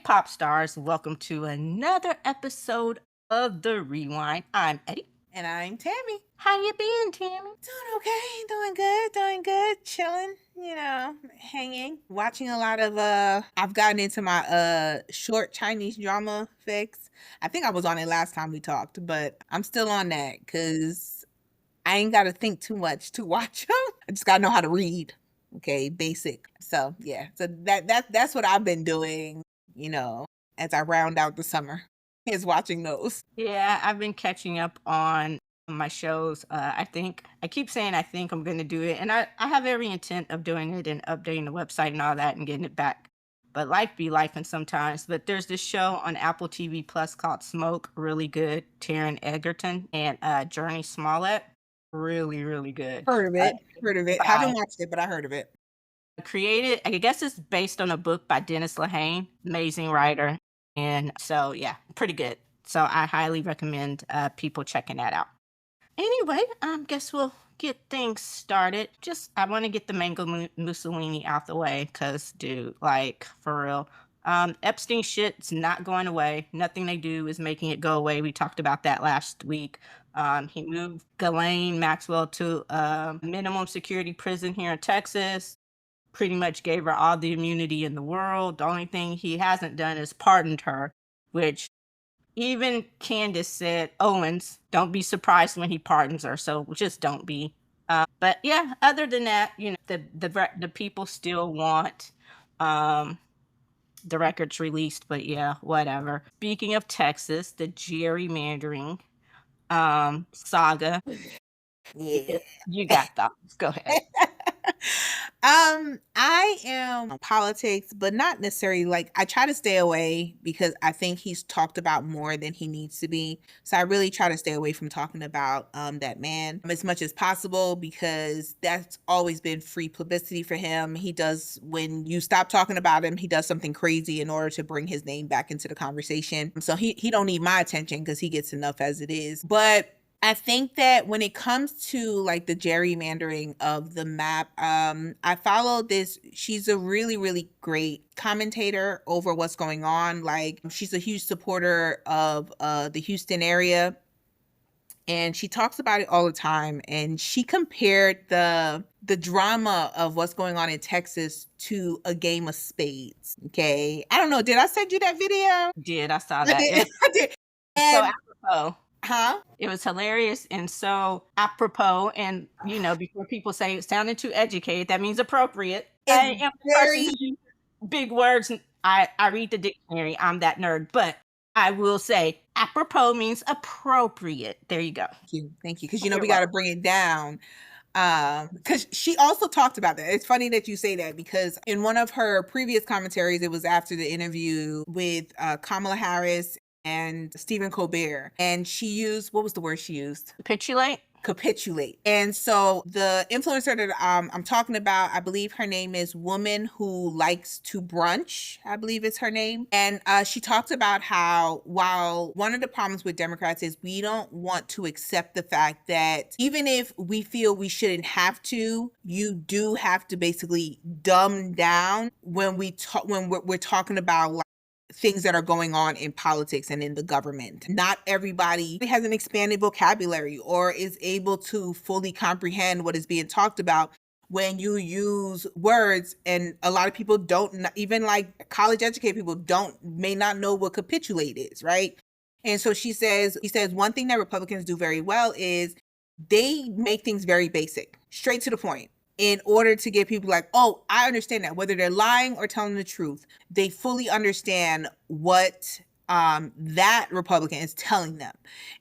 pop stars, welcome to another episode of the ReWine. I'm Eddie. And I'm Tammy. How you been, Tammy? Doing okay, doing good, chilling, hanging, watching a lot of I've gotten into my short Chinese drama fix. I think I was on it last time we talked, but I'm still on that because I ain't gotta think too much to watch them. I just gotta know how to read. Okay, basic. So yeah. So that's what I've been doing, as I round out the summer. Is watching those. Yeah, I've been catching up on my shows. I keep saying I think I'm going to do it, and I have every intent of doing it and updating the website and all that and getting it back. But life be life, and sometimes. But there's this show on Apple TV Plus called Smoke, really good. Taron Egerton and Journey Smollett, really, really good. Heard of Uh, it. Heard of it. by Haven't watched it, but I heard of it. created, I guess it's based on a book by Dennis Lehane, amazing writer. And so, yeah, pretty good. So I highly recommend people checking that out. Anyway, guess we'll get things started. Just, I want to get the mango Mussolini out the way because, dude, like, for real. Epstein shit's not going away. Nothing they do is making it go away. We talked about that last week. He moved Ghislaine Maxwell to a minimum security prison here in Texas, pretty much gave her all the immunity in the world. The only thing he hasn't done is pardoned her, which even Candace said, Owens, don't be surprised when he pardons her. So just don't be. But yeah, other than that, the people still want the records released. But yeah, whatever. Speaking of Texas, the gerrymandering saga. Yeah. You got thoughts. Go ahead. I am politics, but not necessarily like I try to stay away because I think he's talked about more than he needs to be. So I really try to stay away from talking about that man as much as possible because that's always been free publicity for him. He does when you stop talking about him, he does something crazy in order to bring his name back into the conversation. So he don't need my attention because he gets enough as it is. But I think that when it comes to like the gerrymandering of the map, I follow this. She's a really, really great commentator over what's going on. Like she's a huge supporter of the Houston area. And she talks about it all the time. And she compared the drama of what's going on in Texas to a game of spades. Okay. I don't know. Did I send you that video? Did I saw I that? did. I did. So And apropos. huh? It was hilarious and so apropos. And, before people say it sounded too educated, that means appropriate. I It's am the person very who uses big words. And I read the dictionary. I'm that nerd. But I will say apropos means appropriate. There you go. thank you, because You're we got to welcome. bring it down. Because she also talked about that. It's funny that you say that because in one of her previous commentaries, it was after the interview with Kamala Harris and Stephen Colbert, and she used what was the word she used? Capitulate. Capitulate. And so the influencer that I'm talking about, I believe her name is Woman Who Likes to Brunch, I believe is her name. And she talks about how while one of the problems with Democrats is we don't want to accept the fact that even if we feel we shouldn't have to, you do have to basically dumb down when we talk when we're talking about things that are going on in politics and in the government. Not everybody has an expanded vocabulary or is able to fully comprehend what is being talked about when you use words, and a lot of people don't, even like college educated people may not know what capitulate is, right? And so he says one thing that Republicans do very well is they make things very basic, straight to the point, in order to get people like, oh, I understand that. Whether they're lying or telling the truth, they fully understand what that Republican is telling them.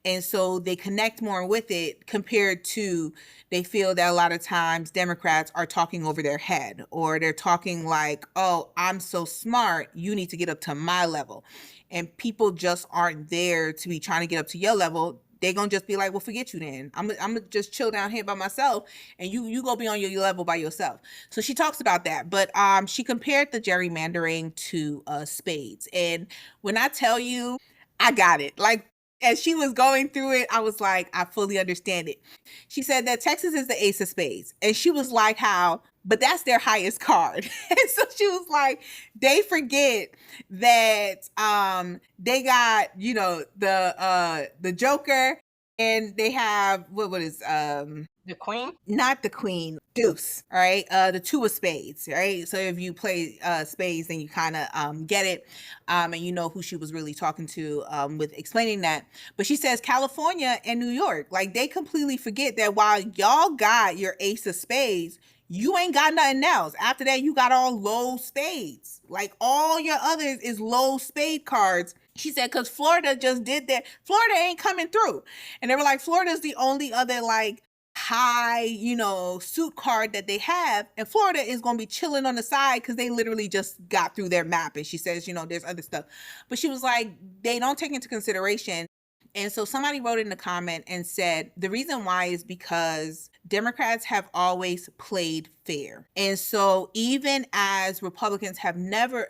And so they connect more with it compared to they feel that a lot of times Democrats are talking over their head or they're talking like, oh, I'm so smart, you need to get up to my level. And people just aren't there to be trying to get up to your level. They're gonna just be like, well, forget you then. I'm gonna just chill down here by myself, and you go be on your level by yourself. So she talks about that, but she compared the gerrymandering to spades. And when I tell you, I got it. Like as she was going through it, I was like, I fully understand it. She said that Texas is the ace of spades, and she was like, how but that's their highest card. And so she was like, they forget that they got, the Joker, and they have what is The queen? not the queen, deuce, all right? The two of spades, right? So if you play spades, then you kind of get it, and you know who she was really talking to with explaining that. But she says California and New York, like they completely forget that while y'all got your ace of spades, you ain't got nothing else. After that, you got all low spades. Like all your others is low spade cards. She said, because Florida just did that. Florida ain't coming through. And they were like, Florida's the only other like high, suit card that they have. And Florida is going to be chilling on the side because they literally just got through their map. And she says, there's other stuff. But she was like, they don't take into consideration. And so somebody wrote in the comment and said, the reason why is because Democrats have always played fair. And so even as Republicans have never,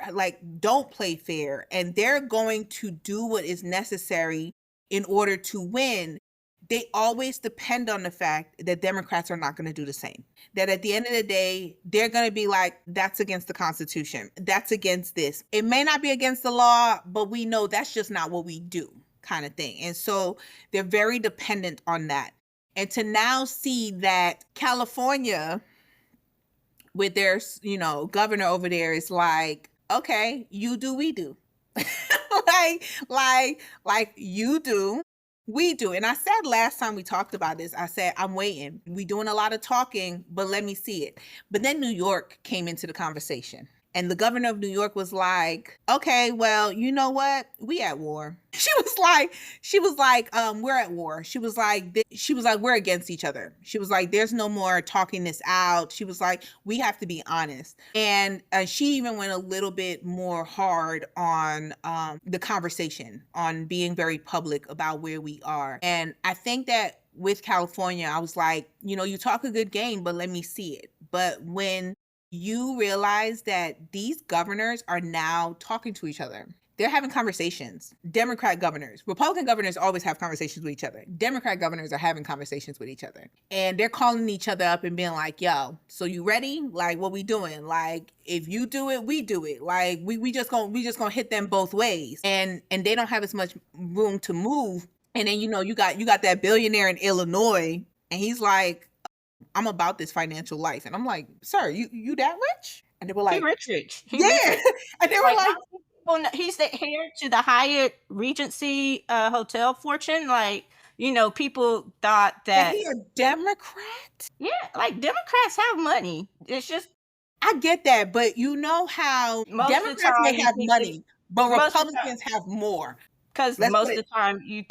don't play fair, and they're going to do what is necessary in order to win, they always depend on the fact that Democrats are not going to do the same. That at the end of the day, they're going to be like, that's against the Constitution. That's against this. It may not be against the law, but we know that's just not what we do, kind of thing. And so they're very dependent on that. And to now see that California with their, governor over there is like, okay, you do, we do. like you do, we do. And I said last time we talked about this, I said, I'm waiting. We doing a lot of talking, but let me see it. But then New York came into the conversation. And the governor of New York was like, okay, well, you know what? We at war. She was like, we're at war. She was like, we're against each other. She was like, there's no more talking this out. She was like, we have to be honest. And she even went a little bit more hard on the conversation, on being very public about where we are. And I think that with California, I was like, you talk a good game, but let me see it. But when you realize that these governors are now talking to each other. They're having conversations. Democrat governors, Republican governors always have conversations with each other. Democrat governors are having conversations with each other. And they're calling each other up and being like, yo, so you ready? Like, what we doing? Like, if you do it, we do it. Like, we just gonna hit them both ways. And they don't have as much room to move. And then, you got that billionaire in Illinois, and he's like, I'm about this financial life. And I'm like, sir, you that rich? And they were like, Rich. yeah. Rich. And they were like, well, he's the heir to the Hyatt Regency hotel fortune. Like, people thought that. he a Democrat? Yeah, like Democrats have money. It's just I get that, but you know how most of the Democrats time may you have think money, but most of the time, Republicans have more. because Let's most put of it, the time you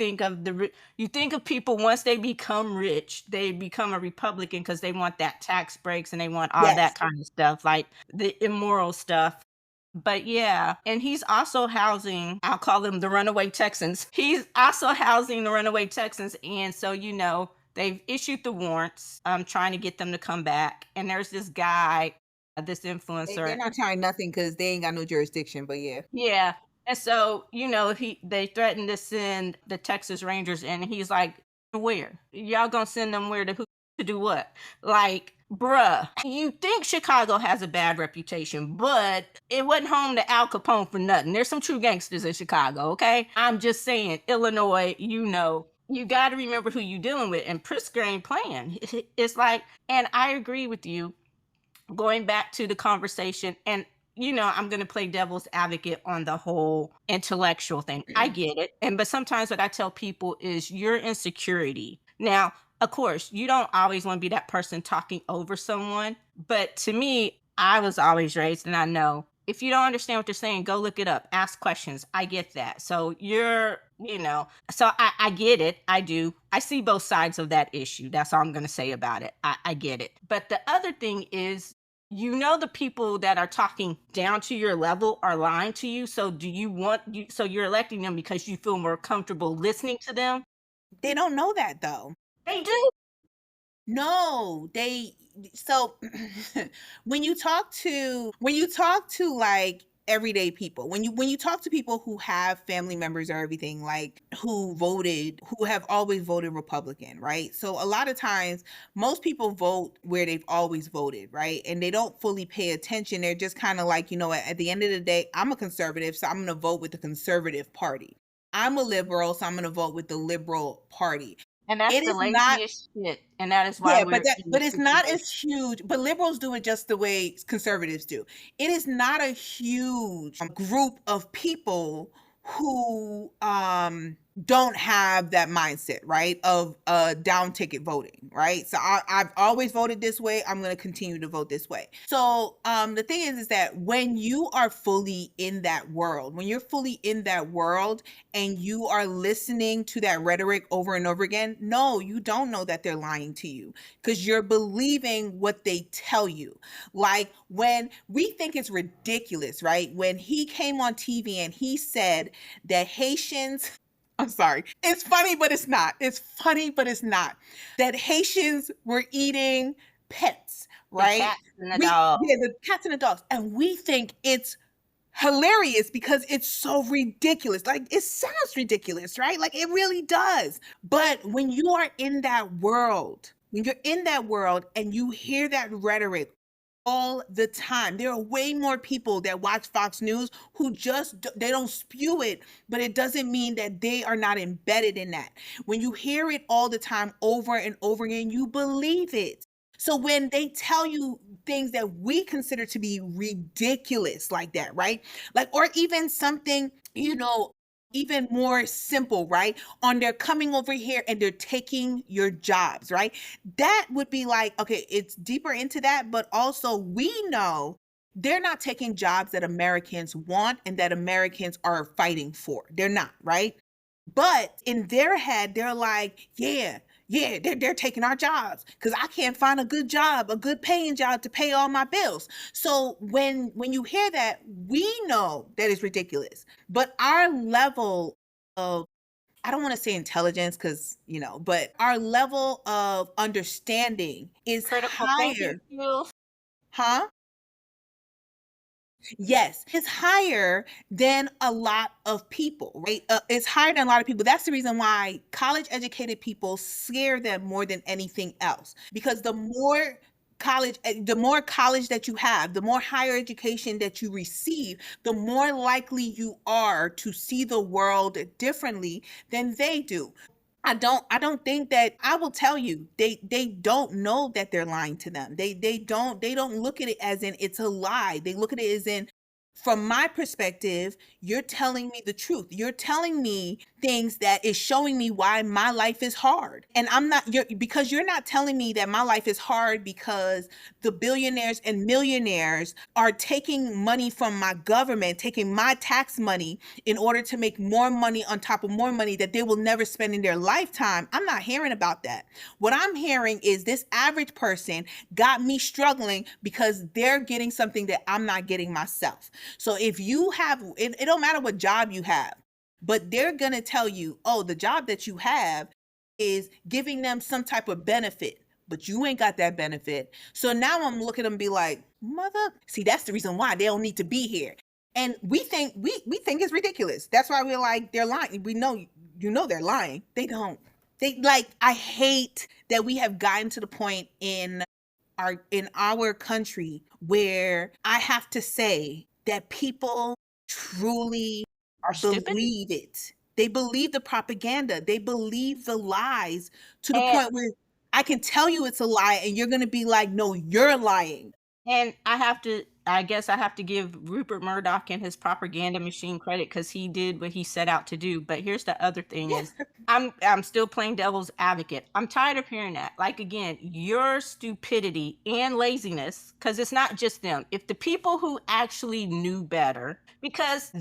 think of people once they become rich, they become a Republican because they want that tax breaks and they want all that yes. kind of stuff, like the immoral stuff. But yeah, and he's also housing, I'll call them the runaway Texans. He's also housing the runaway Texans. And so, they've issued the warrants, trying to get them to come back. And there's this guy, this They're influencer. not trying nothing because they ain't got no jurisdiction, but yeah. Yeah. And so, they threatened to send the Texas Rangers in. And he's like, where? Y'all gonna send them where to do what? Like, bruh, you think Chicago has a bad reputation, but it wasn't home to Al Capone for nothing. There's some true gangsters in Chicago, okay? I'm just saying, Illinois, you got to remember who you're dealing with. And Pritzker ain't playing. It's like, and I agree with you, going back to the conversation, and I'm going to play devil's advocate on the whole intellectual thing. I get it. But sometimes what I tell people is your insecurity. Now, of course, you don't always want to be that person talking over someone. But to me, I was always raised, and I know if you don't understand what they're saying, go look it up, ask questions. I get that. So so I get it. I do. I see both sides of that issue. That's all I'm going to say about it. I get it. But the other thing is, the people that are talking down to your level are lying to you. So so you're electing them because you feel more comfortable listening to them? They don't know that though. They do. No, so when you talk to like everyday people. When you talk to people who have family members or everything, like who have always voted Republican, right? So a lot of times most people vote where they've always voted, right? And they don't fully pay attention. They're just kind of like, at the end of the day, I'm a conservative, so I'm going to vote with the conservative party. I'm a liberal, so I'm going to vote with the liberal party. And that's It the is not. laziest shit, and that is why Yeah, we're in but this it's not situation. as huge, but liberals do it just the way conservatives do. It is not a huge group of people who don't have that mindset, right? Of down ticket voting, right? So I've always voted this way. I'm going to continue to vote this way. So the thing is that when you are fully in that world, when you're fully in that world and you are listening to that rhetoric over and over again, no, you don't know that they're lying to you because you're believing what they tell you. Like when we think it's ridiculous, right? When he came on TV and he said that Haitians, I'm sorry, it's funny, but it's not. It's funny, but it's not. That Haitians were eating pets, The right? cats and the dogs. Yeah, the cats and the dogs. And we think it's hilarious because it's so ridiculous. Like it sounds ridiculous, right? Like it really does. But when you are in that world, when you're in that world and you hear that rhetoric all the time, there are way more people that watch Fox News who they don't spew it, but it doesn't mean that they are not embedded in that. When you hear it all the time over and over again, you believe it. So when they tell you things that we consider to be ridiculous like that, right? Like, or even something, even more simple, right? On they're coming over here and they're taking your jobs, right? That would be like, okay, it's deeper into that, but also we know they're not taking jobs that Americans want and that Americans are fighting for. They're not, right? But in their head, they're like, yeah, they're taking our jobs because I can't find a good job, a good paying job to pay all my bills. So when you hear that, we know that it's ridiculous. But our level of, I don't want to say intelligence because, but our level of understanding is Critical thinking higher. skills. Huh? Yes, it's higher than a lot of people, right? It's higher than a lot of people. That's the reason why college educated people scare them more than anything else. Because the more college that you have, the more higher education that you receive, the more likely you are to see the world differently than they do. I don't think that, I will tell you, they don't know that they're lying to them. They don't look at it as in it's a lie. They look at it as in, from my perspective, you're telling me the truth. You're telling me things that is showing me why my life is hard. And because you're not telling me that my life is hard because the billionaires and millionaires are taking money from my government, taking my tax money in order to make more money on top of more money that they will never spend in their lifetime. I'm not hearing about that. What I'm hearing is this average person got me struggling because they're getting something that I'm not getting myself. So if you have, it don't matter what job you have, but they're going to tell you, oh, the job that you have is giving them some type of benefit, but you ain't got that benefit. So now I'm looking at them and be like, mother, see, that's the reason why they don't need to be here. And we think it's ridiculous. That's why we're like, they're lying. We know, they're lying. They don't. I hate that we have gotten to the point in our country where I have to say that people truly Are stupid. believe it. They believe the propaganda. They believe the lies to the And point where I can tell you it's a lie and you're going to be like, no, you're lying. And I guess I have to give Rupert Murdoch and his propaganda machine credit because he did what he set out to do. But here's the other thing is Yeah. I'm still playing devil's advocate. I'm tired of hearing that. Like again, your stupidity and laziness, because it's not just them. If the people who actually knew better, because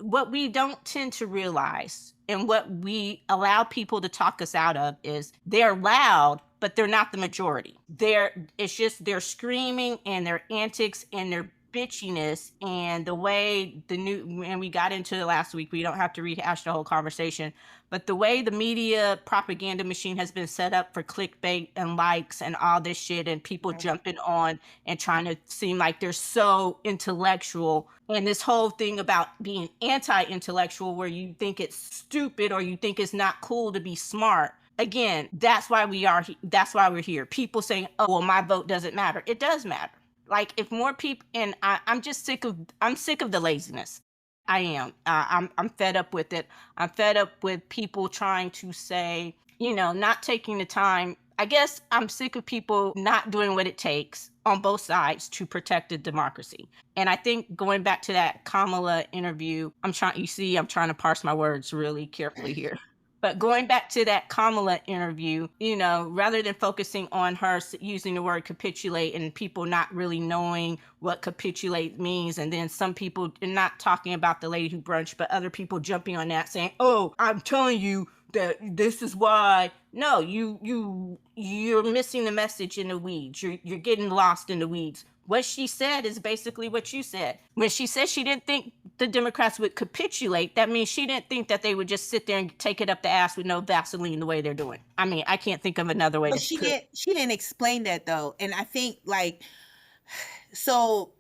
what we don't tend to realize and what we allow people to talk us out of is they're loud, but they're not the majority. It's just their screaming and their antics and their bitchiness and the way and we got into it last week, we don't have to rehash the whole conversation, but the way the media propaganda machine has been set up for clickbait and likes and all this shit, and people jumping on and trying to seem like they're so intellectual, and this whole thing about being anti-intellectual where you think it's stupid or you think it's not cool to be smart. Again, that's why we're here. People saying, oh well, my vote doesn't matter. It does matter. Like if more people, and I'm sick of the laziness. I am. I'm fed up with it. I'm fed up with people trying to say, not taking the time. I guess I'm sick of people not doing what it takes on both sides to protect the democracy. And I think going back to that Kamala interview, I'm trying to parse my words really carefully here. But going back to that Kamala interview, rather than focusing on her using the word capitulate and people not really knowing what capitulate means, and then some people not talking about the lady who brunched, but other people jumping on that saying, "Oh, I'm telling you that this is why." No, you're missing the message in the weeds. You're getting lost in the weeds. What she said is basically what you said. When she said she didn't think the Democrats would capitulate, that means she didn't think that they would just sit there and take it up the ass with no Vaseline the way they're doing. I mean, I can't think of another way But to she put. didn't explain that though. And I think like so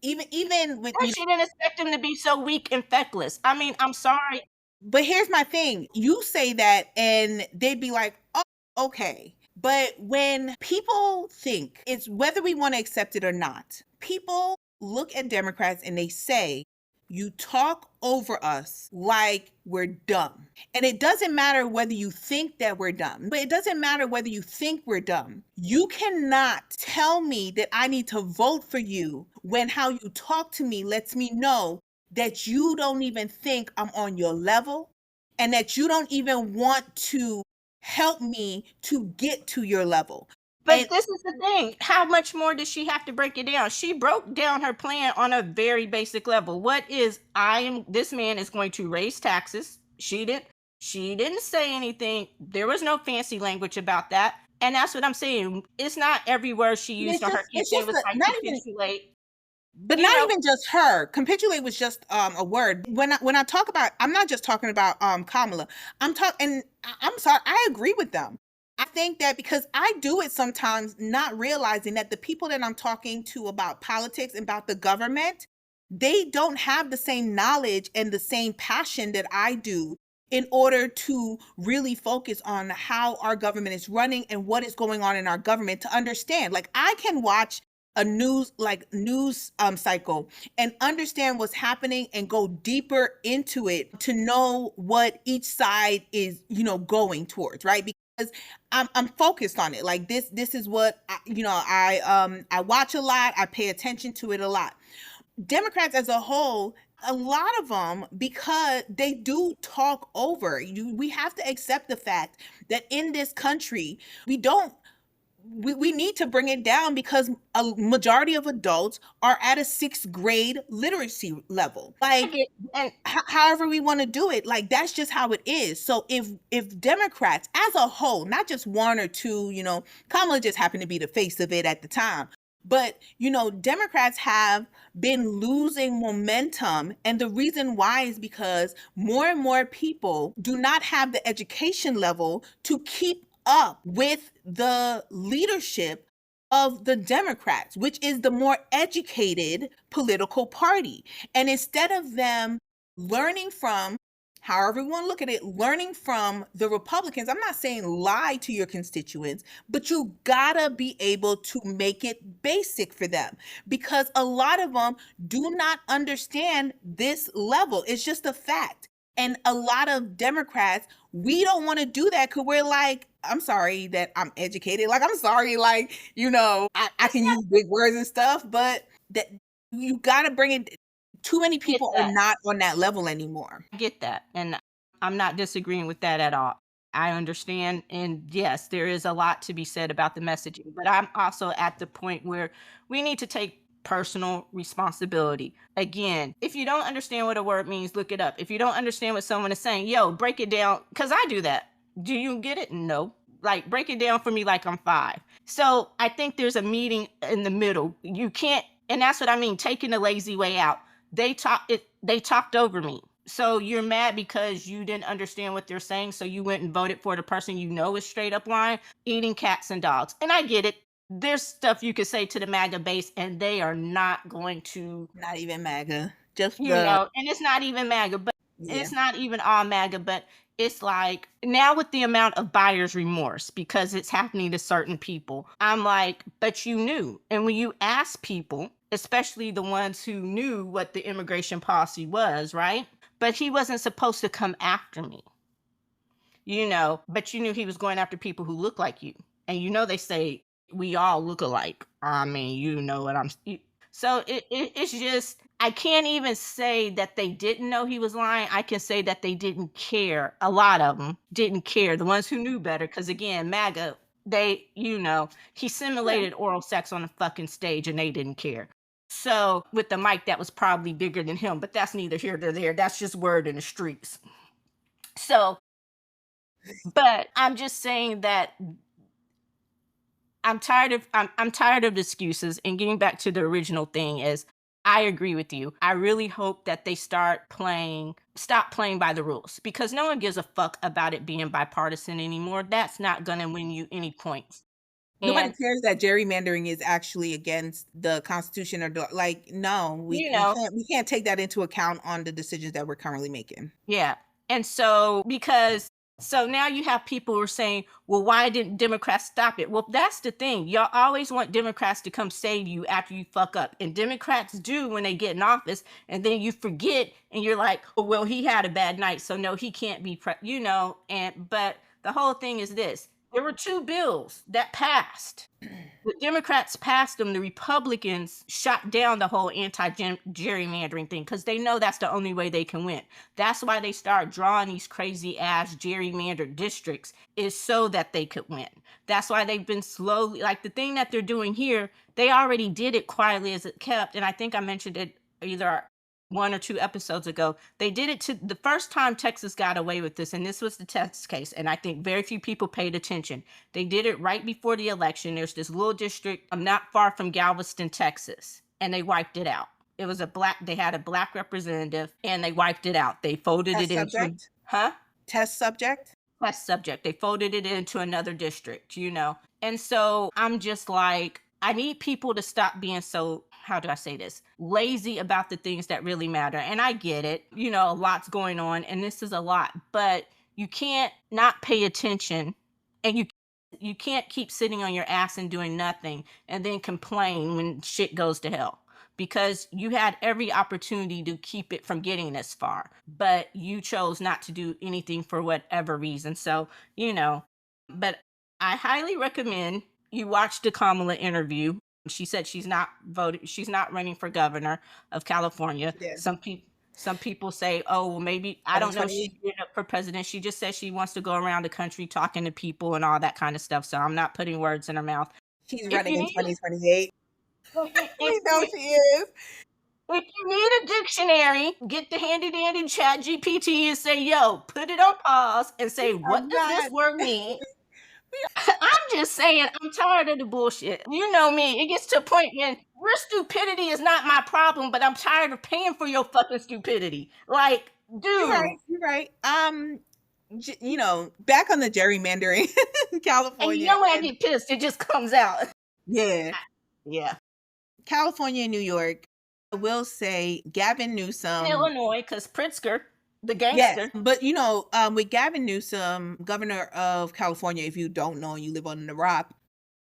even with She didn't expect them to be so weak and feckless. I mean, I'm sorry. but here's my thing. You say that and they'd be like, "Oh, okay." But when people think it's whether we want to accept it or not, people look at Democrats and they say, "You talk over us like we're dumb." And it doesn't matter whether you think that we're dumb, but it doesn't matter whether you think we're dumb. You cannot tell me that I need to vote for you when how you talk to me lets me know that you don't even think I'm on your level and that you don't even want to help me to get to your level. And But this is the thing. How much more does she have to break it down? She broke down her plan on a very basic level. This man is going to raise taxes. She didn't say anything. There was no fancy language about that. And that's what I'm saying. It's not every word she used on her it's campaign just was like not even capitulate. but You not know, even just her. Capitulate was just a word. When I talk about, I'm not just talking about Kamala. I'm talking and I'm sorry, I agree with them. I think that because I do it sometimes not realizing that the people that I'm talking to about politics and about the government, they don't have the same knowledge and the same passion that I do in order to really focus on how our government is running and what is going on in our government to understand. Like I can watch a news cycle and understand what's happening and go deeper into it to know what each side is going towards, right? Because I'm focused on it. Like this is what I watch a lot, I pay attention to it a lot. Democrats as a whole, a lot of them, because they do talk over you, we have to accept the fact that in this country we don't we need to bring it down because a majority of adults are at a sixth grade literacy level. I Like, get and however we want to do it, like that's just how it is. So if Democrats as a whole, not just one or two, Kamala just happened to be the face of it at the time. But Democrats have been losing momentum, and the reason why is because more and more people do not have the education level to keep up with the leadership of the Democrats, which is the more educated political party. And instead of them learning from, however you want to look at it, learning from the Republicans, I'm not saying lie to your constituents, but you gotta be able to make it basic for them because a lot of them do not understand this level. It's just a fact. And a lot of Democrats, we don't want to do that because we're like, I'm sorry that I'm educated. Like, I'm sorry, like, I it's can not use big words and stuff, but that you got to bring it. Too many get people are that. not on that level anymore. I get that. And I'm not disagreeing with that at all. I understand. And yes, there is a lot to be said about the messaging, but I'm also at the point where we need to take personal responsibility. Again, if you don't understand what a word means, look it up. If you don't understand what someone is saying, yo, break it down. Cause I do that. Do you get it? No. Like break it down for me like I'm five. So I think there's a meeting in the middle. You can't And that's what I mean, taking the lazy way out. They talked over me. So you're mad because you didn't understand what they're saying, so you went and voted for the person you know is straight up lying, eating cats and dogs. And I get it. There's stuff you could say to the MAGA base, and they are not going to, Not even MAGA. Just the and it's not even MAGA, but yeah. it's not even all MAGA, but it's like now with the amount of buyer's remorse because it's happening to certain people, I'm like, but you knew. And when you ask people, especially the ones who knew what the immigration policy was, right? But he wasn't supposed to come after me, but you knew he was going after people who look like you. And they say we all look alike. I mean, you know what so it's just, I can't even say that they didn't know he was lying. I can say that they didn't care. A lot of them didn't care. The ones who knew better, because again, MAGA, he Yeah. simulated oral sex on a fucking stage and they didn't care. So with the mic that was probably bigger than him, but that's neither here nor there. That's just word in the streets. So, but I'm just saying that I'm tired of excuses, and getting back to the original thing is I agree with you. I really hope that they stop playing by the rules, because no one gives a fuck about it being bipartisan anymore. That's not going to win you any points. Nobody And cares that gerrymandering is actually against the Constitution or like no, we you we know, can't we can't take that into account on the decisions that we're currently making. Yeah. And so, so now you have people who are saying, well, why didn't Democrats stop it? Well, that's the thing. Y'all always want Democrats to come save you after you fuck up. And Democrats do when they get in office. And then you forget and you're like, oh, well, he had a bad night. So no, he can't be, but the whole thing is this. There were two bills that passed. The Democrats passed them. The Republicans shot down the whole anti-gerrymandering thing because they know that's the only way they can win. That's why they start drawing these crazy ass gerrymandered districts, is so that they could win. That's why they've been slowly, like the thing that they're doing here, they already did it quietly as it kept. And I think I mentioned it either one or two episodes ago. They did it to the first time Texas got away with this, and this was the Texas case. And I think very few people paid attention. They did it right before the election. There's this little district not far from Galveston, Texas, and they wiped it out. They had a black representative and they wiped it out. They folded Test it into, subject? huh? Test subject? Test subject. They folded it into another district. And so I'm just like, I need people to stop being so, how do I say this, lazy about the things that really matter. And I get it, a lot's going on and this is a lot, but you can't not pay attention, and you can't keep sitting on your ass and doing nothing and then complain when shit goes to hell, because you had every opportunity to keep it from getting this far, but you chose not to do anything for whatever reason. So, but I highly recommend you watch the Kamala interview. She said she's not running for governor of California. She did. Some people say, oh, well, maybe, I don't know if 2028. she's gearing up for president. She just says she wants to go around the country talking to people and all that kind of stuff. So I'm not putting words in her mouth. She's If running you in need 2028. if We know she is. if you need a dictionary, get the handy dandy chat GPT and say, yo, put it on pause and say, We are what does this not. word mean? I'm just saying, I'm tired of the bullshit. You know me. It gets to a point when your stupidity is not my problem, but I'm tired of paying for your fucking stupidity. Like, You're dude. right. You're right. Back on the gerrymandering in And California when I and get pissed, it just comes out. yeah, Yeah. California and New York. I will say Gavin In Newsom. Illinois, because Pritzker, the Yes, gangster. but with Gavin Newsom, governor of California, if you don't know, you live on the rock,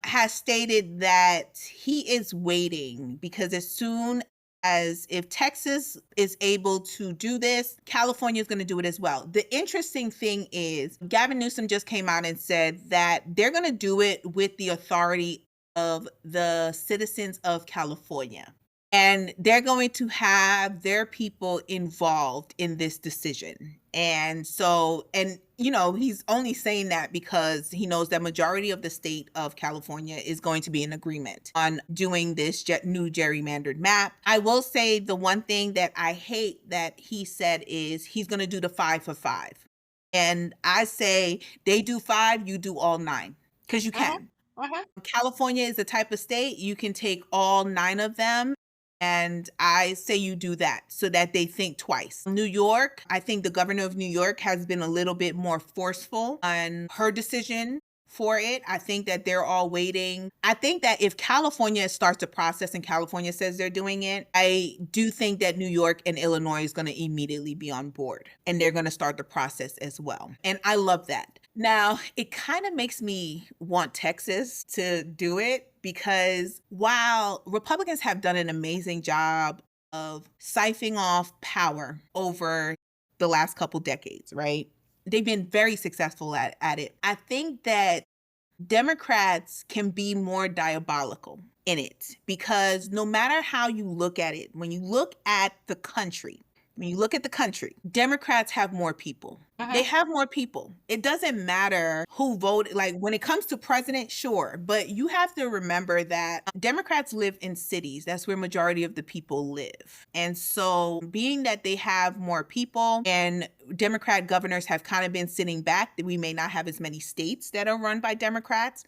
has stated that he is waiting because as soon as if Texas is able to do this, California is going to do it as well. The interesting thing is Gavin Newsom just came out and said that they're going to do it with the authority of the citizens of California. And they're going to have their people involved in this decision. And so, he's only saying that because he knows that majority of the state of California is going to be in agreement on doing this new gerrymandered map. I will say the one thing that I hate that he said is he's going to do the 5 for 5. And I say they do 5, you do all 9 because you Uh-huh. can. Uh-huh. California is the type of state you can take all 9 of them And I say you do that so that they think twice. New York, I think the governor of New York has been a little bit more forceful on her decision for it. I think that they're all waiting. I think that if California starts a process and California says they're doing it, I do think that New York and Illinois is going to immediately be on board and they're going to start the process as well. And I love that. Now, it kind of makes me want Texas to do it because while Republicans have done an amazing job of siphoning off power over the last couple decades, right? They've been very successful at it. I think that Democrats can be more diabolical in it because no matter how you look at it, when you look at the country, Democrats have more people. They have more people. It doesn't matter who voted. Like when it comes to president, sure. But you have to remember that Democrats live in cities. That's where majority of the people live. And so being that they have more people and Democrat governors have kind of been sitting back, that we may not have as many states that are run by Democrats,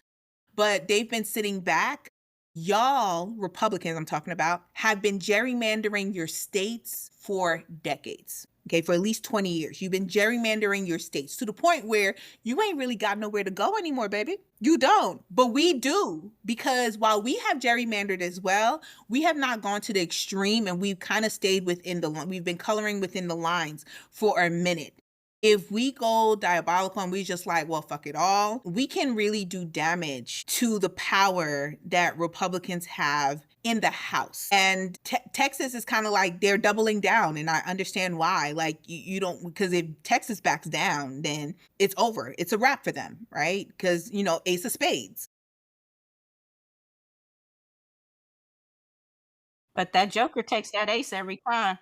but they've been sitting back. Y'all, Republicans, I'm talking about, have been gerrymandering your states for decades. Okay, for at least 20 years. You've been gerrymandering your states to the point where you ain't really got nowhere to go anymore, baby. You don't. But we do. Because while we have gerrymandered as well, we have not gone to the extreme and we've kind of stayed within we've been coloring within the lines for a minute. If we go diabolical and we just like, well, fuck it all, we can really do damage to the power that Republicans have in the House. And Texas is kind of like they're doubling down, and I understand why. Like you don't, because if Texas backs down, then it's over. It's a wrap for them, right? Because ace of spades. But that joker takes that ace every time.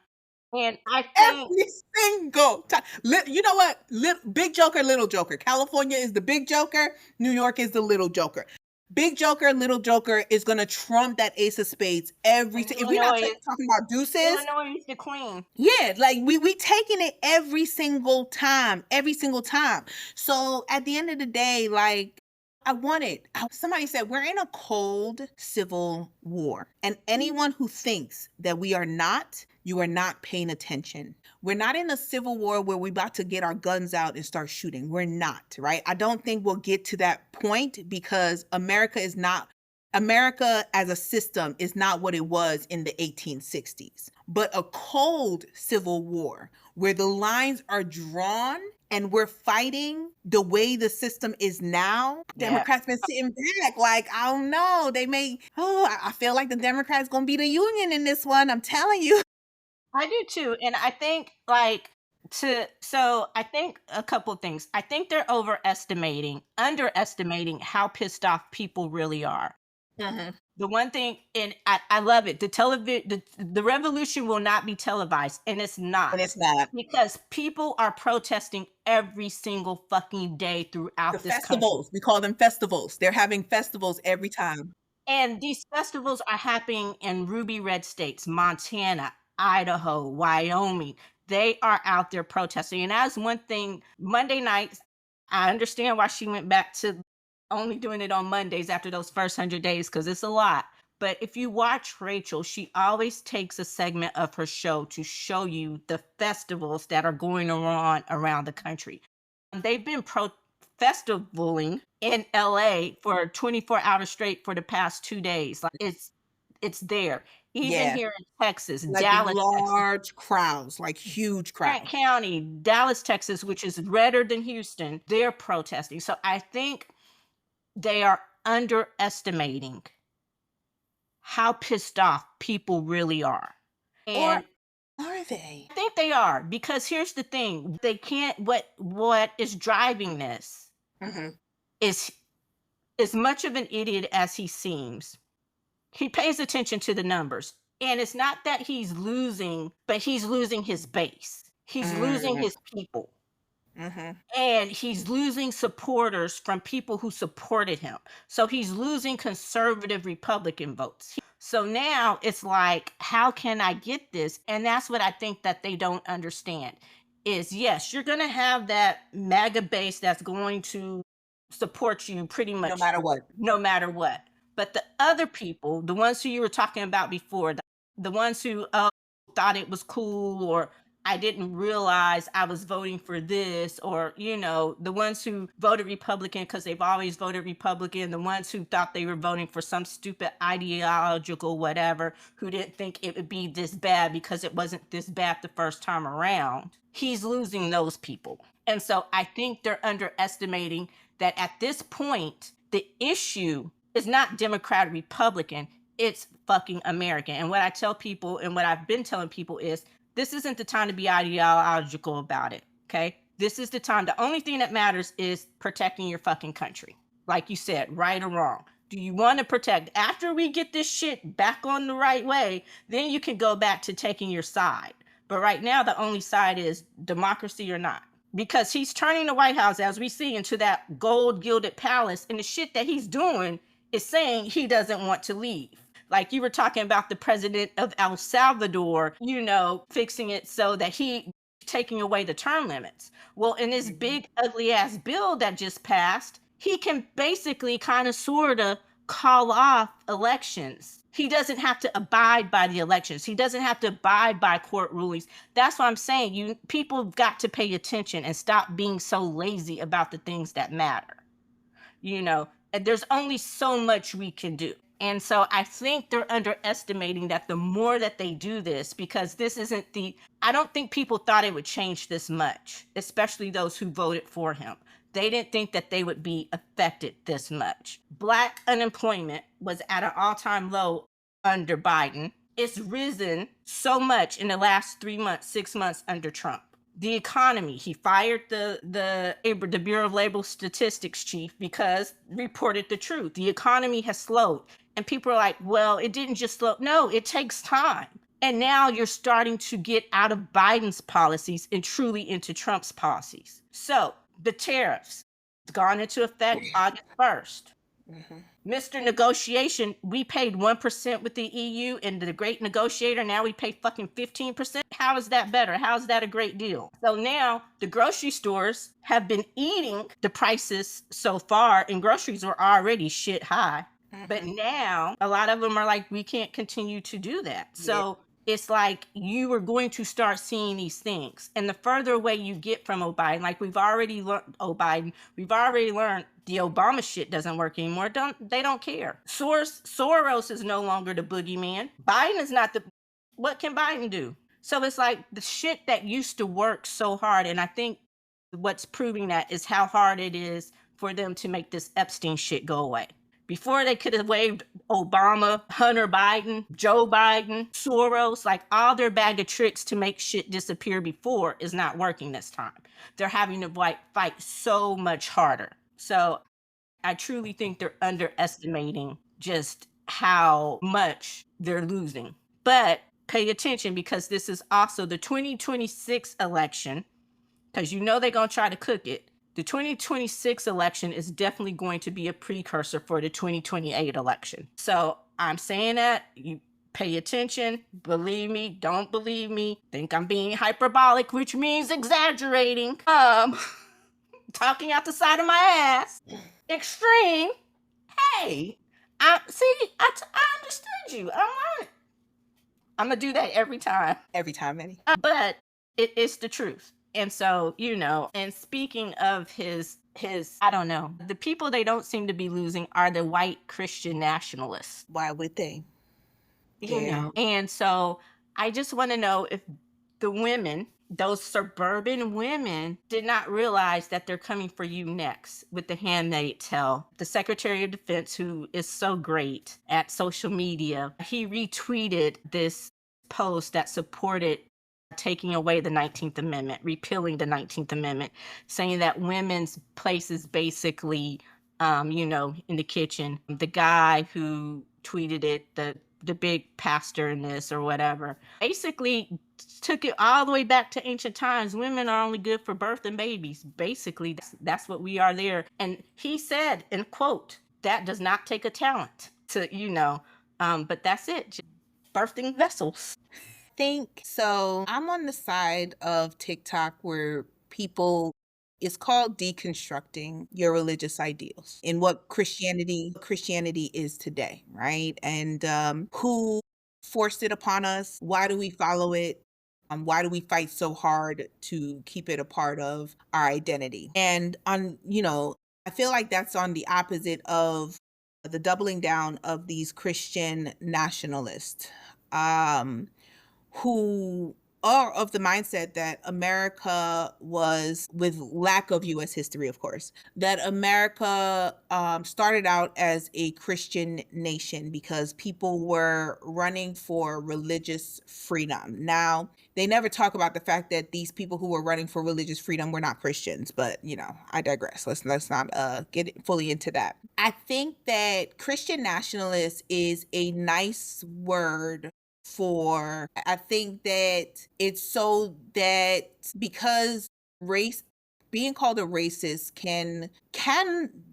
And I think Every single time. You know what? Big Joker, little Joker. California is the big Joker. New York is the little Joker. Big Joker, little Joker is gonna trump that ace of spades every time. If we're not talking about deuces, Illinois is the queen. yeah, like we taking it every single time, every single time. So at the end of the day, like I want it. Somebody said we're in a cold civil war, and anyone who thinks that we are not, you are not paying attention. We're not in a civil war where we're about to get our guns out and start shooting. We're not, right? I don't think we'll get to that point because America as a system is not what it was in the 1860s. But a cold civil war where the lines are drawn and we're fighting the way the system is now. Democrats been sitting back like, I don't know. I feel like the Democrats gonna be the union in this one. I'm telling you. I do too. And I think I think a couple of things. I think they're underestimating how pissed off people really are. The one thing, and I love it. The revolution will not be televised, and it's not. And it's not. Because people are protesting every single fucking day The throughout this country. festivals, we call them festivals. They're having festivals every time. And these festivals are happening in ruby red states, Montana, Idaho, Wyoming. They are out there protesting. And that's one thing. Monday nights, I understand why she went back to only doing it on Mondays after those first 100 days, because it's a lot. But if you watch Rachel, she always takes a segment of her show to show you the festivals that are going on around the country. They've been festivaling in LA for 24 hours straight for the past 2 days. Like it's there. Even Yeah. here in Texas, Like Dallas, Texas, large crowds, like huge Grant crowds. County, Dallas, Texas, which is redder than Houston, they're protesting. So I think they are underestimating how pissed off people really are. And Or are they? I think they are, because here's the thing. They can't what is driving this Mhm. is as much of an idiot as he seems. He pays attention to the numbers. And it's not that he's losing, but he's losing his base. He's losing his people. Mhm. And he's losing supporters from people who supported him. So he's losing conservative Republican votes. So now it's like, how can I get this? And that's what I think that they don't understand is, yes, you're going to have that MAGA base that's going to support you pretty No much matter what. no matter what. But the other people, the ones who you were talking about before, The ones who thought it was cool, or I didn't realize I was voting for this, or, the ones who voted Republican because they've always voted Republican, the ones who thought they were voting for some stupid ideological whatever, who didn't think it would be this bad because it wasn't this bad the first time around. He's losing those people. And so I think they're underestimating that at this point, the issue is not Democrat or Republican, it's fucking American. And what I tell people and what I've been telling people is this isn't the time to be ideological about it. Okay. This is the time. The only thing that matters is protecting your fucking country. Like you said, right or wrong. Do you want to protect? After we get this shit back on the right way, then you can go back to taking your side. But right now, the only side is democracy or not. Because he's turning the White House, as we see, into that gold gilded palace. And the shit that he's doing is saying he doesn't want to leave. Like you were talking about the president of El Salvador, fixing it so that he taking away the term limits. Well, in this big ugly ass bill that just passed, he can basically kind of sort of call off elections. He doesn't have to abide by the elections. He doesn't have to abide by court rulings. That's what I'm saying. People have got to pay attention and stop being so lazy about the things that matter. And there's only so much we can do. And so I think they're underestimating that the more that they do this, because this isn't I don't think people thought it would change this much, especially those who voted for him. They didn't think that they would be affected this much. Black unemployment was at an all-time low under Biden. It's risen so much in the last 3 months, 6 months under Trump. The economy, he fired the Bureau of Labor Statistics chief because reported the truth. The economy has slowed. And people are like, well, it didn't just slow. No, it takes time. And now you're starting to get out of Biden's policies and truly into Trump's policies. So the tariffs, it's gone into effect August 1st. Mr. Negotiation, we paid 1% with the EU, and the great negotiator, now we pay fucking 15%. How is that better? How is that a great deal? So now the grocery stores have been eating the prices so far, and groceries were already shit high. But now a lot of them are like, we can't continue to do that. So it's like you are going to start seeing these things. And the further away you get from Biden, like we've already learned, we've already learned the Obama shit doesn't work anymore. They don't care. Soros is no longer the boogeyman. Biden is not what can Biden do? So it's like the shit that used to work so hard. And I think what's proving that is how hard it is for them to make this Epstein shit go away. Before they could have waived Obama, Hunter Biden, Joe Biden, Soros, like all their bag of tricks to make shit disappear before is not working this time. They're having to fight so much harder. So I truly think they're underestimating just how much they're losing. But pay attention, because this is also the 2026 election, because they're going to try to cook it. The 2026 election is definitely going to be a precursor for the 2028 election. So I'm saying that, you pay attention, believe me, don't believe me, think I'm being hyperbolic, which means exaggerating, talking out the side of my ass, extreme. Hey, I understood you. I'm going to do that every time. Every time, Eddie. But it's the truth. And so, and speaking of his, I don't know, the people they don't seem to be losing are the white Christian nationalists. Why would they? And so I just want to know if the women, those suburban women, did not realize that they're coming for you next with the Handmaid's Tale. The Secretary of Defense, who is so great at social media, he retweeted this post that supported taking away the 19th Amendment, repealing the 19th Amendment, saying that women's place is basically, in the kitchen. The guy who tweeted it, the big pastor in this or whatever, basically took it all the way back to ancient times. Women are only good for birth and babies. Basically, that's what we are there. And he said, and quote, that does not take a talent to, but that's it. Just birthing vessels. Think so. I'm on the side of TikTok where people, it's called deconstructing your religious ideals and what Christianity is today, right? And who forced it upon us? Why do we follow it? Why do we fight so hard to keep it a part of our identity? And I feel like that's on the opposite of the doubling down of these Christian nationalists. Um, who are of the mindset that America was, with lack of US history, of course, that America started out as a Christian nation because people were running for religious freedom. Now, they never talk about the fact that these people who were running for religious freedom were not Christians, but I digress. Let's not get fully into that. I think that Christian nationalist is a nice word for, I think that it's so that because race, being called a racist can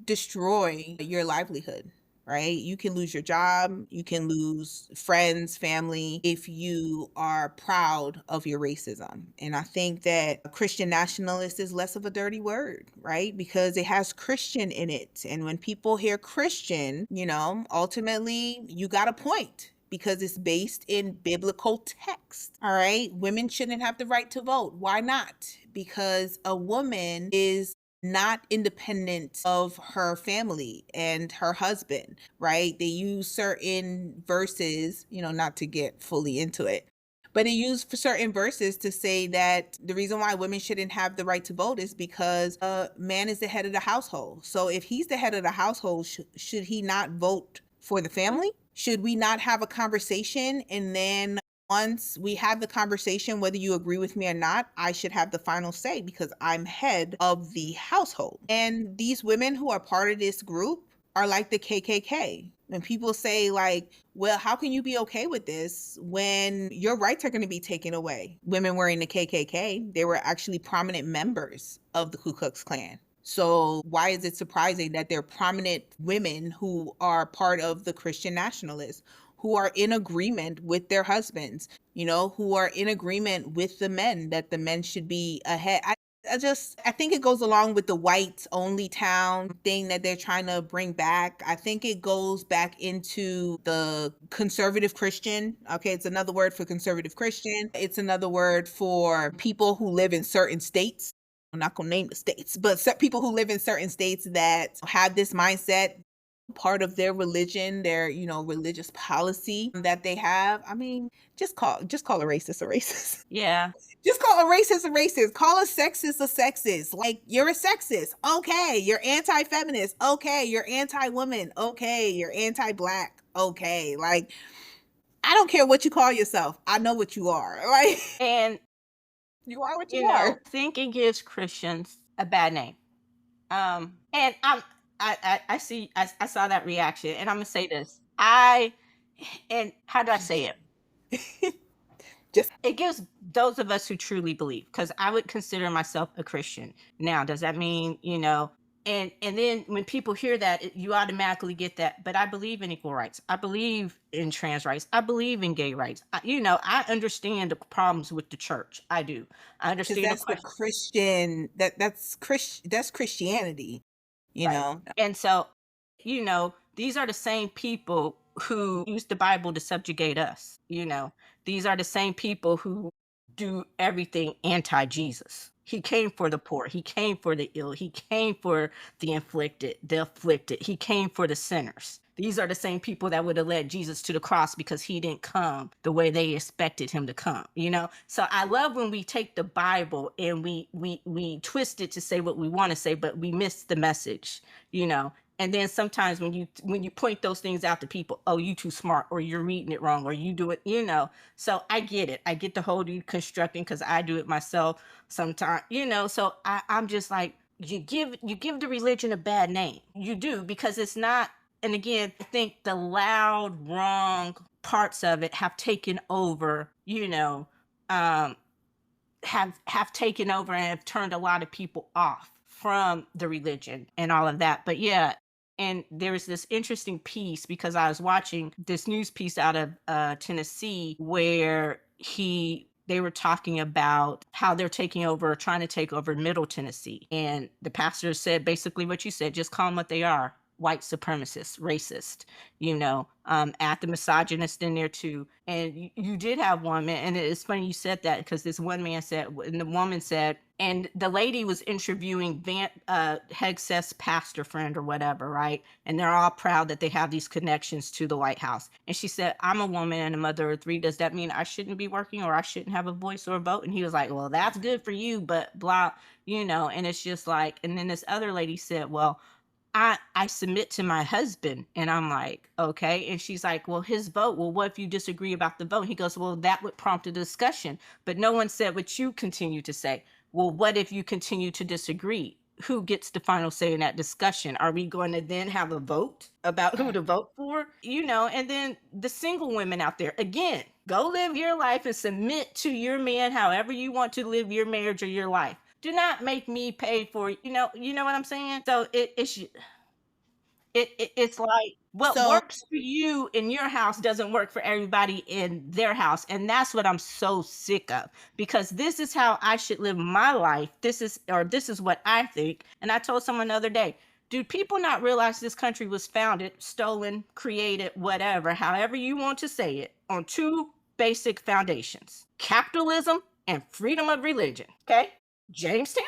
destroy your livelihood, right? You can lose your job, you can lose friends, family, if you are proud of your racism. And I think that Christian nationalist is less of a dirty word, right? Because it has Christian in it. And when people hear Christian, ultimately you got a point because it's based in biblical text. All right. Women shouldn't have the right to vote. Why not? Because a woman is not independent of her family and her husband, right? They use certain verses, not to get fully into it, but they use for certain verses to say that the reason why women shouldn't have the right to vote is because a man is the head of the household. So if he's the head of the household, should he not vote for the family? Should we not have a conversation, and then once we have the conversation, whether you agree with me or not, I should have the final say because I'm head of the household. And these women who are part of this group are like the KKK. When people say like, well, how can you be okay with this when your rights are going to be taken away? Women were in the KKK. They were actually prominent members of the Ku Klux Klan. So why is it surprising that they're prominent women who are part of the Christian nationalists, who are in agreement with their husbands, who are in agreement with the men, that the men should be ahead? I think it goes along with the whites only town thing that they're trying to bring back. I think it goes back into the conservative Christian. Okay, it's another word for conservative Christian. It's another word for people who live in certain states. I'm not going to name the states, but people who live in certain states that have this mindset, part of their religion, their, religious policy that they have. I mean, just call a racist a racist. Yeah. Just call a racist a racist. Call a sexist a sexist. Like, you're a sexist. Okay. You're anti-feminist. Okay. You're anti-woman. Okay. You're anti-black. Okay. Like, I don't care what you call yourself. I know what you are. Like, And, you are what you are. I think it gives Christians a bad name. And I see, I saw that reaction, and I'm gonna say this. And how do I say it? Just It gives those of us who truly believe, because I would consider myself a Christian. Now, does that mean, and then when people hear that, you automatically get that. But I believe in equal rights. I believe in trans rights. I believe in gay rights. I understand the problems with the church. I do. I because understand the that's the question. Christian, that's Christianity, you Right. know. And so, these are the same people who use the Bible to subjugate us. These are the same people who do everything anti Jesus. He came for the poor. He came for the ill. He came for the afflicted. He came for the sinners. These are the same people that would have led Jesus to the cross because he didn't come the way they expected him to come. So I love when we take the Bible and we twist it to say what we want to say, but we miss the message, you know. And then sometimes when you point those things out to people, oh, you too smart, or you're reading it wrong, or you do it. So I get it. I get the whole deconstructing because I do it myself sometimes. So I'm just like, you give the religion a bad name. You do, because it's not. And again, I think the loud, wrong parts of it have taken over, um, have taken over and have turned a lot of people off from the religion and all of that. But yeah, and there was this interesting piece because I was watching this news piece out of Tennessee where they were talking about how they're trying to take over Middle Tennessee. And the pastor said basically what you said, just call them what they are. white supremacist, racist, add the misogynist in there too. And you did have one man, and it's funny you said that because this one man said, and the woman said, and the lady was interviewing Hegseth's pastor friend or whatever, right? And they're all proud that they have these connections to the White House. And she said, I'm a woman and a mother of three. Does that mean I shouldn't be working or I shouldn't have a voice or a vote? And he was like, well, that's good for you, but blah, and it's just like, and then this other lady said, well, I submit to my husband. And I'm like, okay. And she's like, well, his vote. Well, what if you disagree about the vote? He goes, well, that would prompt a discussion. But no one said what you continue to say. Well, what if you continue to disagree? Who gets the final say in that discussion? Are we going to then have a vote about who to vote for? And then the single women out there, again, go live your life and submit to your man however you want to live your marriage or your life. Do not make me pay for, what I'm saying? So it's like what So works for you in your house doesn't work for everybody in their house. And that's what I'm so sick of, because this is how I should live my life. This is what I think. And I told someone the other day, do people not realize this country was founded, stolen, created, whatever, however you want to say it, on two basic foundations: capitalism and freedom of religion. Okay? Jamestown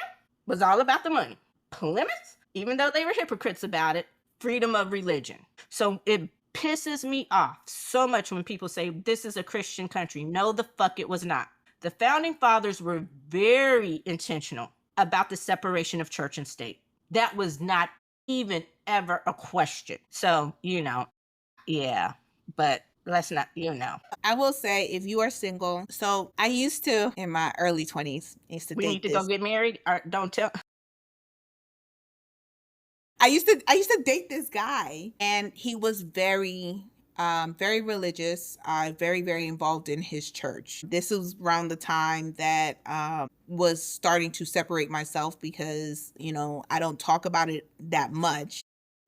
was all about the money. Plymouth, even though they were hypocrites about it, freedom of religion. So it pisses me off so much when people say this is a Christian country. No, the fuck it was not. The founding fathers were very intentional about the separation of church and state. That was not even ever a question. So, yeah, but let's not. I will say, if you are single, so I used to, in my early 20s, I used to We need date to go this. get married, or don't tell. I used to date this guy, and he was very religious, very, very involved in his church. This was around the time that was starting to separate myself because, I don't talk about it that much.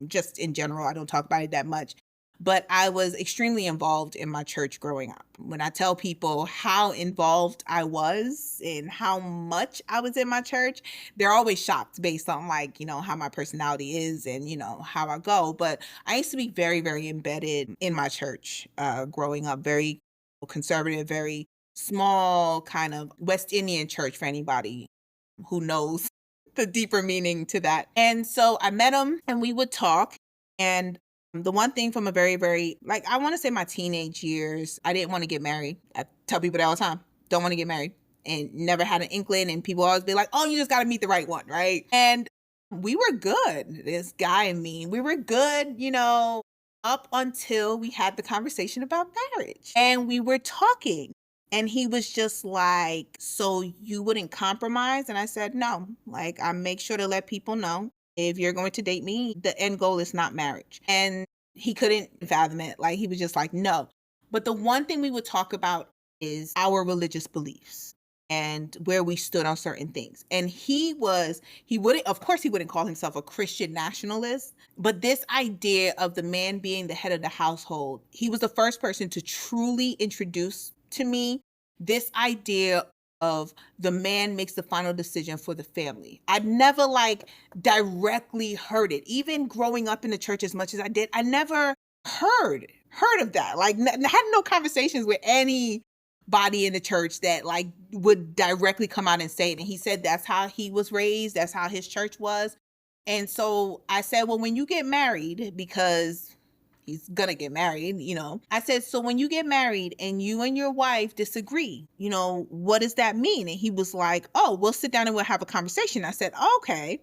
Just in general, I don't talk about it that much. But I was extremely involved in my church growing up. When I tell people how involved I was and how much I was in my church, they're always shocked based on, like, how my personality is and, how I go. But I used to be very, very embedded in my church growing up, very conservative, very small kind of West Indian church for anybody who knows the deeper meaning to that. And so I met him and we would talk. And the one thing from a very, very, like, I want to say my teenage years, I didn't want to get married. I tell people that all the time, don't want to get married, and never had an inkling. And people always be like, oh, you just got to meet the right one, right? And we were good, this guy and me. We were good, up until we had the conversation about marriage. And we were talking. And he was just like, so you wouldn't compromise? And I said, no. Like, I make sure to let people know, if you're going to date me, the end goal is not marriage. And he couldn't fathom it. Like, he was just like, no. But the one thing we would talk about is our religious beliefs and where we stood on certain things. And he wouldn't, of course, he wouldn't call himself a Christian nationalist, but this idea of the man being the head of the household, he was the first person to truly introduce to me this idea of the man makes the final decision for the family. I'd never directly heard it. Even growing up in the church as much as I did, I never heard of that. Like, had no conversations with anybody in the church that would directly come out and say it. And he said that's how he was raised, that's how his church was. And so I said, well, when you get married, because he's gonna get married, I said, so when you get married and you and your wife disagree, what does that mean? And he was like, oh, we'll sit down and we'll have a conversation. I said, okay.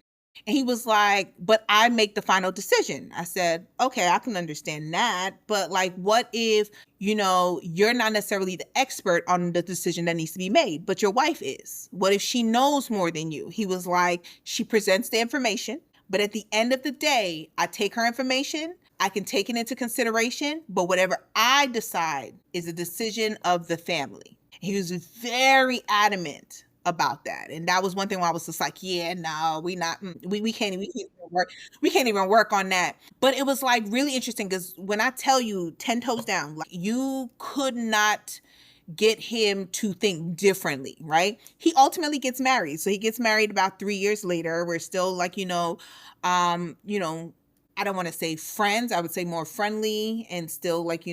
And he was like, but I make the final decision. I said, okay, I can understand that. But what if, you're not necessarily the expert on the decision that needs to be made, but your wife is? What if she knows more than you? He was like, she presents the information, but at the end of the day, I take her information, I can take it into consideration, but whatever I decide is a decision of the family. He was very adamant about that. And that was one thing where I was just like, yeah, no, we can't even work on that. But it was really interesting, because when I tell you 10 toes down, you could not get him to think differently, right? He ultimately gets married. So he gets married about 3 years later. We're still I don't want to say friends, I would say more friendly and still like,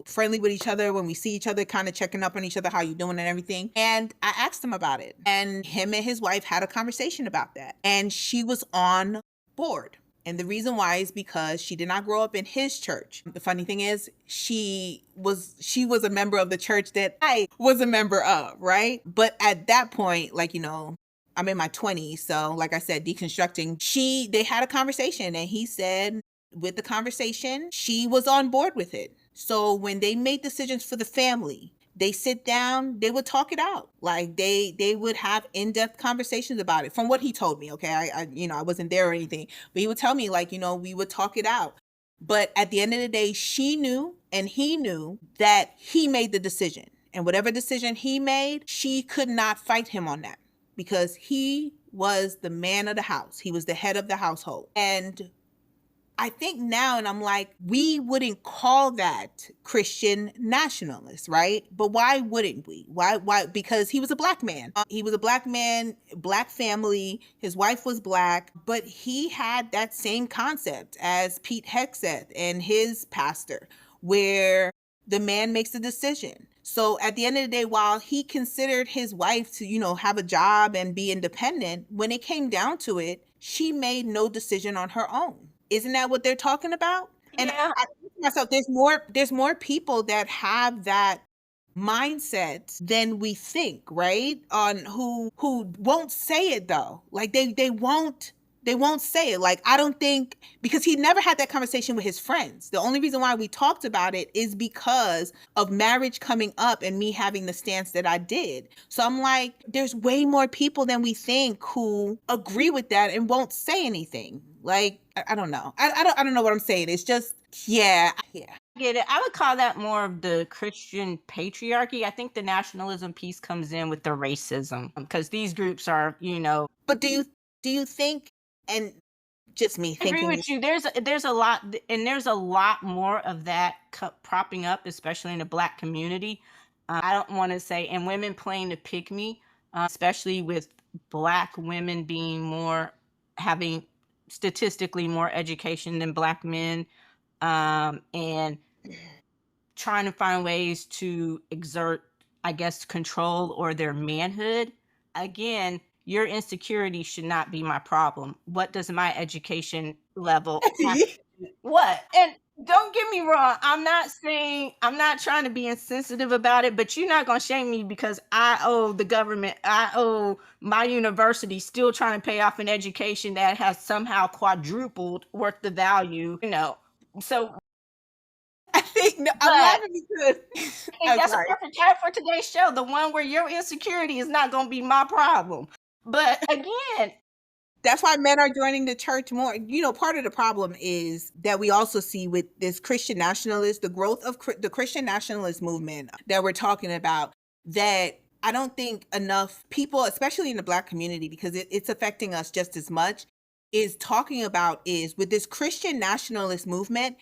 friendly with each other when we see each other, kind of checking up on each other, how you doing and everything. And I asked him about it. And him and his wife had a conversation about that. And she was on board. And the reason why is because she did not grow up in his church. The funny thing is she was a member of the church that I was a member of, right? But at that point, like, I'm in my 20s, so like I said, deconstructing, they had a conversation and he said with the conversation, she was on board with it. So when they made decisions for the family, they sit down, they would talk it out. Like they would have in-depth conversations about it. From what he told me, okay, I wasn't there or anything, but he would tell me like, we would talk it out. But at the end of the day, she knew and he knew that he made the decision. And whatever decision he made, she could not fight him on that because he was the man of the house. He was the head of the household. And I think now, and I'm like, we wouldn't call that Christian nationalist, right? But why wouldn't we? Why? Because he was a black man. He was a black man, black family. His wife was black, but he had that same concept as Pete Hegseth and his pastor, where the man makes the decision. So at the end of the day, while he considered his wife to, have a job and be independent, when it came down to it, she made no decision on her own. Isn't that what they're talking about? And Yeah. I think to myself, there's more people that have that mindset than we think, right? On who won't say it though. Like they won't say it. Like I don't think, because he never had that conversation with his friends. The only reason why we talked about it is because of marriage coming up and me having the stance that I did. So I'm like, there's way more people than we think who agree with that and won't say anything. Like I don't know. I don't know what I'm saying. It's just yeah. Get it. I would call that more of the Christian patriarchy. I think the nationalism piece comes in with the racism because these groups are, But do you think, and just me I agree thinking, with you. There's a lot, and there's a lot more of that propping up, especially in the Black community. I don't want to say, and women playing the pick me, especially with Black women being more having statistically more education than Black men, and trying to find ways to exert, I guess, control or their manhood. Again, your insecurity should not be my problem. What does my education level have to do? What? And don't get me wrong, I'm not trying to be insensitive about it, but you're not going to shame me because I owe the government, I owe my university still trying to pay off an education that has somehow quadrupled worth the value. So, I think no, I'm but laughing because I think I'm that's a sorry. perfect title for today's show, the one where your insecurity is not gonna be my problem. But again, That's why men are joining the church more. Part of the problem is that we also see with this Christian nationalist, the growth of the Christian nationalist movement that we're talking about, that I don't think enough people, especially in the Black community, because it's affecting us just as much, is talking about is with this Christian nationalist movement,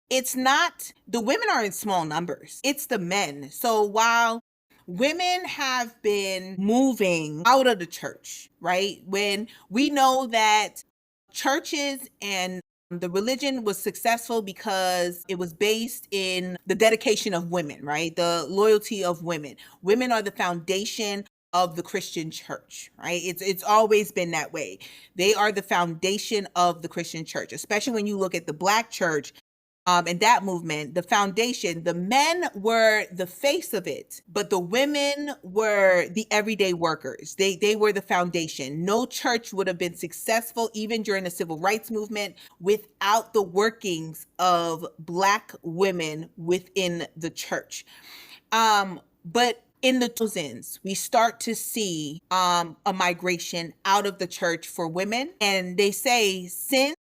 it's not, the women are in small numbers, it's the men. So while women have been moving out of the church, right? When we know that churches and the religion was successful because it was based in the dedication of women, right? The loyalty of women. Women are the foundation of the Christian church, right? It's always been that way. They are the foundation of the Christian church, especially when you look at the Black church. And that movement, the foundation, the men were the face of it, but the women were the everyday workers. They were the foundation. No church would have been successful, even during the civil rights movement, without the workings of Black women within the church. But in the thousands, we start to see a migration out of the church for women. And they say since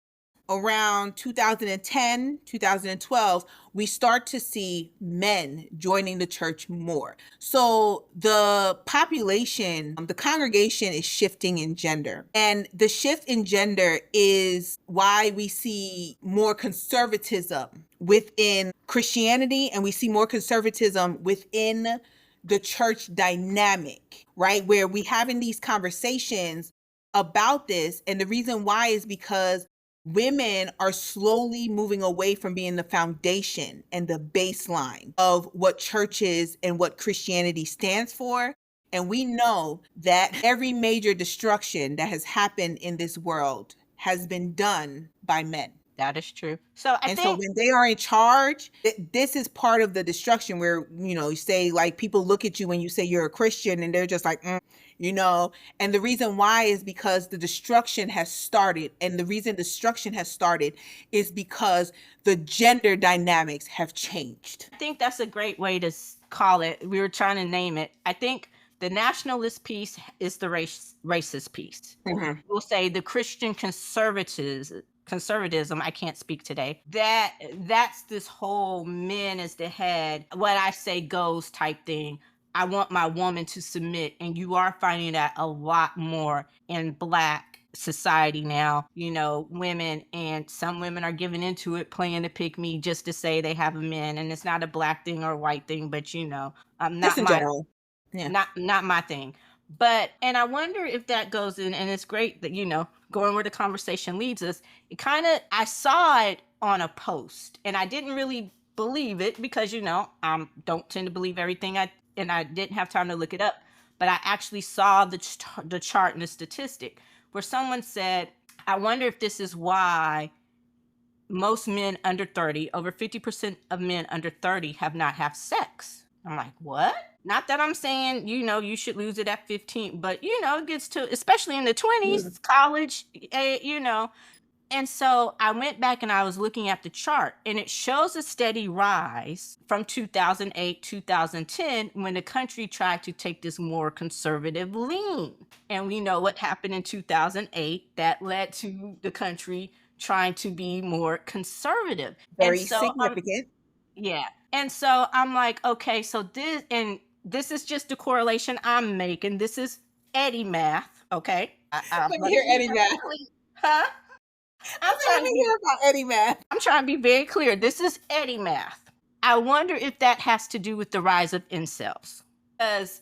around 2010, 2012, we start to see men joining the church more. So the population, the congregation is shifting in gender. And the shift in gender is why we see more conservatism within Christianity, and we see more conservatism within the church dynamic, right? Where we having these conversations about this. And the reason why is because women are slowly moving away from being the foundation and the baseline of what churches and what Christianity stands for. And we know that every major destruction that has happened in this world has been done by men. That is true. So I And so think when they are in charge, this is part of the destruction where, you say, like, people look at you when you say you're a Christian and they're just like, you know, and the reason why is because the destruction has started. And the reason destruction has started is because the gender dynamics have changed. I think that's a great way to call it. We were trying to name it. I think the nationalist piece is the racist piece. Mhm. We'll say the Christian conservatism, I can't speak today. That's this whole men as the head, what I say goes type thing. I want my woman to submit, and you are finding that a lot more in black society now. Women, and some women are giving into it, playing to pick me just to say they have a man, and it's not a black thing or a white thing, but Just not in my general. Yeah. not my thing. But and I wonder if that goes in, and it's great that going where the conversation leads us. I saw it on a post, and I didn't really believe it because don't tend to believe everything and I didn't have time to look it up. But I actually saw the chart and the statistic where someone said, I wonder if this is why most men under 30, over 50% of men under 30 have not had sex. I'm like, what? Not that I'm saying, you should lose it at 15, but it gets to, especially in the Mhm. 20s, college, and so I went back and I was looking at the chart, and it shows a steady rise from 2008, 2010, when the country tried to take this more conservative lean. And we know what happened in 2008 that led to the country trying to be more conservative. And Very so significant. yeah. And so I'm like, okay, so this is just the correlation I'm making. This is Eddie math, okay? Let me Let me hear be Eddie very Math. clear. Huh? I I'm said, let trying to me be hear about Eddie Math. I'm trying to be very clear. This is Eddie math. I wonder if that has to do with the rise of incels. Because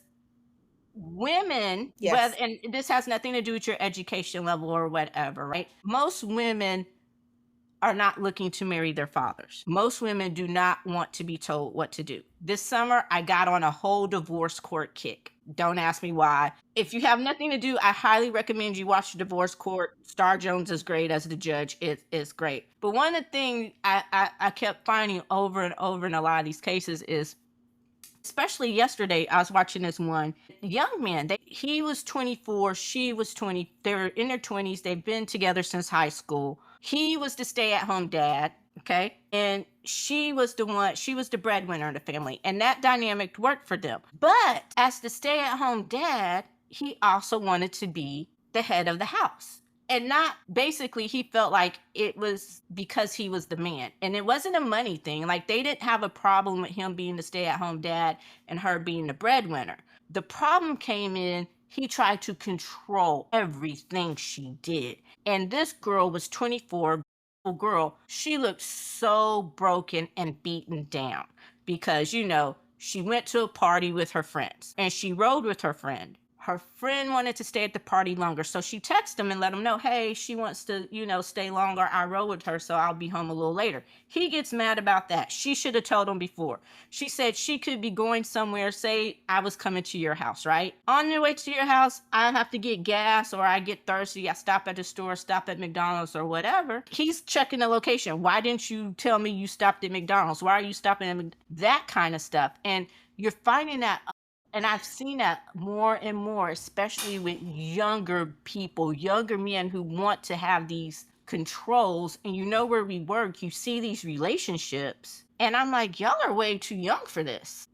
women, Yes. and this has nothing to do with your education level or whatever, right? Most women are not looking to marry their fathers. Most women do not want to be told what to do. This summer, I got on a whole divorce court kick. Don't ask me why. If you have nothing to do, I highly recommend you watch the divorce court. Star Jones is great as the judge. It's great. But one of the things I kept finding over and over in a lot of these cases is, especially yesterday, I was watching this one young man. He was 24, she was 20. They're in their 20s. They've been together since high school. He was the stay-at-home dad, okay? And she was the breadwinner in the family. And that dynamic worked for them. But as the stay-at-home dad, he also wanted to be the head of the house. And not basically, he felt like it was because he was the man. And it wasn't a money thing. Like, they didn't have a problem with him being the stay-at-home dad and her being the breadwinner. The problem came in, he tried to control everything she did. And this girl was 24, girl. She looked so broken and beaten down because, she went to a party with her friends and she rode with her friend. Her friend wanted to stay at the party longer. So she texted him and let him know, hey, she wants to, stay longer. I rode with her, so I'll be home a little later. He gets mad about that. She should have told him before. She said she could be going somewhere, say I was coming to your house, right? On the way to your house, I have to get gas or I get thirsty. I stop at the store, stop at McDonald's or whatever. He's checking the location. Why didn't you tell me you stopped at McDonald's? Why are you stopping at that kind of stuff? And you're finding that, and I've seen that more and more, especially with younger people, younger men who want to have these controls. And where we work, you see these relationships. And I'm like, y'all are way too young for this.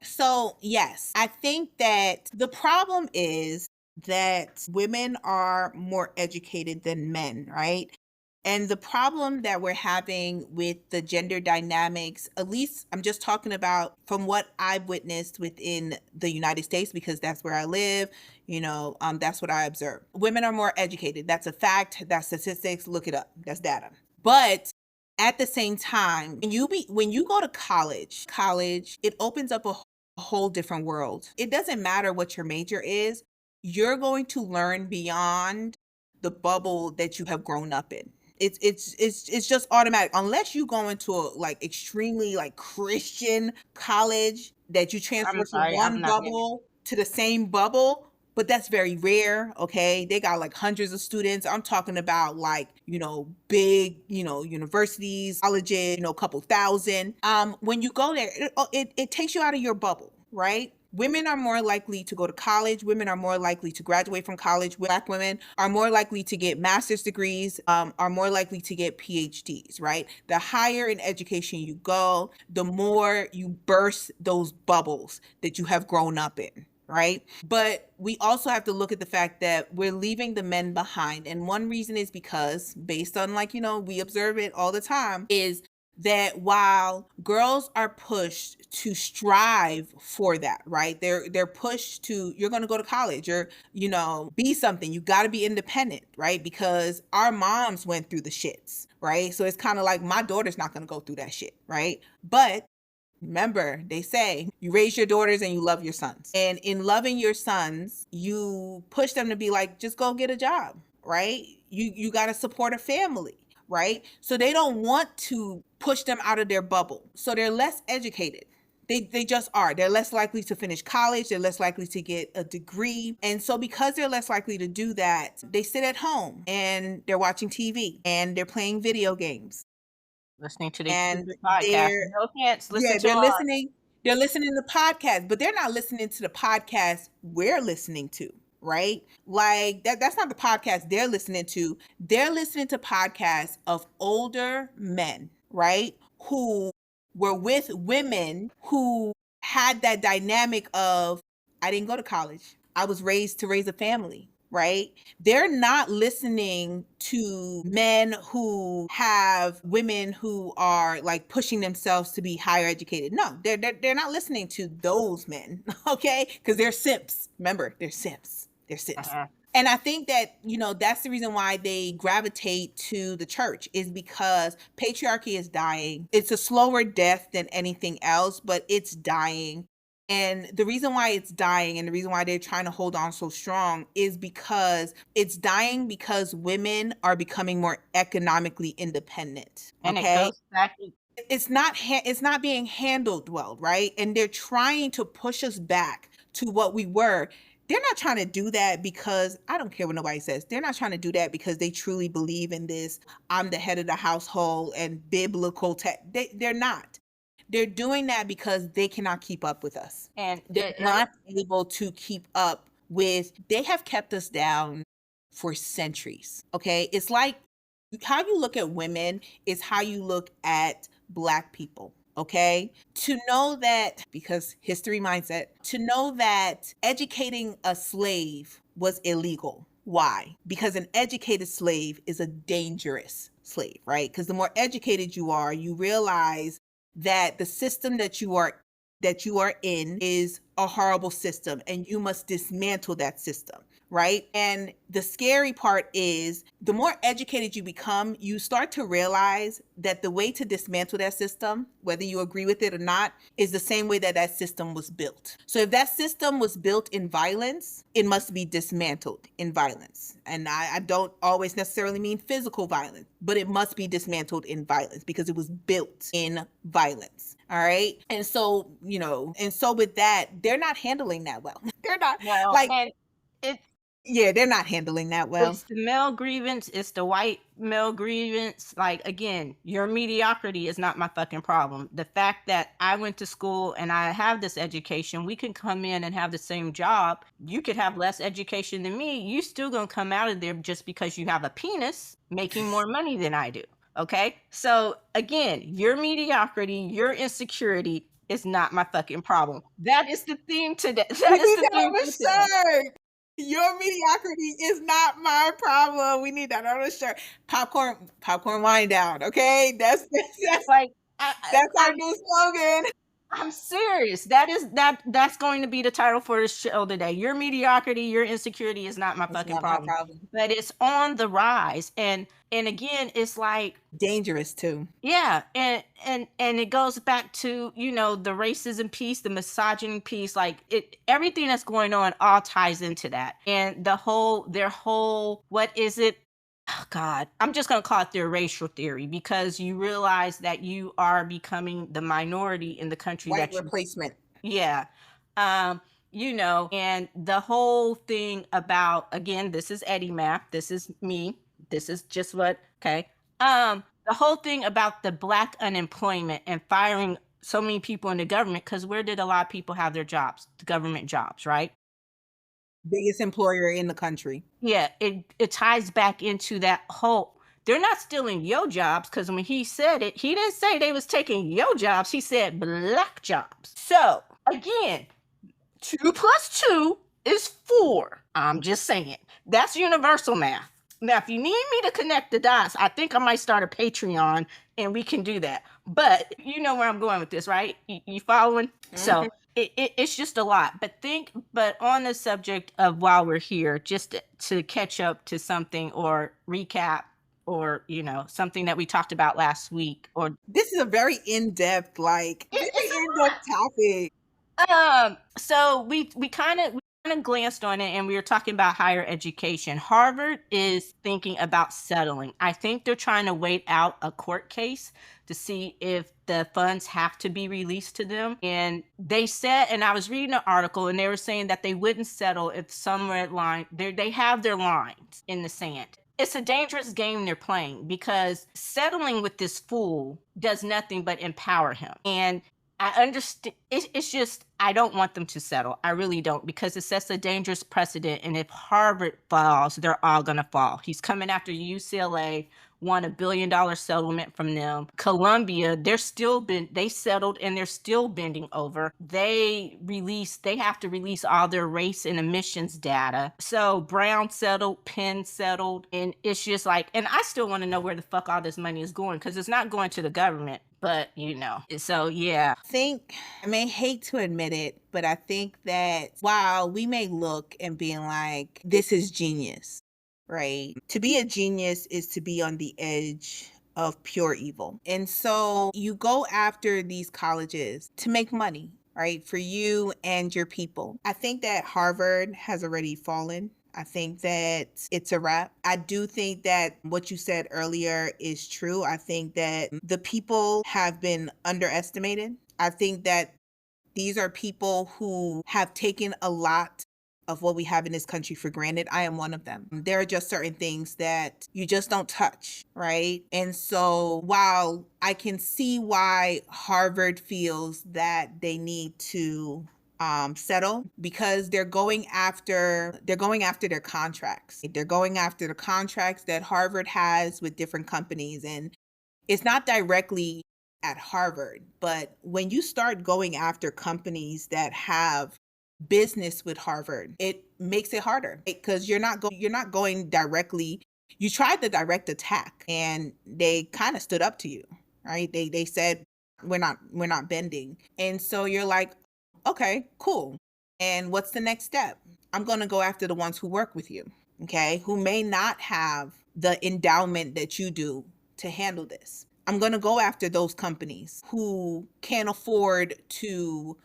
So, yes, I think that the problem is that women are more educated than men, right? And the problem that we're having with the gender dynamics, at least I'm just talking about from what I've witnessed within the United States, because that's where I live, that's what I observe. Women are more educated. That's a fact. That's statistics. Look it up. That's data. But at the same time, when you go to college, it opens up a whole different world. It doesn't matter what your major is. You're going to learn beyond the bubble that you have grown up in. It's just automatic unless you go into a like extremely like Christian college that you transfer I'm from sorry, one I'm not in it. bubble to the same bubble, but that's very rare. Okay, they got like hundreds of students. I'm talking about like, big, universities, colleges, a couple thousand. When you go there, it takes you out of your bubble, right? Women are more likely to go to college. Women are more likely to graduate from college. Black women are more likely to get master's degrees, are more likely to get PhDs, right? The higher in education you go, the more you burst those bubbles that you have grown up in, right? But we also have to look at the fact that we're leaving the men behind. And one reason is because, based on like, we observe it all the time, is that while girls are pushed to strive for that, right? They're pushed to, you're going to go to college, or be something. You got to be independent, right? Because our moms went through the shits, right? So it's kind of like my daughter's not going to go through that shit, right? But remember, they say you raise your daughters and you love your sons. And in loving your sons, you push them to be like, just go get a job, right? You got to support a family, right? So they don't want to push them out of their bubble. So they're less educated. They just are. They're less likely to finish college. They're less likely to get a degree. And so because they're less likely to do that, they sit at home and they're watching TV and they're playing video games. Listening to these And stupid podcasts. they're No offense, listen yeah, to our they're listening to podcasts, but they're not listening to the podcast we're listening to, right? Like that's not the podcast they're listening to. They're listening to podcasts of older men, right? Who were with women who had that dynamic of, I didn't go to college. I was raised to raise a family, right? They're not listening to men who have women who are like pushing themselves to be higher educated. No, they're not listening to those men, okay? Because they're simps. Remember, they're simps. They're simps. uh-uh. And I think that, that's the reason why they gravitate to the church, is because patriarchy is dying. It's a slower death than anything else, but it's dying. And the reason why it's dying and the reason why they're trying to hold on so strong is because it's dying because women are becoming more economically independent. And it Okay. goes back It's not being handled well, right? And they're trying to push us back to what we were. They're not trying to do that because, I don't care what nobody says. They're not trying to do that because they truly believe in this, I'm the head of the household and biblical they're not. They're doing that because they cannot keep up with us. and They're not able to keep up with, they have kept us down for centuries. Okay. It's like how you look at women is how you look at Black people. Okay. To know that, because history mindset, to know that educating a slave was illegal. Why? Because an educated slave is a dangerous slave, right? Because the more educated you are, you realize that the system that you are in is a horrible system and you must dismantle that system, right? And the scary part is the more educated you become, you start to realize that the way to dismantle that system, whether you agree with it or not, is the same way that that system was built. So if that system was built in violence, it must be dismantled in violence. And I don't always necessarily mean physical violence, but it must be dismantled in violence because it was built in violence. All right. And so, with that, they're not handling that well. They're not well, like, and it's yeah, they're not handling that well. it's the male grievance, it's the white male grievance. Like, again, your mediocrity is not my fucking problem. The fact that I went to school and I have this education, we can come in and have the same job. You could have less education than me. You still gonna come out of there just because you have a penis making more money than I do. Okay. So again, your mediocrity, your insecurity is not my fucking problem. That is the theme today. We That is need the that theme on a for today. shirt. Your mediocrity is not my problem. We need that on a shirt. Popcorn wine down. Okay. Like That's our new slogan. I'm serious. That's going to be the title for this show today. Your mediocrity, your insecurity is not my It's fucking not my problem. problem. But it's on the rise. And again, it's like, Dangerous too. yeah, and it goes back to, the racism piece, the misogyny piece, like everything that's going on all ties into that. And their whole, what is it? oh God, I'm just going to call it the erasure theory because you realize that you are becoming the minority in the country White that you, replacement. yeah. Um, and the whole thing about, again, this is Eddie Math, this is me, this is just what, okay. The whole thing about the black unemployment and firing so many people in the government, because where did a lot of people have their jobs? The government jobs, right? Biggest employer in the country. Yeah, it ties back into that whole, they're not stealing your jobs because when he said it, he didn't say they was taking your jobs. He said black jobs. So again, 2 plus 2 is 4. I'm just saying. That's universal math. Now, if you need me to connect the dots, I think I might start a Patreon and we can do that. But you know where I'm going with this, right? You following? So Mhm. it's just a lot. But on the subject of while we're here, just to catch up to something or recap or, something that we talked about last week or This is a very in-depth, like it's very in-depth topic. So we kind of glanced on it and we were talking about higher education. Harvard is thinking about settling. I think they're trying to wait out a court case to see if the funds have to be released to them. And they said, and I was reading an article and they were saying that they wouldn't settle if some red line, they have their lines in the sand. It's a dangerous game they're playing because settling with this fool does nothing but empower him. And I understand. It's just I don't want them to settle. I really don't because it sets a dangerous precedent. And if Harvard falls, they're all gonna fall. He's coming after UCLA, won $1 billion settlement from them. Columbia, they settled and they're still bending over. They have to release all their race and emissions data. So Brown settled, Penn settled, and it's just like, and I still want to know where the fuck all this money is going because it's not going to the government. But so yeah. Think I may hate to admit it, but I think that while we may look and being like, this is genius, right? To be a genius is to be on the edge of pure evil. And so you go after these colleges to make money, right? For you and your people. I think that Harvard has already fallen. I think that it's a wrap. I do think that what you said earlier is true. I think that the people have been underestimated. I think that these are people who have taken a lot of what we have in this country for granted. I am one of them. There are just certain things that you just don't touch, right? And so while I can see why Harvard feels that they need to settle because they're going after their contracts. They're going after the contracts that Harvard has with different companies, and it's not directly at Harvard, but when you start going after companies that have business with Harvard, it makes it harder because you're not going directly. You tried the direct attack and they kind of stood up to you, right? They said we're not bending. And so you're like, okay, cool. And what's the next step? I'm going to go after the ones who work with you, okay? Who may not have the endowment that you do to handle this. I'm going to go after those companies who can't afford to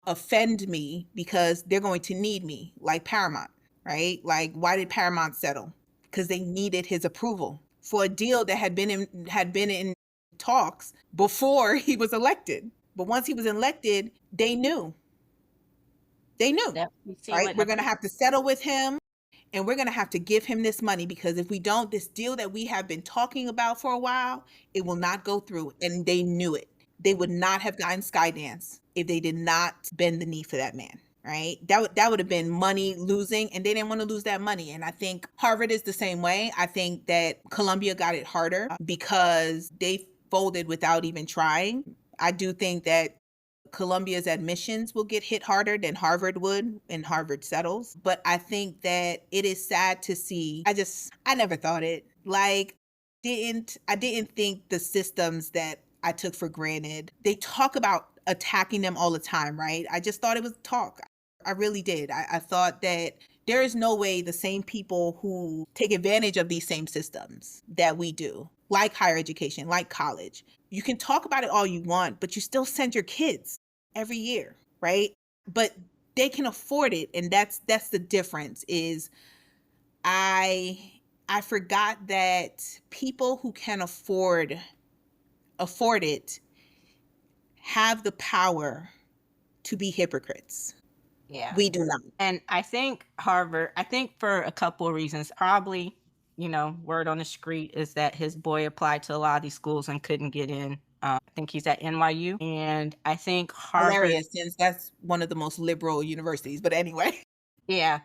offend me because they're going to need me, like Paramount, right? Like, why did Paramount settle? Because they needed his approval for a deal that had been in talks before he was elected. But once he was elected, they knew, That we see right? what We're going to have to settle with him and we're going to have to give him this money because if we don't, this deal that we have been talking about for a while, it will not go through. And they knew it. They would not have gotten Skydance if they did not bend the knee for that man. Right? That would have been money losing, and they didn't want to lose that money. And I think Harvard is the same way. I think that Columbia got it harder because they folded without even trying. I do think that Columbia's admissions will get hit harder than Harvard would and Harvard settles. But I think that it is sad to see. I never thought it. Like I didn't think the systems that I took for granted. They talk about attacking them all the time, right? I just thought it was talk. I really did. I thought that there is no way the same people who take advantage of these same systems that we do, like higher education, like college, you can talk about it all you want, but you still send your kids every year, right? But they can afford it, and that's the difference. Is I I forgot that people who can afford it have the power to be hypocrites. Yeah. We do not. And I think Harvard, I think for a couple of reasons, probably, word on the street is that his boy applied to a lot of these schools and couldn't get in. I think he's at NYU. And I think Harvard, Hilarious, since that's one of the most liberal universities. But anyway. yeah.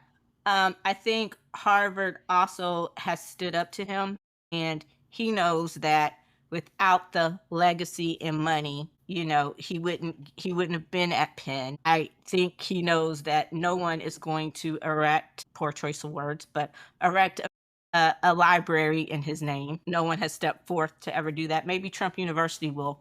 I think Harvard also has stood up to him, and he knows that without the legacy and money, he wouldn't have been at Penn. I think he knows that no one is going to erect, poor choice of words, but erect a library in his name. No one has stepped forth to ever do that. Maybe Trump University will,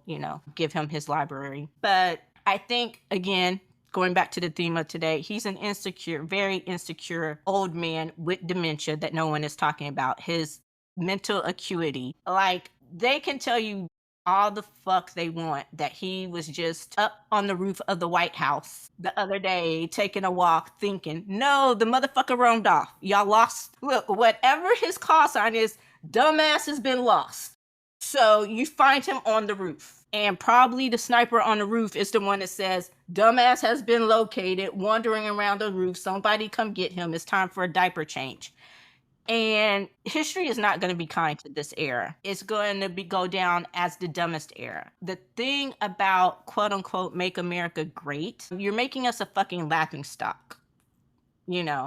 give him his library. But I think, again, going back to the theme of today, he's an insecure, very insecure old man with dementia that no one is talking about. His mental acuity, like, they can tell you all the fuck they want that he was just up on the roof of the White House the other day taking a walk thinking, no, the motherfucker roamed off. Y'all lost. Look, whatever his call sign is, dumbass has been lost. So you find him on the roof. And probably the sniper on the roof is the one that says, dumbass has been located, wandering around the roof. Somebody come get him. It's time for a diaper change. And history is not going to be kind to this era. It's going to go down as the dumbest era. The thing about quote unquote make America great, you're making us a fucking laughing stock.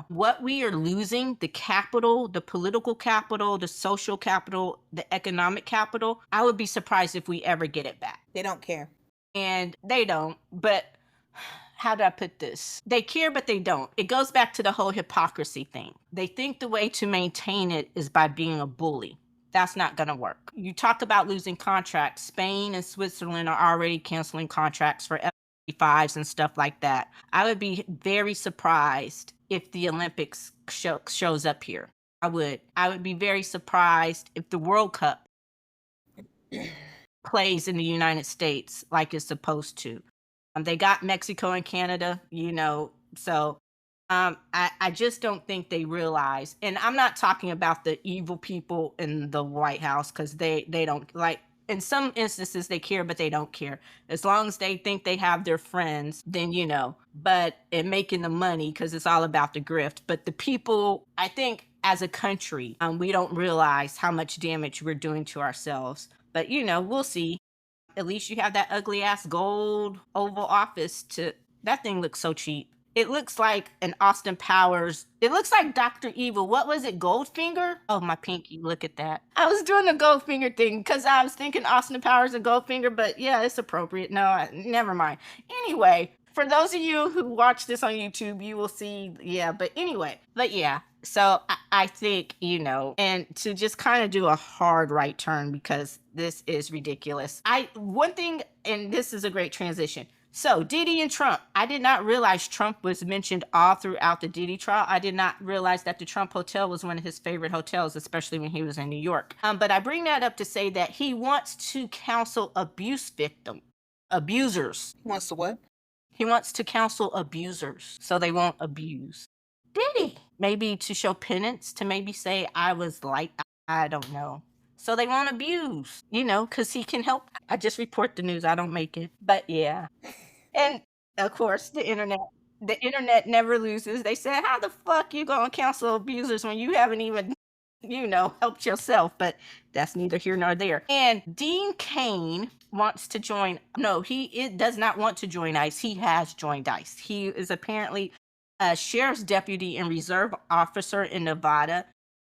What we are losing, the capital, the political capital, the social capital, the economic capital, I would be surprised if we ever get it back. They don't care. And they don't, but how do I put this? They care, but they don't. It goes back to the whole hypocrisy thing. They think the way to maintain it is by being a bully. That's not going to work. You talk about losing contracts. Spain and Switzerland are already canceling contracts for F-35s and stuff like that. I would be very surprised if the Olympics shows up here. I would be very surprised if the World Cup plays in the United States like it's supposed to. They got Mexico and Canada, so I just don't think they realize. And I'm not talking about the evil people in the White House, because they don't, like, in some instances they care, but they don't care. As long as they think they have their friends, then but and making the money, because it's all about the grift. But the people, I think, as a country, we don't realize how much damage we're doing to ourselves. But we'll see. At least you have that ugly ass gold Oval Office that thing looks so cheap. It looks like an Austin Powers. It looks like Dr. Evil. What was it? Goldfinger? Oh, my pinky. Look at that. I was doing the Goldfinger thing because I was thinking Austin Powers and Goldfinger, but yeah, it's appropriate. No, never mind. Anyway, for those of you who watch this on YouTube, you will see, yeah, but yeah. So I think, and to just kind of do a hard right turn, because this is ridiculous. One thing, and this is a great transition. So Diddy and Trump, I did not realize Trump was mentioned all throughout the Diddy trial. I did not realize that the Trump Hotel was one of his favorite hotels, especially when he was in New York. But I bring that up to say that he wants to counsel abusers. He wants to what? He wants to counsel abusers so they won't abuse. Diddy, maybe to show penance, to maybe say I was like, I don't know. So they won't abuse, because he can help. I just report the news. I don't make it. But yeah. And of course, the internet never loses. They said, how the fuck you gonna counsel abusers when you haven't even, helped yourself? But that's neither here nor there. And Dean Cain wants to join. No, it does not want to join ICE. He has joined ICE. He is apparently a sheriff's deputy and reserve officer in Nevada.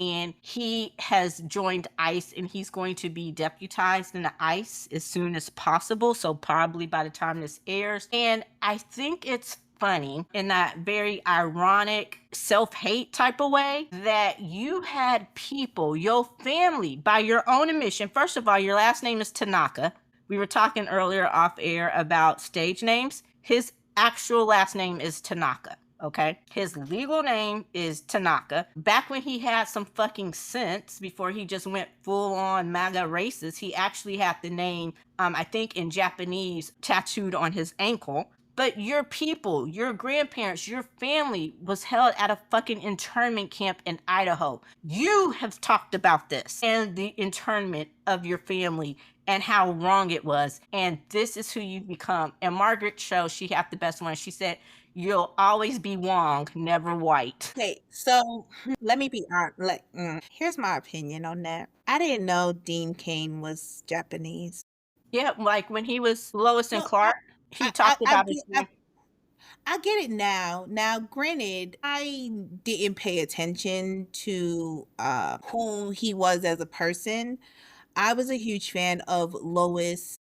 And he has joined ICE, and he's going to be deputized into ICE as soon as possible. So probably by the time this airs. And I think it's funny, in that very ironic self-hate type of way, that you had people, your family, by your own admission. First of all, your last name is Tanaka. We were talking earlier off air about stage names. His actual last name is Tanaka. Okay, his legal name is Tanaka. Back when he had some fucking sense, before he just went full on MAGA racist, he actually had the name, I think in Japanese, tattooed on his ankle. but your people, your grandparents, your family was held at a fucking internment camp in Idaho. You have talked about this and the internment of your family and how wrong it was. And this is who you become. And Margaret Cho, she had the best one. She said, "You'll always be Wong, never white." Okay, so let me be honest. Here's my opinion on that. I didn't know Dean Cain was Japanese. Yeah, like when he was Lois and No, Clark, he I, talked I about get his grand. I get it now. Now, granted, I didn't pay attention to who he was as a person. I was a huge fan of Lois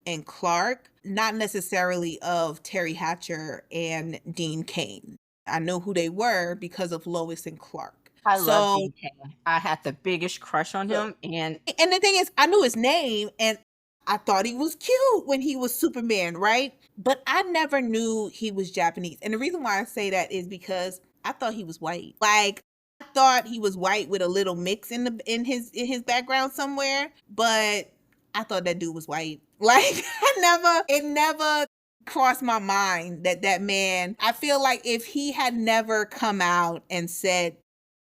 and Clark, not necessarily of Terry Hatcher and Dean Cain. I know who they were because of Lois and Clark. I love So, Dean Cain. I had the biggest crush on so him, and and the thing is, I knew his name and I thought he was cute when he was Superman, right? But I never knew he was Japanese. And the reason why I say that is because I thought he was white. Like I thought he was white with a little mix in his background somewhere, but I thought that dude was white. Like it never crossed my mind that that man, I feel like if he had never come out and said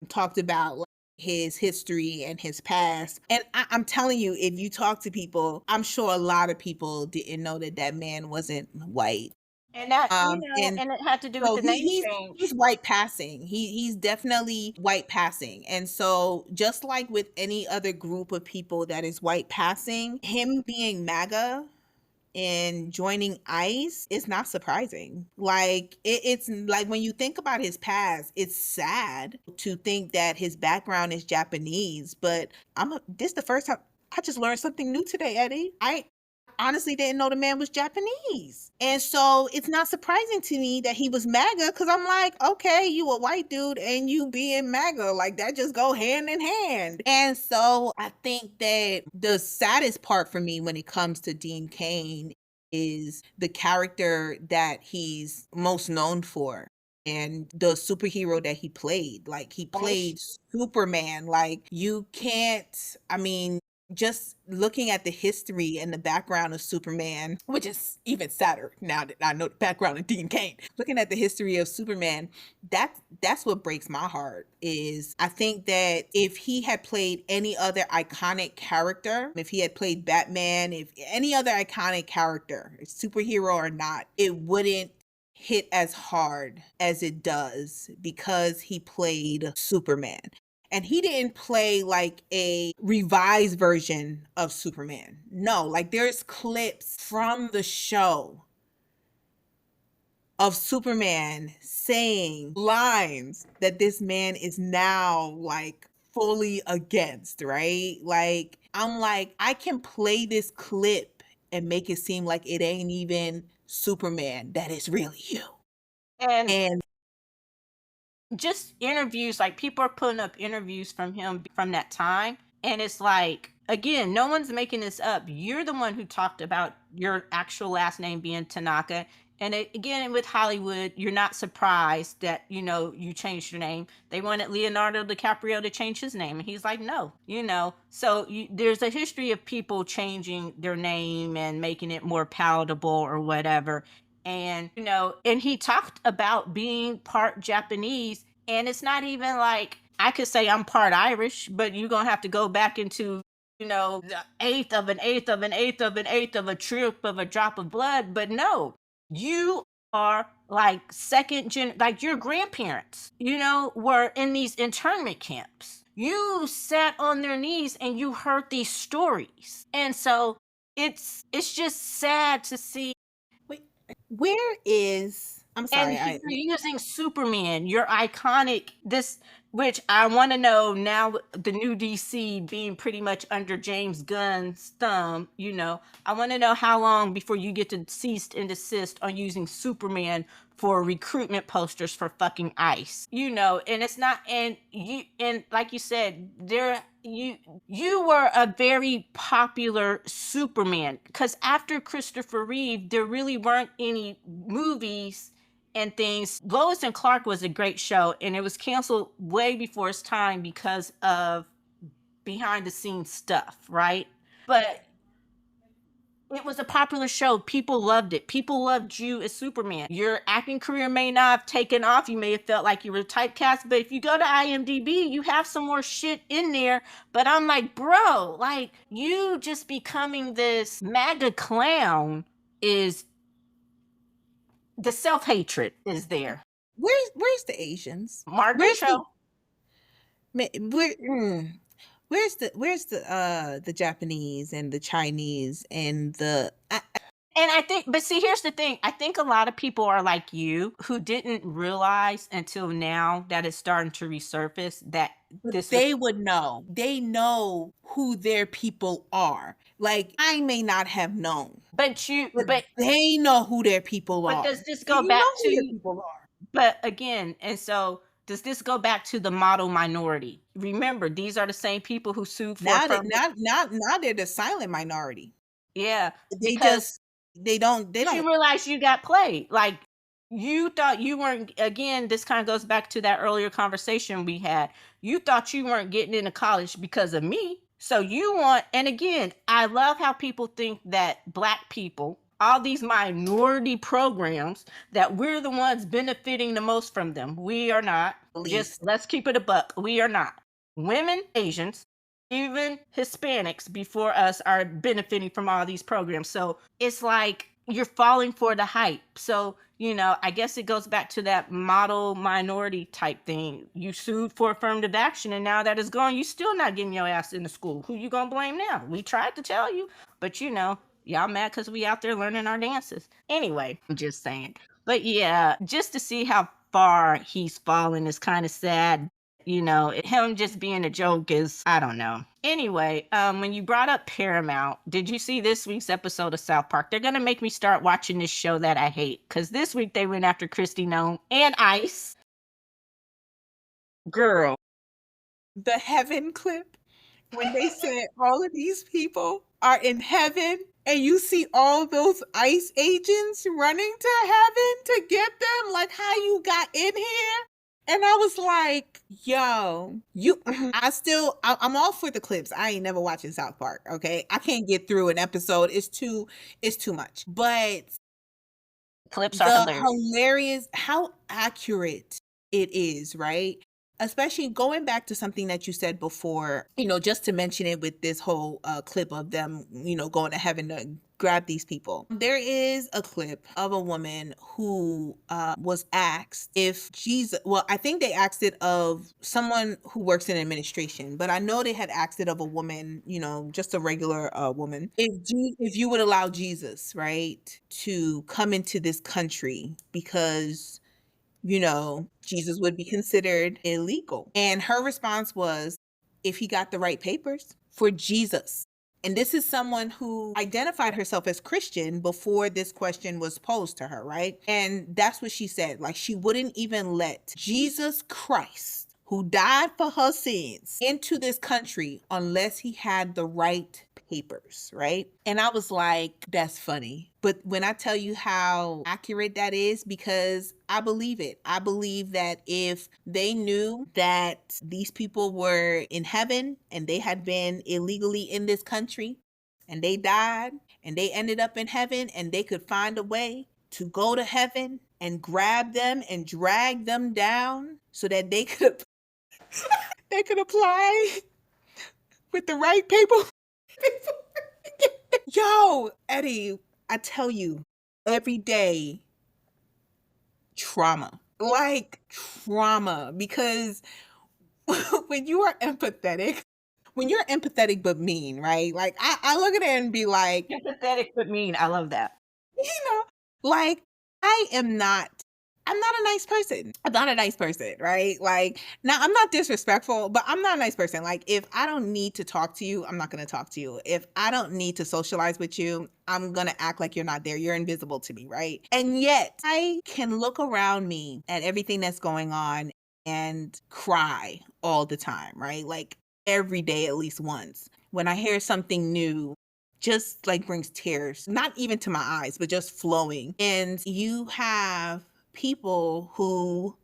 talked about his history and his past. And I'm telling you, if you talk to people, I'm sure a lot of people didn't know that that man wasn't white. that, And and it had to do with so the name he's change. white passing. He's definitely white passing. And so just like with any other group of people that is white passing, him being MAGA and joining ICE is not surprising. Like it's like when you think about his past, it's sad to think that his background is Japanese. But this the first time I just learned something new today, Eddie. I honestly didn't know the man was Japanese. And so it's not surprising to me that he was MAGA because I'm like, okay, you a white dude and you being MAGA, like that just go hand in hand. And so I think that the saddest part for me when it comes to Dean Cain is the character that he's most known for and the superhero that he played. Like he And it's, played Superman. Like you can't, I mean, just looking at the history and the background of Superman, which is even sadder now that I know the background of Dean Cain. Looking at the history of Superman, that's what breaks my heart. Is I think that if he had played any other iconic character, if he had played Batman, if any other iconic character, superhero or not, it wouldn't hit as hard as it does because he played Superman. And he didn't play like a revised version of Superman. No, like there's clips from the show of Superman saying lines that this man is now like fully against, right? Like, I'm like, I can play this clip and make it seem like it ain't even Superman, that is really you. and And just interviews, like people are putting up interviews from him from that time, and it's like, again, no one's making this up. You're the one who talked about your actual last name being Tanaka. And again, with Hollywood, you're not surprised that you changed your name. They wanted Leonardo DiCaprio to change his name, and he's like, no. So there's a history of people changing their name and making it more palatable or whatever. And and he talked about being part Japanese, and it's not even like I could say I'm part Irish, but you're gonna have to go back into the eighth of an eighth of an eighth of an eighth of a trip of a drop of blood. But no, you are like second gen, like your grandparents were in these internment camps. You sat on their knees and you heard these stories, and so it's just sad to see. wait, where is, I'm And sorry, you're using Superman, your iconic, this, which I want to know now, the new DC being pretty much under James Gunn's thumb, I want to know how long before you get to cease and desist on using Superman for recruitment posters for fucking ICE. And it's not, and like you said, you were a very popular Superman, because after Christopher Reeve, there really weren't any movies and things. Lois and Clark was a great show, and it was canceled way before its time because of behind the scenes stuff, right? But It was a popular show. People loved it. People loved you as Superman. Your acting career may not have taken off. You may have felt like you were typecast, but if you go to IMDb, you have some more shit in there. But I'm like, bro, like you just becoming this MAGA clown is the self hatred is there. Where's the Asians? Margaret Where's the Cho. where's the Japanese and the Chinese and the And I think, but see, here's the thing. I think a lot of people are like you who didn't realize until now that it's starting to resurface that but this was, they would know. They know who their people are. Like I may not have known, but but they know who their people but are. does this And go you back know who your to, people are. but again, and so does this go back to the model minority? Remember, these are the same people who sued for Now that affirmative. now they're the silent minority. Yeah, They because just they don't you realize you got played. Like you thought you weren't, again, this kind of goes back to that earlier conversation we had. You thought you weren't getting into college because of me. So you want, and again, I love how people think that black people, all these minority programs, that we're the ones benefiting the most from them. We are not. Just least. let's keep it a buck. We are not. Women, Asians, even Hispanics before us are benefiting from all these programs. So it's like you're falling for the hype. So, I guess it goes back to that model minority type thing. You sued for affirmative action, and now that it's gone, you still not getting your ass into school. Who you gonna blame now? We tried to tell you, but y'all mad because we out there learning our dances. Anyway, I'm just saying. But yeah, just to see how far he's fallen is kind of sad. Him just being a joke is, I don't know. Anyway, when you brought up Paramount, did you see this week's episode of South Park? They're gonna make me start watching this show that I hate, because this week they went after Christy Nome and Ice. Girl. The heaven clip when they said all of these people are in heaven and you see all those ICE agents running to heaven to get them, like how you got in here. And I was like, yo, I'm all for the clips. I ain't never watching South Park. Okay. I can't get through an episode. It's too much. But Clips are the hilarious. hilarious, how accurate it is, right? Especially going back to something that you said before, just to mention it with this whole clip of them, going to heaven to grab these people. There is a clip of a woman who was asked if Jesus, well, I think they asked it of someone who works in administration, but I know they had asked it of a woman, just a regular woman, if you would allow Jesus, right, to come into this country because Jesus would be considered illegal. And her response was, if he got the right papers for Jesus. And this is someone who identified herself as Christian before this question was posed to her, right? And that's what she said. Like, she wouldn't even let Jesus Christ, who died for her sins, into this country unless he had the right papers, right? And I was like, that's funny. But when I tell you how accurate that is, because I believe it. I believe that if they knew that these people were in heaven and they had been illegally in this country and they died and they ended up in heaven and they could find a way to go to heaven and grab them and drag them down so that they could apply with the right paper. Yo, Eddie, I tell you, every day, trauma. Like trauma. Because when you are empathetic, when you're empathetic but mean, right? Like I look at it and be like, Empathetic but mean. I love that. you know, like I'm not a nice person. I'm not a nice person, right? Like, now I'm not disrespectful, but I'm not a nice person. Like, if I don't need to talk to you, I'm not going to talk to you. If I don't need to socialize with you, I'm going to act like you're not there. You're invisible to me, right? And yet, I can look around me at everything that's going on and cry all the time, right? Like, every day at least once. When I hear something new, just like brings tears, not even to my eyes, but just flowing. And you have people who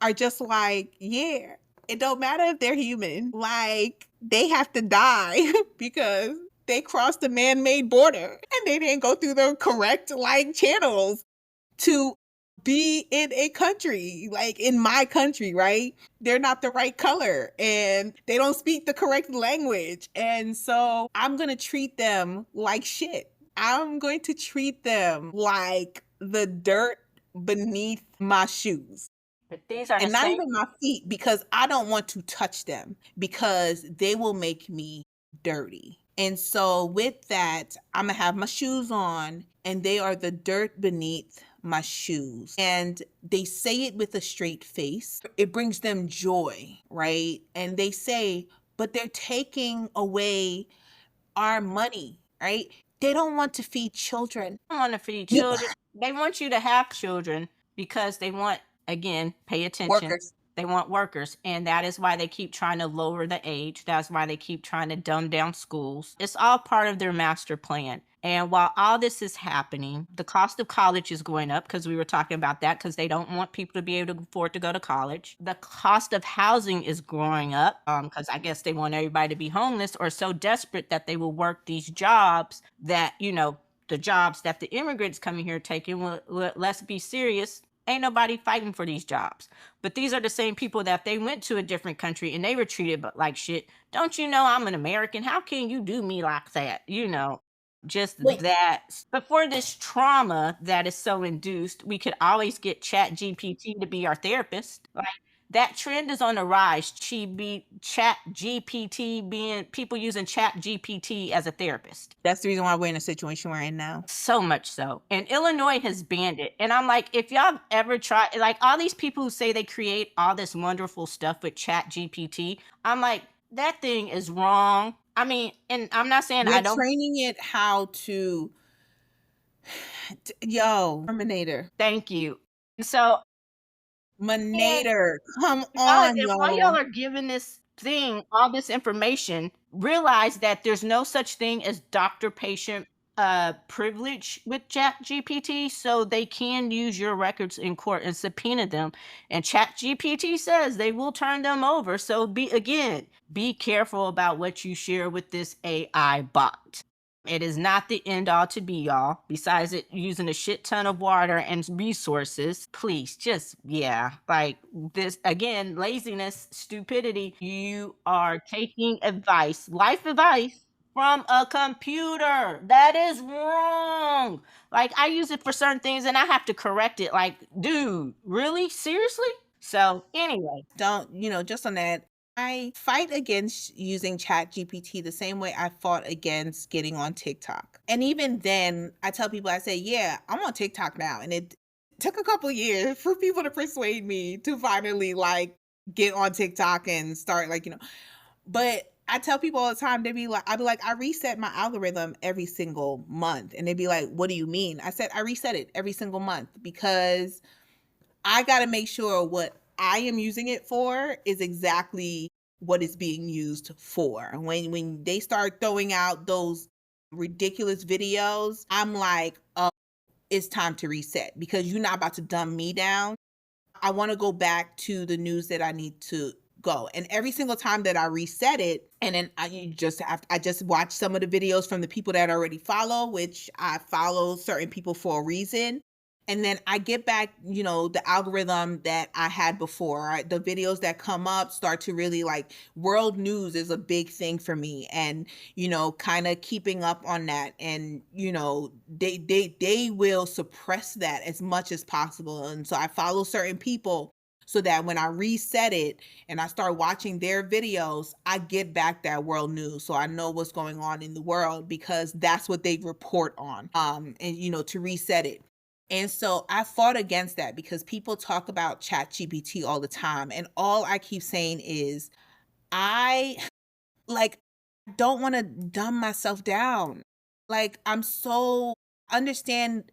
are just like, yeah, it don't matter if they're human. Like, they have to die because they crossed the man-made border and they didn't go through the correct like channels to be in a country, like in my country, right? They're not the right color and they don't speak the correct language. And so I'm going to treat them like shit. I'm going to treat them like the dirt beneath my shoes. But these are the And not same. even my feet because I don't want to touch them because they will make me dirty. And so with that, I'm gonna have my shoes on and they are the dirt beneath my shoes. And they say it with a straight face. It brings them joy, right? And they say, but they're taking away our money, right? They don't want to feed children. Want to feed children. They want you to have children because they want, again, pay attention. Workers. They want workers. And that is why they keep trying to lower the age. That's why they keep trying to dumb down schools. It's all part of their master plan. And while all this is happening, the cost of college is going up because we were talking about that because they don't want people to be able to afford to go to college. The cost of housing is growing up because I guess they want everybody to be homeless or so desperate that they will work these jobs that, the jobs that the immigrants coming here taking. Well, let's be serious. Ain't nobody fighting for these jobs. But these are the same people that they went to a different country and they were treated like shit. Don't you know I'm an American? How can you do me like that? Just Wait, that. Before this trauma that is so induced, we could always get Chat GPT to be our therapist. Like that trend is on the rise. Chat GPT being people using Chat GPT as a therapist. that's the reason why we're in a situation we're in now. So much so. And Illinois has banned it. And I'm like, if y'all ever try, like all these people who say they create all this wonderful stuff with Chat GPT, I'm like, that thing is wrong. I mean, and I'm not saying I They're don't. training it how to yo, Terminator. Thank you. And so, and Manator. Come y'all, on, and while yo. y'all are giving this thing all this information, realize that there's no such thing as doctor-patient privilege with Chat GPT, so they can use your records in court and subpoena them. And Chat GPT says they will turn them over. So be careful about what you share with this AI bot. It is not the end all to be all. Besides it using a shit ton of water and resources, please just, yeah, like this again, laziness, stupidity. You are taking advice, life advice from a computer. That is wrong. Like I use it for certain things and I have to correct it. Like, dude, really? Seriously? So, anyway, Don't, just on that, I fight against using Chat GPT the same way I fought against getting on TikTok. And even then, I tell people, I say, yeah, I'm on TikTok now. And it took a couple years for people to persuade me to finally like get on TikTok and start but I tell people all the time, I'd be like, I reset my algorithm every single month. And they'd be like, what do you mean? I said, I reset it every single month because I got to make sure what I am using it for is exactly what it's being used for. When they start throwing out those ridiculous videos, I'm like, oh, it's time to reset because you're not about to dumb me down. I want to go back to the news that I need to go. And every single time that I reset it, and then I just watch some of the videos from the people that I already follow, which I follow certain people for a reason. And then I get back, the algorithm that I had before. Right? The videos that come up start to really like world news is a big thing for me. And, kind of keeping up on that. And, they will suppress that as much as possible. And so I follow certain people so that when I reset it and I start watching their videos, I get back that world news. So I know what's going on in the world because that's what they report on. And to reset it. And so I fought against that because people talk about ChatGPT all the time. And all I keep saying is, I like don't want to dumb myself down. Like I understand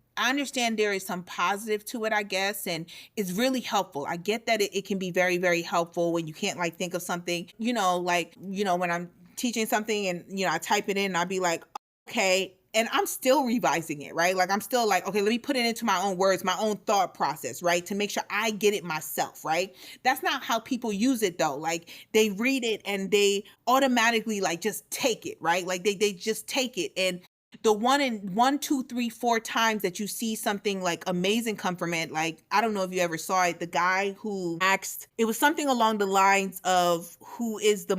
there is some positive to it, I guess, and it's really helpful. I get that it can be very, very helpful when you can't like think of something, when I'm teaching something and I type it in, I'll be like, okay, and I'm still revising it, right? Like I'm still like, okay, let me put it into my own words, my own thought process, right? To make sure I get it myself, right? That's not how people use it though. Like they read it and they automatically like just take it, right? Like they just take it. And the one in one, two, three, four times that you see something like amazing come from it, like I don't know if you ever saw it, the guy who asked, it was something along the lines of who is the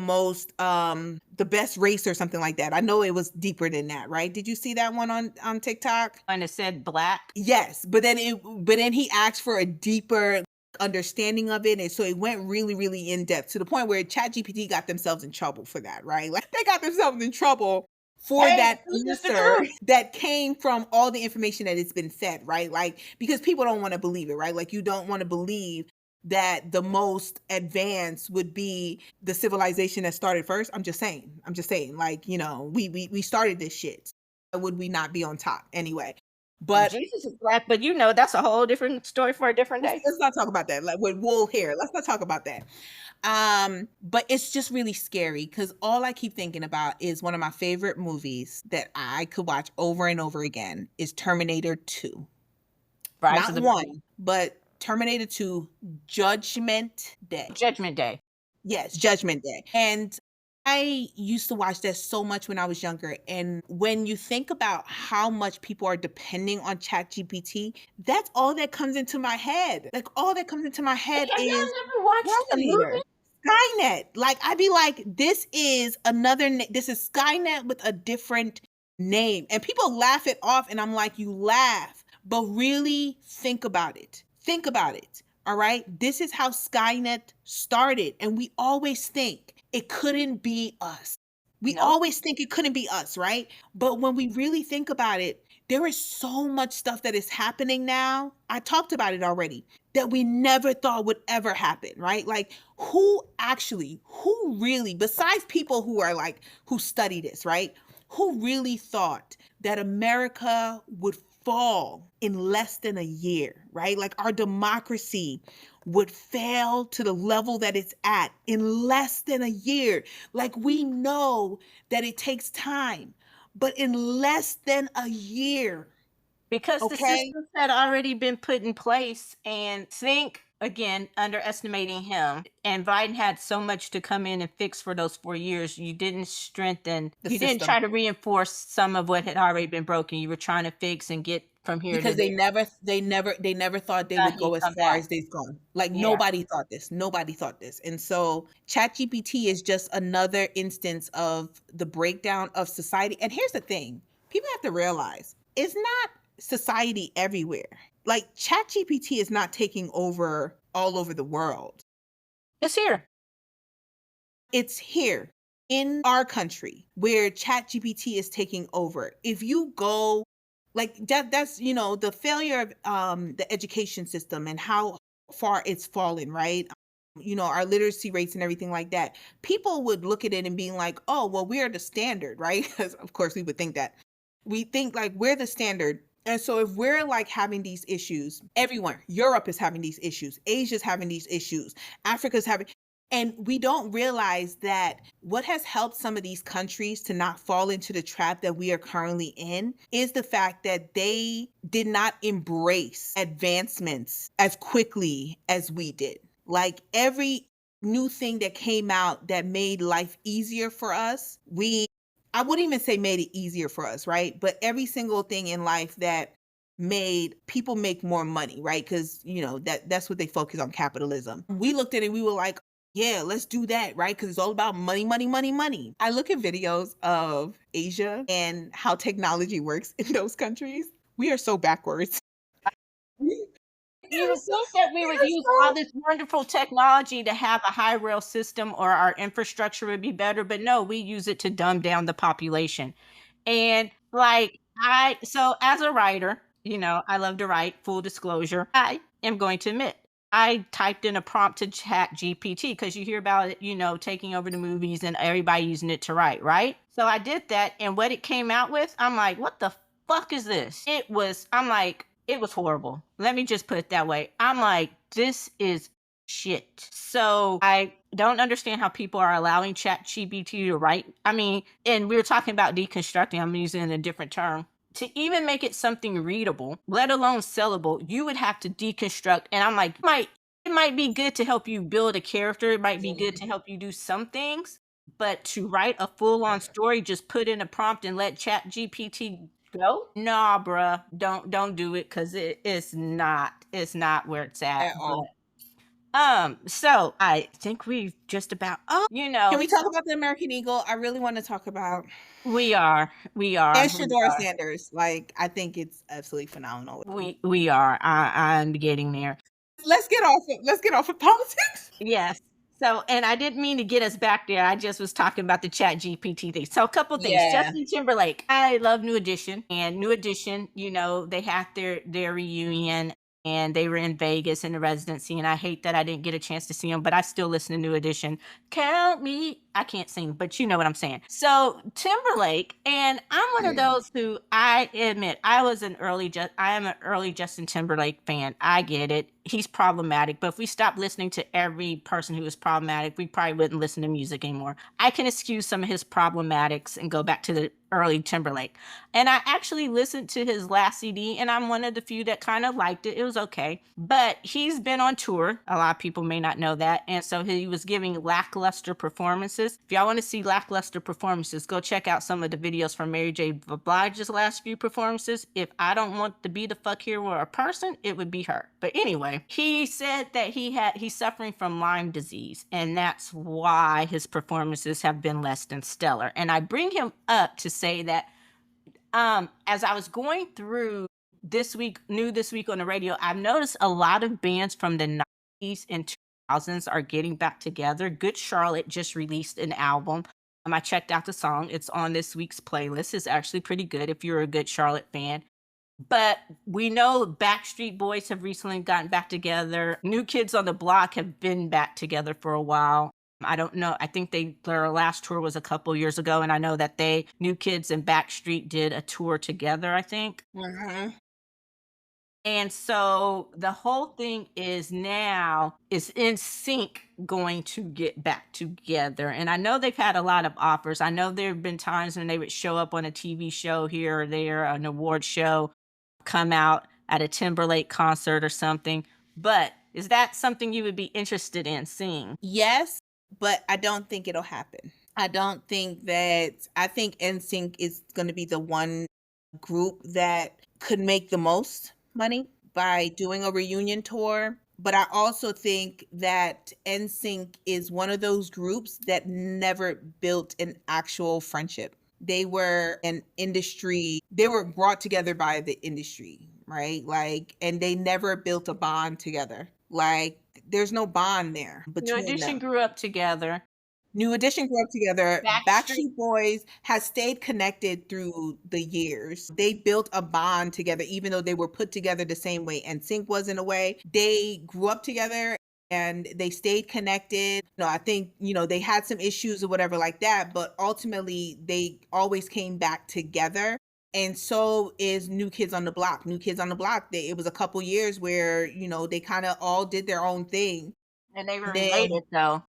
best race or something like that. I know it was deeper than that, right? Did you see that one on TikTok? And it said black. Yes, but then he asked for a deeper understanding of it, and so it went really, really in depth to the point where ChatGPT got themselves in trouble for that, right? Like they got themselves in trouble for Hey, that it's just the answer truth. that came from all the information that it's been fed, right? Like because people don't want to believe it, right? Like you don't want to believe that the most advanced would be the civilization that started first. I'm just saying. I'm just saying. Like we started this shit. Why would we not be on top anyway? But Jesus is black, but that's a whole different story for a different day. let's not talk about that. Like with wool hair, let's not talk about that. But it's just really scary because all I keep thinking about is one of my favorite movies that I could watch over and over again is Terminator 2. Rise of Not the one, but Terminator 2 Judgment Day. Judgment Day. Yes, Judgment Day. And I used to watch that so much when I was younger. And when you think about how much people are depending on ChatGPT, that's all that comes into my head. Like all that comes into my head Have y'all is never watched the Terminator, movie? Skynet. Like I'd be like, this is this is Skynet with a different name. And people laugh it off, and I'm like, you laugh, but really think about it. Think about it. All right. This is how Skynet started. And we always think it couldn't be us. We No. always think it couldn't be us, right? But when we really think about it, there is so much stuff that is happening now. I talked about it already that we never thought would ever happen, right? Like who really, besides people who are like, who study this, right? Who really thought that America would fall in less than a year, right? Like our democracy would fail to the level that it's at in less than a year. Like we know that it takes time, but in less than a year, Because the okay? systems had already been put in place, and think again, underestimating him. And Biden had so much to come in and fix for those 4 years. The You didn't system. try to reinforce some of what had already been broken. You were trying to fix and get from here to Because there. they never thought they Thought would he'd go as come far back. as they've gone. Like Yeah. nobody thought this. Nobody thought this. And so ChatGPT is just another instance of the breakdown of society. And here's the thing. People have to realize it's not society everywhere. Like ChatGPT is not taking over all over the world. It's here. It's here in our country where ChatGPT is taking over. If you go like that's the failure of the education system and how far it's fallen, right? Our literacy rates and everything like that. People would look at it and being like, "Oh, well, we're the standard," right? Because of course we would think that. We think like we're the standard. And so if we're like having these issues everywhere, Europe is having these issues, Asia's having these issues, Africa's having, and we don't realize that what has helped some of these countries to not fall into the trap that we are currently in is the fact that they did not embrace advancements as quickly as we did. Like every new thing that came out that made life easier for us, I wouldn't even say made it easier for us, right? But every single thing in life that made people make more money, right? Because that's what they focus on, capitalism. We looked at it, we were like, yeah, let's do that, right? Because it's all about money, money, money, money. I look at videos of Asia and how technology works in those countries. We are so backwards. We You are would so, think that we we would are use all so this wonderful technology to have a high rail system or our infrastructure would be better, but no, we use it to dumb down the population. And like so as a writer, I love to write, full disclosure. I am going to admit, I typed in a prompt to chat GPT because you hear about it, taking over the movies and everybody using it to write, right? So I did that, and what it came out with, I'm like, what the fuck is this? I'm like, it was horrible. Let me just put it that way. I'm like, this is shit. So I don't understand how people are allowing ChatGPT to write. I mean, and we were talking about deconstructing, I'm using a different term. To even make it something readable, let alone sellable, you would have to deconstruct. And I'm like, it might be good to help you build a character. It might be good to help you do some things, but to write a full-on story, just put in a prompt and let ChatGPT go. Nah, bruh, don't do it because it's not where it's at. At all. So I think we've just about Can we talk about the American Eagle? I really want to talk about we are, we are, and we Shadeur are, Sanders. Like, I think it's absolutely phenomenal. we are. I'm getting there. Let's get off of politics. Yes. So, and I didn't mean to get us back there. I just was talking about the Chat GPT thing. So, a couple things. Yeah. Justin Timberlake. I love New Edition, and New Edition. They had their reunion, and they were in Vegas in the residency. And I hate that I didn't get a chance to see them, but I still listen to New Edition. Count me. I can't sing, but you know what I'm saying. So Timberlake, and I'm one of those who I admit I am an early Justin Timberlake fan. I get it. He's problematic, but if we stop listening to every person who is problematic, we probably wouldn't listen to music anymore. I can excuse some of his problematics and go back to the early Timberlake. And I actually listened to his last CD, and I'm one of the few that kind of liked it. It was okay. But he's been on tour. A lot of people may not know that. And so he was giving lackluster performances. If y'all want to see lackluster performances, go check out some of the videos from Mary J. Blige's last few performances. If I don't want to be the fuck here with a person, it would be her. But anyway, he said that he's suffering from Lyme disease, and that's why his performances have been less than stellar. And I bring him up to say that as I was going through this week on the radio, I've noticed a lot of bands from the 90s and 2000s are getting back together. Good Charlotte just released an album. I checked out the song. It's on this week's playlist. It's actually pretty good if you're a Good Charlotte fan. But we know Backstreet Boys have recently gotten back together. New Kids on the Block have been back together for a while. I don't know. I think their last tour was a couple years ago, and I know that New Kids and Backstreet did a tour together, I think. Mm-hmm. And so the whole thing is now is in sync going to get back together. And I know they've had a lot of offers. I know there have been times when they would show up on a TV show here or there, an award show, come out at a Timberlake concert or something. But is that something you would be interested in seeing? Yes, but I don't think it'll happen. I think NSYNC is going to be the one group that could make the most money by doing a reunion tour. But I also think that NSYNC is one of those groups that never built an actual friendship. They were they were brought together by the industry, right? Like, and they never built a bond together. Like, there's no bond there New between Edition them. grew up together. New Edition grew up together. Backstreet. Backstreet Boys has stayed connected through the years. They built a bond together, even though they were put together the same way NSYNC was in a way. They grew up together and they stayed connected. I think, they had some issues or whatever like that, but ultimately they always came back together. And so is New Kids on the Block. New Kids on the Block, it was a couple years where, they kind of all did their own thing. And they were Then related, though.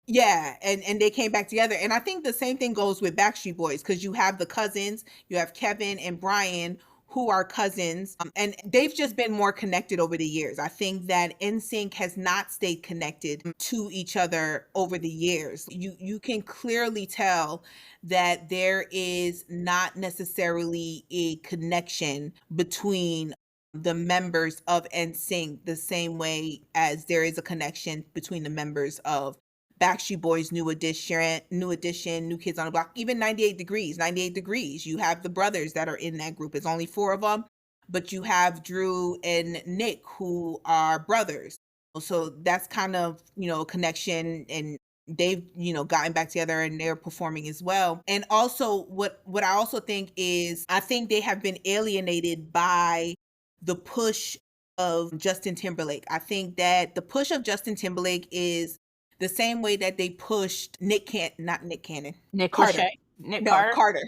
yeah, and they came back together. And I think the same thing goes with Backstreet Boys, because you have the cousins, you have Kevin and Brian, who are cousins, and they've just been more connected over the years. I think that NSYNC has not stayed connected to each other over the years. You can clearly tell that there is not necessarily a connection between the members of NSYNC the same way as there is a connection between the members of Backstreet Boys, New Edition, New Kids on the Block, even 98 Degrees. 98 Degrees, you have the brothers that are in that group. It's only 4 of them, but you have Drew and Nick, who are brothers. So that's kind of, a connection, and they've, gotten back together and they're performing as well. And also what I also think is, I think they have been alienated by the push of Justin Timberlake. I think that the push of Justin Timberlake is the same way that they pushed not Nick Cannon, Nick Carter. Lachey. Nick No, Carter. Carter.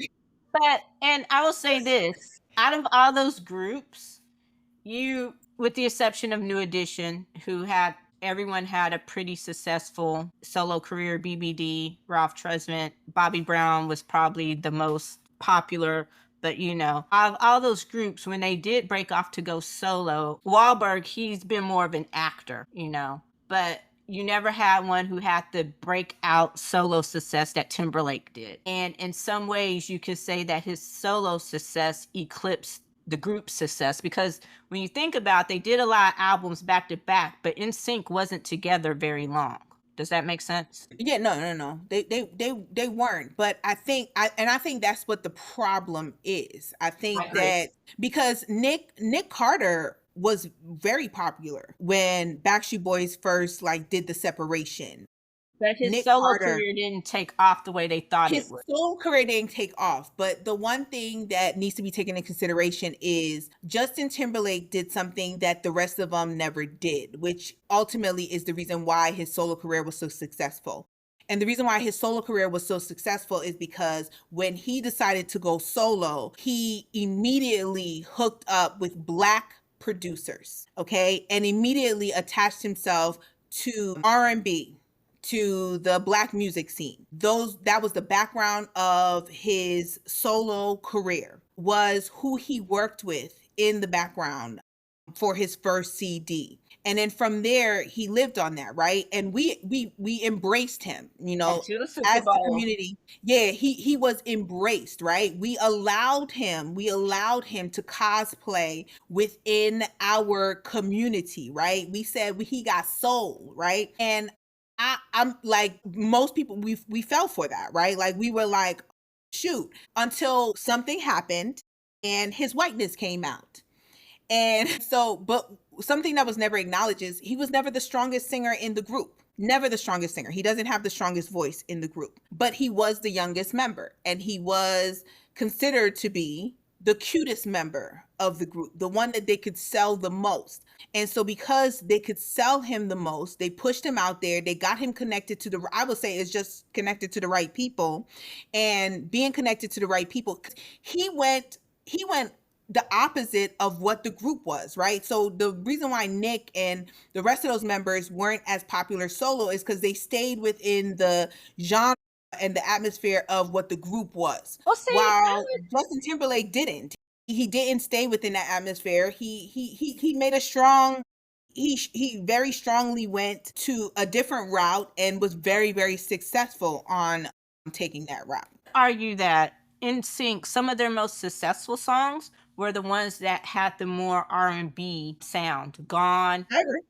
And I will say this, out of all those groups, with the exception of New Edition, who had everyone had a pretty successful solo career. BBD, Ralph Tresvant, Bobby Brown was probably the most popular. But all those groups, when they did break off to go solo, Wahlberg, he's been more of an actor, but you never had one who had the breakout solo success that Timberlake did. And in some ways, you could say that his solo success eclipsed the group success, because when you think about it, they did a lot of albums back to back, but NSYNC wasn't together very long. Does that make sense? Yeah, no. They weren't. But I think that's what the problem is. I I think agree. that because Nick Carter was very popular when Backstreet Boys first like did the separation. But his Nick solo Carter, career didn't take off the way they thought it his would. solo career didn't take off, but the one thing that needs to be taken into consideration is Justin Timberlake did something that the rest of them never did, which ultimately is the reason why his solo career was so successful. And the reason why his solo career was so successful is because when he decided to go solo, he immediately hooked up with Black producers, okay? And immediately attached himself to R&B, to the Black music scene. That was the background of his solo career, was who he worked with in the background for his first CD. And then from there, he lived on that, right? And we embraced him, And to the Super as the Bowl. community. Yeah, he was embraced, right? We allowed him to cosplay within our community, right? We said he got sold, right? And I'm like most people, we fell for that, right? Like we were like, shoot, until something happened and his whiteness came out. And so, but something that was never acknowledged is he was never the strongest singer in the group. Never the strongest singer. He doesn't have the strongest voice in the group, but he was the youngest member and he was considered to be the cutest member of the group, the one that they could sell the most. And so because they could sell him the most, they pushed him out there. They got him connected to I would say it's just connected to the right people, and being connected to the right people. He went the opposite of what the group was, right? So the reason why Nick and the rest of those members weren't as popular solo is because they stayed within the genre and the atmosphere of what the group was. Well, see, While Justin Timberlake didn't. He didn't stay within that atmosphere. He made a strong he very strongly went to a different route and was very, very successful on taking that route. argue that in sync, some of their most successful songs were the ones that had the more R&B sound. Gone, I agree.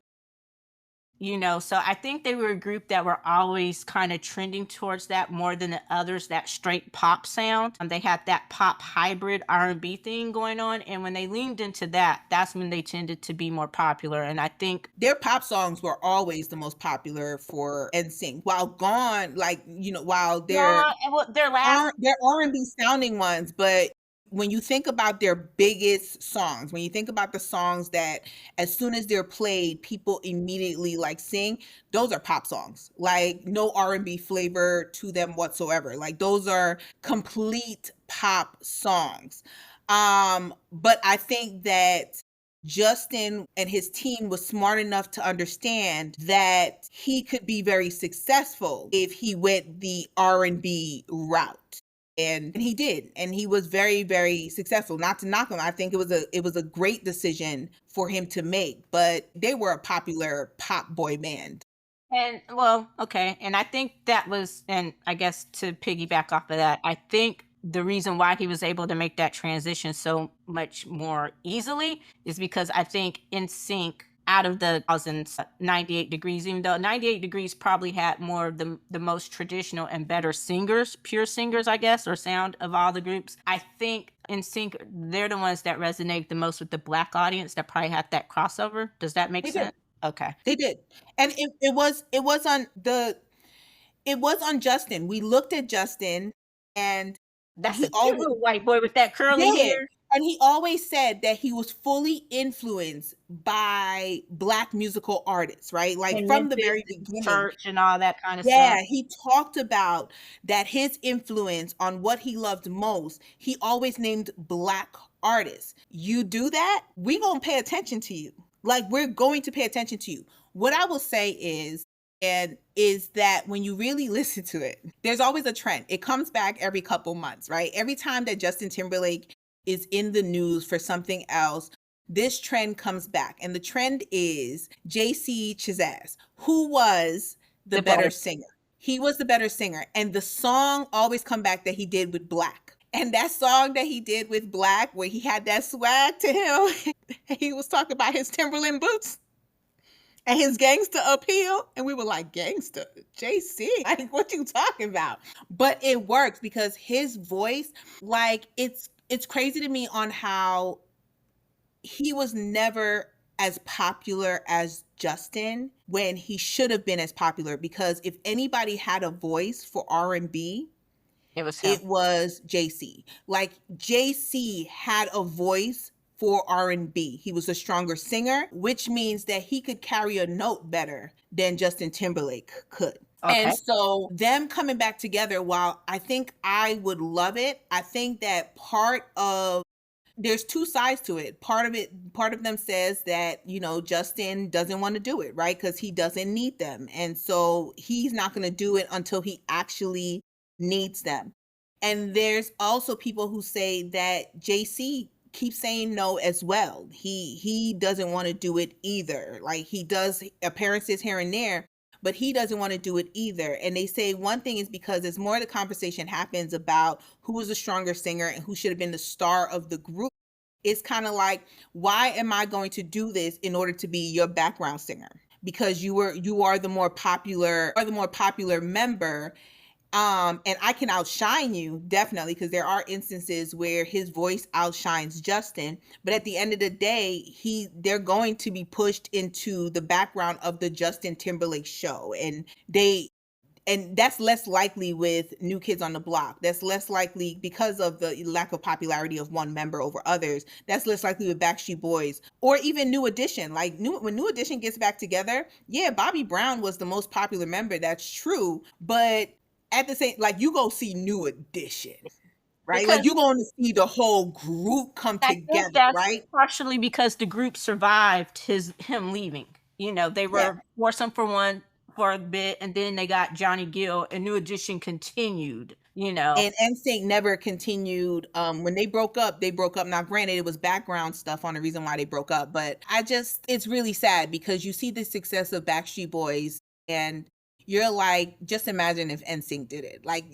so I think they were a group that were always kind of trending towards that more than the others, that straight pop sound. They had that pop hybrid R&B thing going on, and when they leaned into that, that's when they tended to be more popular. And I think Their pop songs were always the most popular for NSYNC. While Gone, like, while Gone, and their last. they're R&B sounding ones, but when you think about their biggest songs, when you think about the songs that as soon as they're played, people immediately like sing, those are pop songs. Like no R&B flavor to them whatsoever. Like those are complete pop songs. But I think that Justin and his team was smart enough to understand that he could be very successful if he went the R&B route. And he did, and he was very, very successful. Not to knock him, I think it was a great decision for him to make, but they were a popular pop boy band. And well, okay. And I think that was, and I guess to piggyback off of that, I think the reason why he was able to make that transition so much more easily is because I think in sync out of the thousands, 98 degrees, even though 98 degrees probably had more of the most traditional and better singers, pure singers, I guess, or sound of all the groups. I think in sync, they're the ones that resonate the most with the Black audience that probably had that crossover. Does that make They did. sense? Okay. They did. And it was on Justin. We looked at Justin and That's a he cute always little white boy with that curly yeah. hair. And he always said that he was fully influenced by Black musical artists, right? Like And from the Memphis very and beginning. church and all that kind of stuff. Yeah, he talked about that his influence on what he loved most, he always named Black artists. You do that, we gonna pay attention to you. Like we're going to pay attention to you. What I will say is that when you really listen to it, there's always a trend. It comes back every couple months, right? Every time that Justin Timberlake is in the news for something else, this trend comes back. And the trend is JC Chazaz, who was the The better better. singer. He was the better singer. And the song always come back that he did with Black. And that song that he did with Black, where he had that swag to him, he was talking about his Timberland boots and his gangster appeal. And we were like, gangster, JC, like, what you talking about? But it works because his voice, like, it's crazy to me on how he was never as popular as Justin when he should have been as popular, because if anybody had a voice for R&B, It was him. it was JC. Like, JC had a voice for R&B. He was a stronger singer, which means that he could carry a note better than Justin Timberlake could. Okay. And so them coming back together, while I think I would love it, I think that there's two sides to it. Part of them says that, Justin doesn't want to do it, right? Because he doesn't need them. And so he's not going to do it until he actually needs them. And there's also people who say that JC keeps saying no as well. He doesn't want to do it either. Like, he does appearances here and there, but he doesn't want to do it either. And they say one thing is because as more of the conversation happens about who was the stronger singer and who should have been the star of the group, it's kind of like, why am I going to do this in order to be your background singer? Because you are the more popular member. And I can outshine you, definitely, because there are instances where his voice outshines Justin. But at the end of the day, they're going to be pushed into the background of the Justin Timberlake show. And that's less likely with New Kids on the Block. That's less likely because of the lack of popularity of one member over others. That's less likely with Backstreet Boys or even New Edition. Like, when New Edition gets back together, yeah, Bobby Brown was the most popular member. That's true. But at the same, like, you go see New Edition, right? Because Like, you're going to see the whole group come I think together, that's right? partially because the group survived him leaving. They Yeah. were foursome for one for a bit, and then they got Johnny Gill, and New Edition continued. And NSYNC never continued. When they broke up, they broke up. Now, granted, it was background stuff on the reason why they broke up, but it's really sad because you see the success of Backstreet Boys, and you're like, just imagine if NSYNC did it. Like,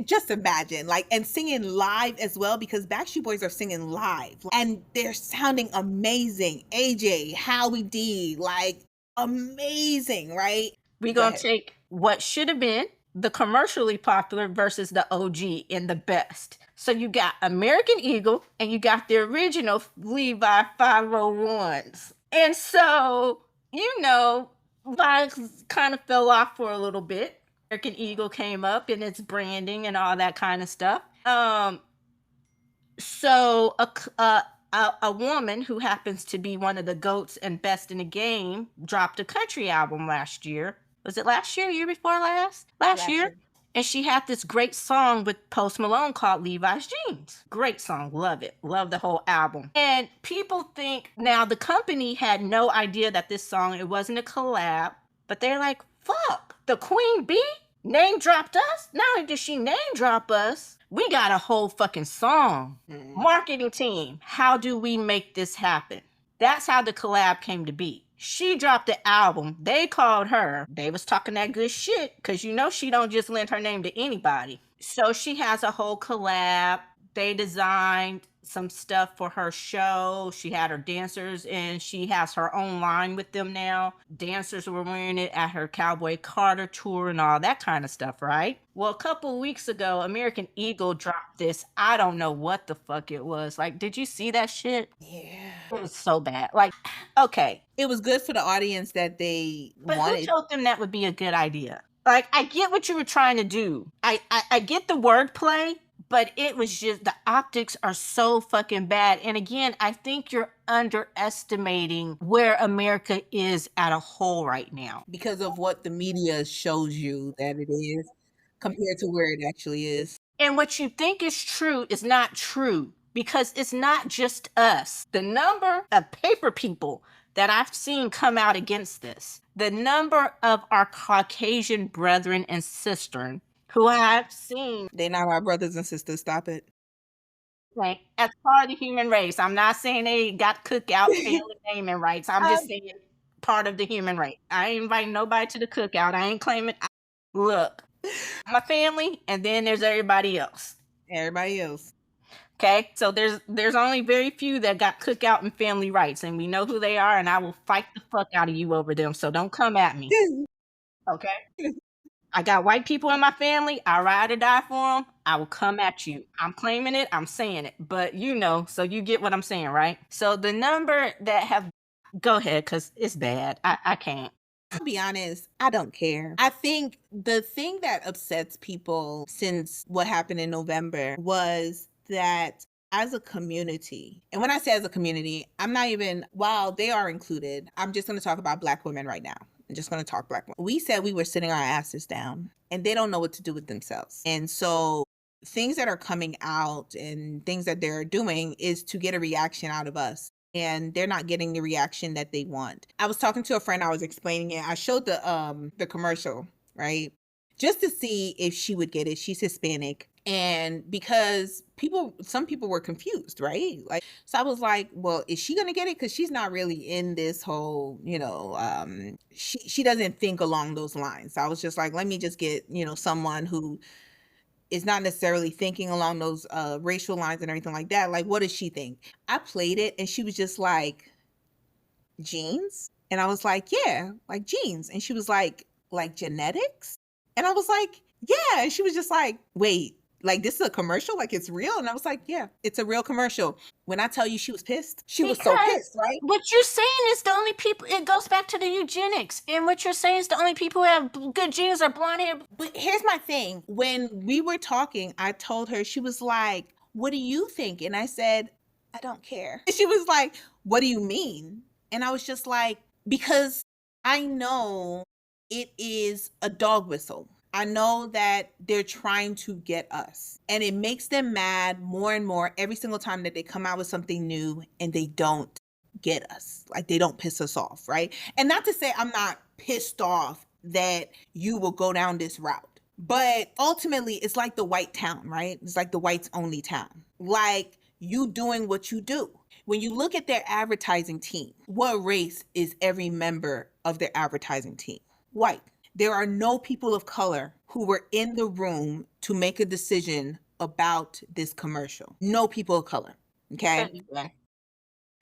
just imagine, like, and singing live as well, because Backstreet Boys are singing live, and they're sounding amazing. AJ, Howie D, like, amazing, right? We're Go going to ahead. take what should have been the commercially popular versus the OG and the best. So you got American Eagle and you got the original Levi 501s. And so, Levi kind of fell off for a little bit. American Eagle came up in its branding and all that kind of stuff. So a woman who happens to be one of the goats and best in the game dropped a country album last year. Was it last year? Year before last? Last year. And she had this great song with Post Malone called Levi's Jeans. Great song. Love it. Love the whole album. And people think now the company had no idea that this song, it wasn't a collab, but they're like, fuck, the Queen Bee name dropped us? Not only did she name drop us, we got a whole fucking song. Marketing team, how do we make this happen? That's how the collab came to be. She dropped the album. They called her. They was talking that good shit because she don't just lend her name to anybody. So she has a whole collab. They designed some stuff for her show. She had her dancers and she has her own line with them now. Dancers were wearing it at her Cowboy Carter tour and all that kind of stuff, right? Well, a couple of weeks ago, American Eagle dropped this. I don't know what the fuck it was. Like, did you see that shit? Yeah. It was so bad. Like, okay. It was good for the audience that they But who wanted. told them that would be a good idea? Like, I get what you were trying to do. I get the wordplay, but it was just the optics are so fucking bad. And again, I think you're underestimating where America is at a whole right now. Because of what the media shows you that it is compared to where it actually is. And what you think is true is not true. because it's not just us. The number of paper people that I've seen come out against this, the number of our Caucasian brethren and sisters who I've seen They not our brothers and sisters. Stop it. like, as part of the human race. I'm not saying they got cookout, failing naming rights. I'm just Um, saying part of the human race. I ain't inviting nobody to the cookout. I ain't claiming. Look, my family, and then there's everybody else. Everybody else. Okay, so there's only very few that got cookout and family rights, and we know who they are, and I will fight the fuck out of you over them. So don't come at me. Okay. I got white people in my family. I ride or die for them. I will come at you. I'm claiming it. I'm saying it. But so you get what I'm saying, right? So the number that have, go ahead, because it's bad. I can't. I'll be honest, I don't care. I think the thing that upsets people since what happened in November was that as a community, and when I say as a community, I'm not even, while they are included, I'm just going to talk about Black women right now. I'm just going to talk Black women. We said we were sitting our asses down and they don't know what to do with themselves. And so things that are coming out and things that they're doing is to get a reaction out of us, and they're not getting the reaction that they want. I was talking to a friend, I was explaining it. I showed the commercial, right? Just to see if she would get it. She's Hispanic. And because some people were confused, right? Like, so I was like, well, is she gonna get it? Because she's not really in this whole, she doesn't think along those lines. So I was just like, let me just get, someone who is not necessarily thinking along those racial lines and everything like that. Like, what does she think? I played it and she was just like, jeans? And I was like, yeah, like jeans. And she was like genetics? And I was like, yeah. And she was just like, wait, like this is a commercial? Like it's real? And I was like, yeah, it's a real commercial. When I tell you she was pissed, she was so Because pissed, right? what you're saying is the only people, it goes back to the eugenics. And what you're saying is the only people who have good genes are blonde hair. But here's my thing. When we were talking, I told her, she was like, what do you think? And I said, I don't care. She was like, what do you mean? And I was just like, because I know it is a dog whistle. I know that they're trying to get us. And it makes them mad more and more every single time that they come out with something new and they don't get us. Like they don't piss us off, right? And not to say I'm not pissed off that you will go down this route. But ultimately, it's like the white town, right? It's like the whites only town. Like you doing what you do. When you look at their advertising team, what race is every member of their advertising team? White. There are no people of color who were in the room to make a decision about this commercial. No people of color. Okay. Couldn't have been.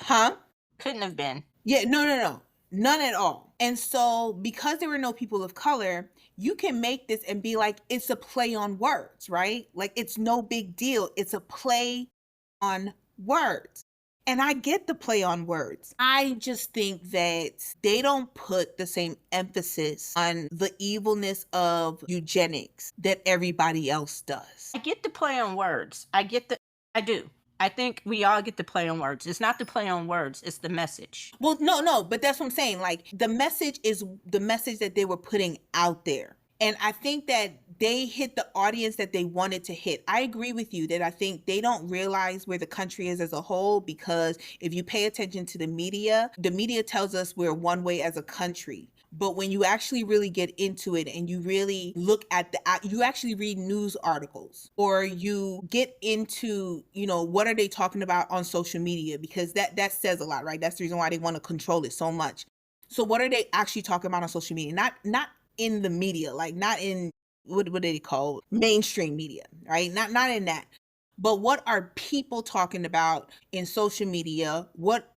Huh? Couldn't have been. Yeah, no. None at all. And so because there were no people of color, you can make this and be like, it's a play on words, right? Like it's no big deal. It's a play on words. And I get the play on words. I just think that they don't put the same emphasis on the evilness of eugenics that everybody else does. I get the play on words. I do. I think we all get the play on words. It's not the play on words, it's the message. Well, no, but that's what I'm saying. Like the message is the message that they were putting out there. And I think that they hit the audience that they wanted to hit. I agree with you that I think they don't realize where the country is as a whole, because if you pay attention to the media tells us we're one way as a country. But when you actually really get into it and you really look at you actually read news articles or you get into, what are they talking about on social media? Because that says a lot, right? That's the reason why they want to control it so much. So what are they actually talking about on social media? Not in the media, like not in what do they call mainstream media, right? Not in that. But what are people talking about in social media? What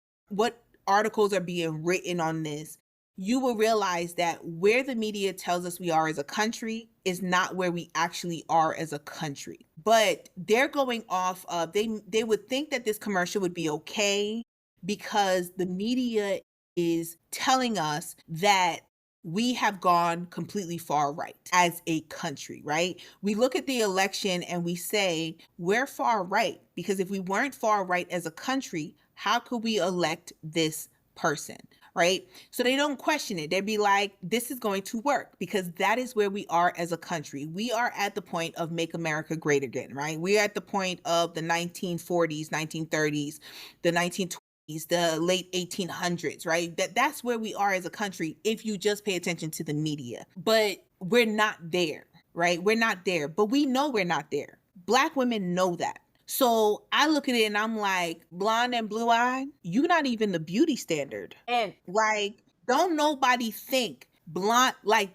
articles are being written on this? You will realize that where the media tells us we are as a country is not where we actually are as a country. But they're going off of, they would think that this commercial would be okay because the media is telling us that we have gone completely far right as a country, right? We look at the election and we say we're far right because if we weren't far right as a country, how could we elect this person, right? So they don't question it. They'd be like, this is going to work because that is where we are as a country. We are at the point of make America great again, right? We're at the point of the 1940s, 1930s, the 1920s, the late 1800s, right? That's where we are as a country if you just pay attention to the media. But we're not there, right? We're not there, but we know we're not there. Black women know that. So I look at it and I'm like, blonde and blue eyed, you're not even the beauty standard. And Like, don't nobody think blonde, like,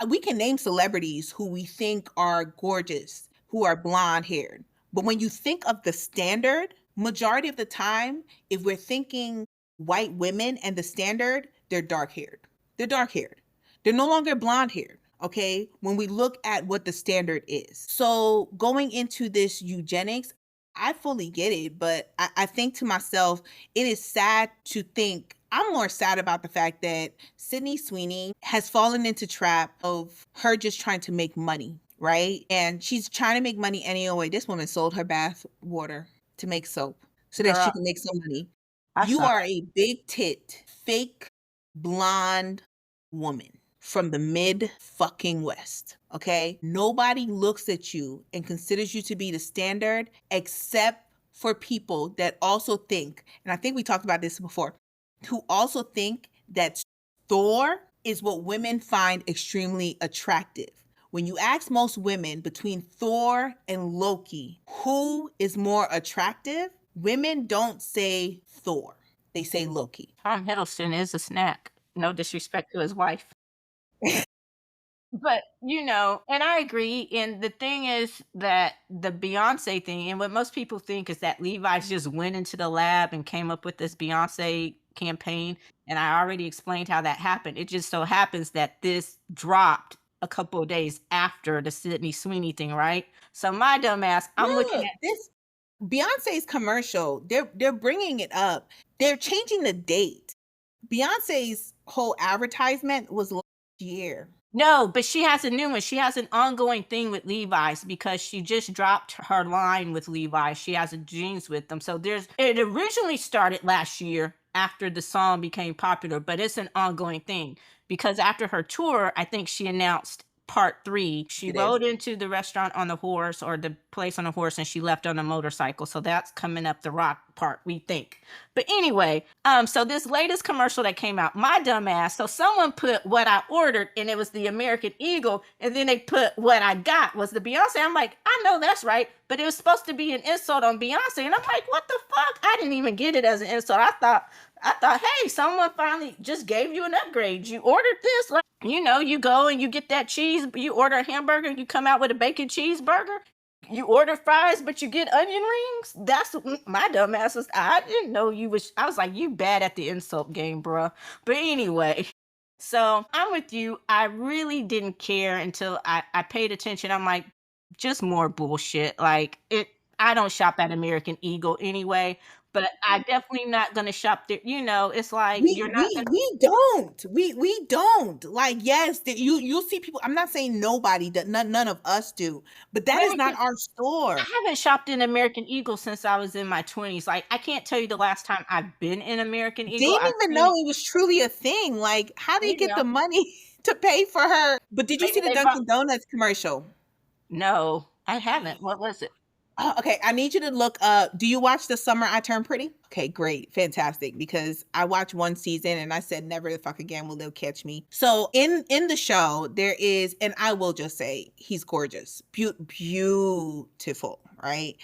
we can name celebrities who we think are gorgeous, who are blonde haired. But when you think of the standard, majority of the time, if we're thinking white women and the standard, they're dark haired. They're dark haired. They're no longer blonde haired. Okay. When we look at what the standard is. So going into this eugenics, I fully get it, but I think to myself, it is sad to think. I'm more sad about the fact that Sydney Sweeney has fallen into trap of her just trying to make money, right? And she's trying to make money any way. This woman sold her bath water to make soap so that she girl, can make some money. I You saw. are a big tit, fake blonde woman from the mid fucking West. Okay. Nobody looks at you and considers you to be the standard except for people that also think, and I think we talked about this before, who also think that Thor is what women find extremely attractive. When you ask most women between Thor and Loki, who is more attractive? Women don't say Thor. They say Loki. Tom Hiddleston is a snack. No disrespect to his wife. But, and I agree, and the thing is that the Beyoncé thing and what most people think is that Levi's just went into the lab and came up with this Beyoncé campaign, and I already explained how that happened. It just so happens that this dropped a couple of days after the Sydney Sweeney thing, right? So my dumb ass, I'm looking Look, at this Beyonce's commercial, they're bringing it up. They're changing the date. Beyonce's whole advertisement was last year. No, but she has a new one. She has an ongoing thing with Levi's because she just dropped her line with Levi's. She has a jeans with them. So it originally started last year after the song became popular, but it's an ongoing thing because after her tour, I think she announced part 3. She It is. rode into the restaurant on the horse or the place on a horse and she left on a motorcycle. So that's coming up the rock part, we think. But anyway, so this latest commercial that came out, my dumb ass, so someone put what I ordered and it was the American Eagle, and then they put what I got was the Beyonce. I'm like, I know that's right, but it was supposed to be an insult on Beyonce. And I'm like, what the fuck? I didn't even get it as an insult. I thought, hey, someone finally just gave you an upgrade. You ordered this, like, you go and you get that cheese, you order a hamburger, you come out with a bacon cheeseburger. You order fries, but you get onion rings? That's my dumb ass was. I didn't know you was. I was like, you bad at the insult game, bruh. But anyway, so I'm with you. I really didn't care until I paid attention. I'm like, just more bullshit. Like it. I don't shop at American Eagle anyway, but I definitely not gonna shop there. It's like We you're not we gonna. we don't. We don't. Like, yes, you'll see people. I'm not saying nobody, that none of us do, but that is not Granted, our store. I haven't shopped in American Eagle since I was in my 20s. Like, I can't tell you the last time I've been in American Eagle. Didn't I've even seen, know it was truly a thing. Like, how do you you get the know, money to pay for her? But did you maybe see the they bought. Dunkin' Donuts commercial? No, I haven't. What was it? Oh, okay, I need you to look up. Do you watch The Summer I Turned Pretty? Okay, great, fantastic. Because I watched one season and I said, never the fuck again will they catch me. So in the show, there is, and I will just say, he's gorgeous, beautiful, right?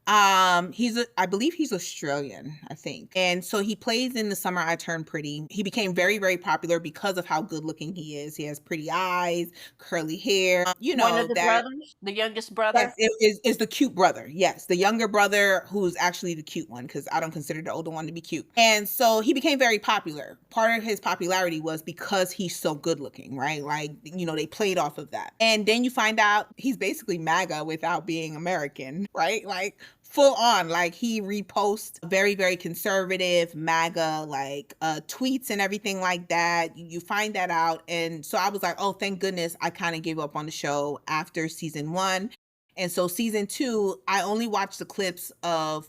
I believe he's Australian, I think. And so he plays in The Summer I Turned Pretty. He became very, very popular because of how good looking he is. He has pretty eyes, curly hair, One of the that. brothers, the youngest Yes, brother. it is the cute brother. Yes, the younger brother who's actually the cute one because I don't consider the older one to be cute. And so he became very popular. Part of his popularity was because he's so good looking, right? Like, they played off of that. And then you find out he's basically MAGA without being American, right? Like, full on, like he reposts very, very conservative MAGA like tweets and everything like that. You find that out. And so I was like, oh, thank goodness I kind of gave up on the show after season 1. And so season 2, I only watched the clips of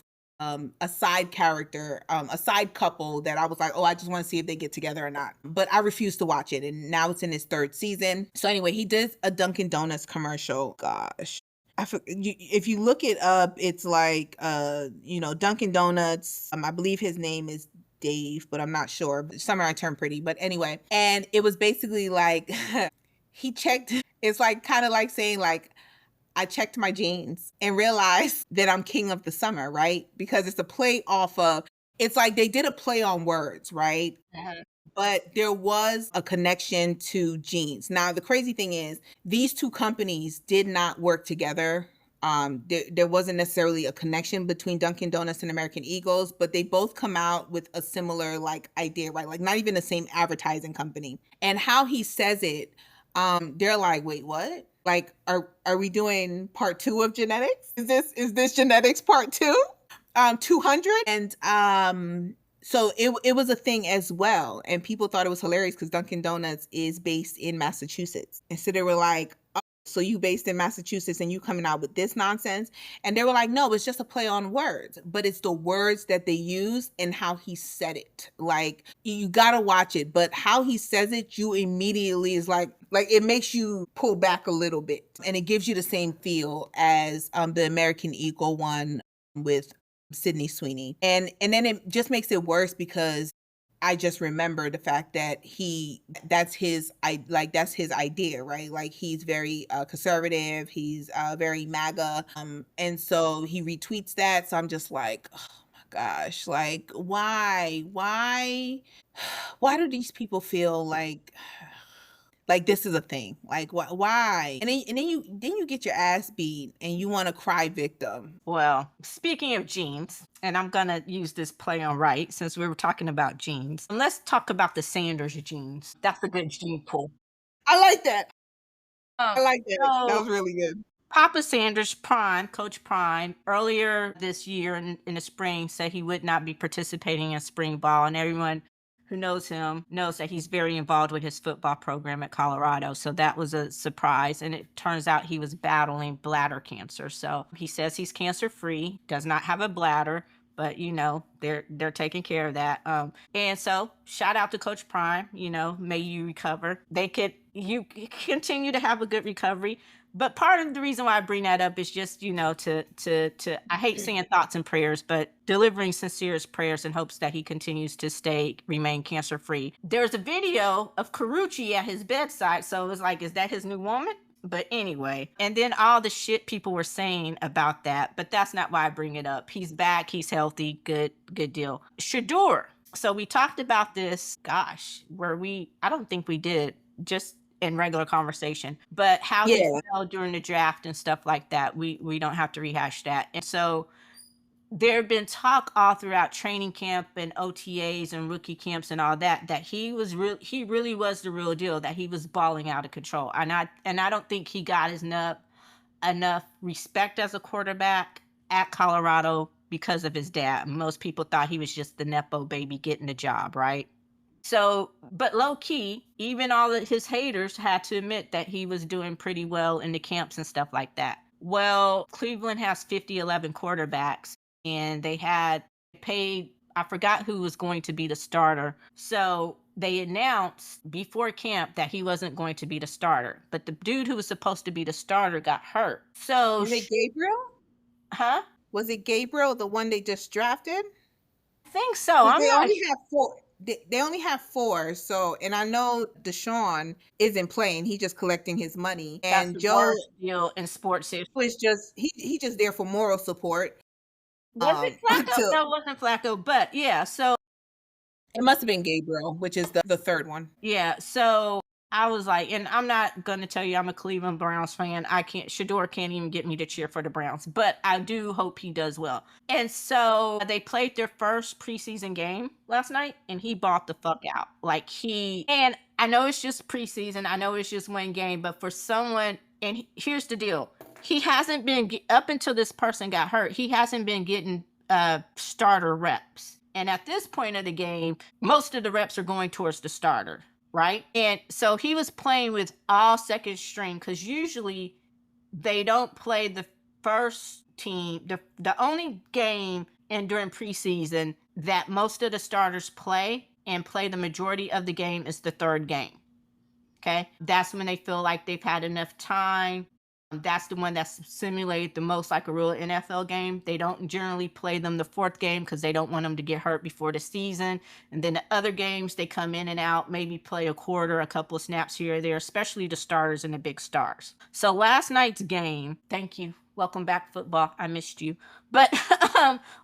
a side character, a side couple that I was like, oh, I just want to see if they get together or not. But I refused to watch it, and now it's in its third season. So anyway, he did a Dunkin' Donuts commercial. Gosh. If you look it up, it's like Dunkin' Donuts. I believe his name is Dave, but I'm not sure. Somewhere I turned pretty, but anyway, and it was basically like he checked. It's like kind of like saying like I checked my jeans and realized that I'm king of the summer, right? Because it's a play off of. It's like they did a play on words, right? Mhm. But there was a connection to jeans. Now, the crazy thing is, these two companies did not work together. There wasn't necessarily a connection between Dunkin' Donuts and American Eagles, but they both come out with a similar like idea, right? Like not even the same advertising company. And how he says it, they're like, wait, what? Like, are we doing part two of genetics? Is this genetics part two? 200 and so it was a thing as well, and people thought it was hilarious because Dunkin' Donuts is based in Massachusetts, and so they were like, oh, so you based in Massachusetts and you coming out with this nonsense? And they were like, no, it's just a play on words, but it's the words that they use and how he said it. Like you gotta watch it, but how he says it, you immediately is like it makes you pull back a little bit, and it gives you the same feel as the American Eagle one with Sydney Sweeney. And then it just makes it worse because I just remember the fact that that's his idea, right? Like he's very conservative, he's very MAGA. And so he retweets that. So I'm just like, oh my gosh, like why do these people feel like this is a thing? Like why? And then you get your ass beat and you want to cry victim. Well, speaking of jeans, and I'm gonna use this play on right since we were talking about jeans. Let's talk about the Sanders jeans. That's a good gene pool. I like that. Um, I like that. That so was really good. Papa Sanders, Prime, Coach Prime, earlier this year in the spring said he would not be participating in spring ball. And everyone who knows him knows that he's very involved with his football program at Colorado. So that was a surprise. And it turns out he was battling bladder cancer. So he says he's cancer free, does not have a bladder. But they're taking care of that. And so shout out to Coach Prime. May you recover. You continue to have a good recovery. But part of the reason why I bring that up is just, to I hate saying thoughts and prayers, but delivering sincerest prayers in hopes that he continues to remain cancer free. There's a video of Carucci at his bedside, so it was like, is that his new woman? But anyway, and then all the shit people were saying about that, but that's not why I bring it up. He's back, he's healthy, good deal. Shadeur. So we talked about this, gosh, I don't think we did, just in regular conversation, but how he Yeah. fell during the draft and stuff like that, we don't have to rehash that. And so there have been talk all throughout training camp and OTAs and rookie camps and all that he really was the real deal, that he was balling out of control. And I don't think he got enough respect as a quarterback at Colorado because of his dad. Most people thought he was just the nepo baby getting the job, right? So, but low key, even all of his haters had to admit that he was doing pretty well in the camps and stuff like that. Well, Cleveland has 50-11 quarterbacks, and they had paid, I forgot who was going to be the starter. So they announced before camp that he wasn't going to be the starter, but the dude who was supposed to be the starter got hurt. So, Was it Gabriel? huh? Was it Gabriel, the one they just drafted? I think so. Because I'm they not only have four. They only have four. So, and I know Deshaun isn't playing. He's just collecting his money. That's And the Joe worst deal in sports. was just he just there for moral support. Was it Flacco? Until No, it wasn't Flacco, but yeah, so it must have been Gabriel, which is the third one. yeah, so I was like, and I'm not gonna tell you I'm a Cleveland Browns fan. Shador can't even get me to cheer for the Browns, but I do hope he does well. And so they played their first preseason game last night, and he bought the fuck out. And I know it's just preseason, I know it's just one game, but for someone, and here's the deal, he hasn't been, up until this person got hurt, he hasn't been getting starter reps. And at this point of the game, most of the reps are going towards the starter, right? And so he was playing with all second string, because usually they don't play the first team. The only game and during preseason that most of the starters play and play the majority of the game is the third game. Okay. That's when they feel like they've had enough time. That's the one that's simulated the most like a real NFL game. They don't generally play them the fourth game because they don't want them to get hurt before the season. And then the other games, they come in and out, maybe play a quarter, a couple of snaps here or there, especially the starters and the big stars. So last night's game, thank you. Welcome back, football. I missed you. But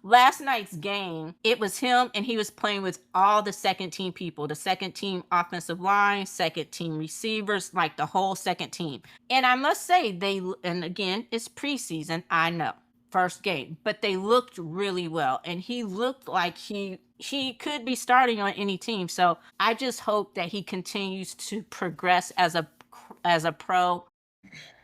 last night's game, it was him and he was playing with all the second team people, the second team offensive line, second team receivers, like the whole second team. And I must say, and again, it's preseason, I know, first game, but they looked really well. And he looked like he could be starting on any team. So I just hope that he continues to progress as a pro.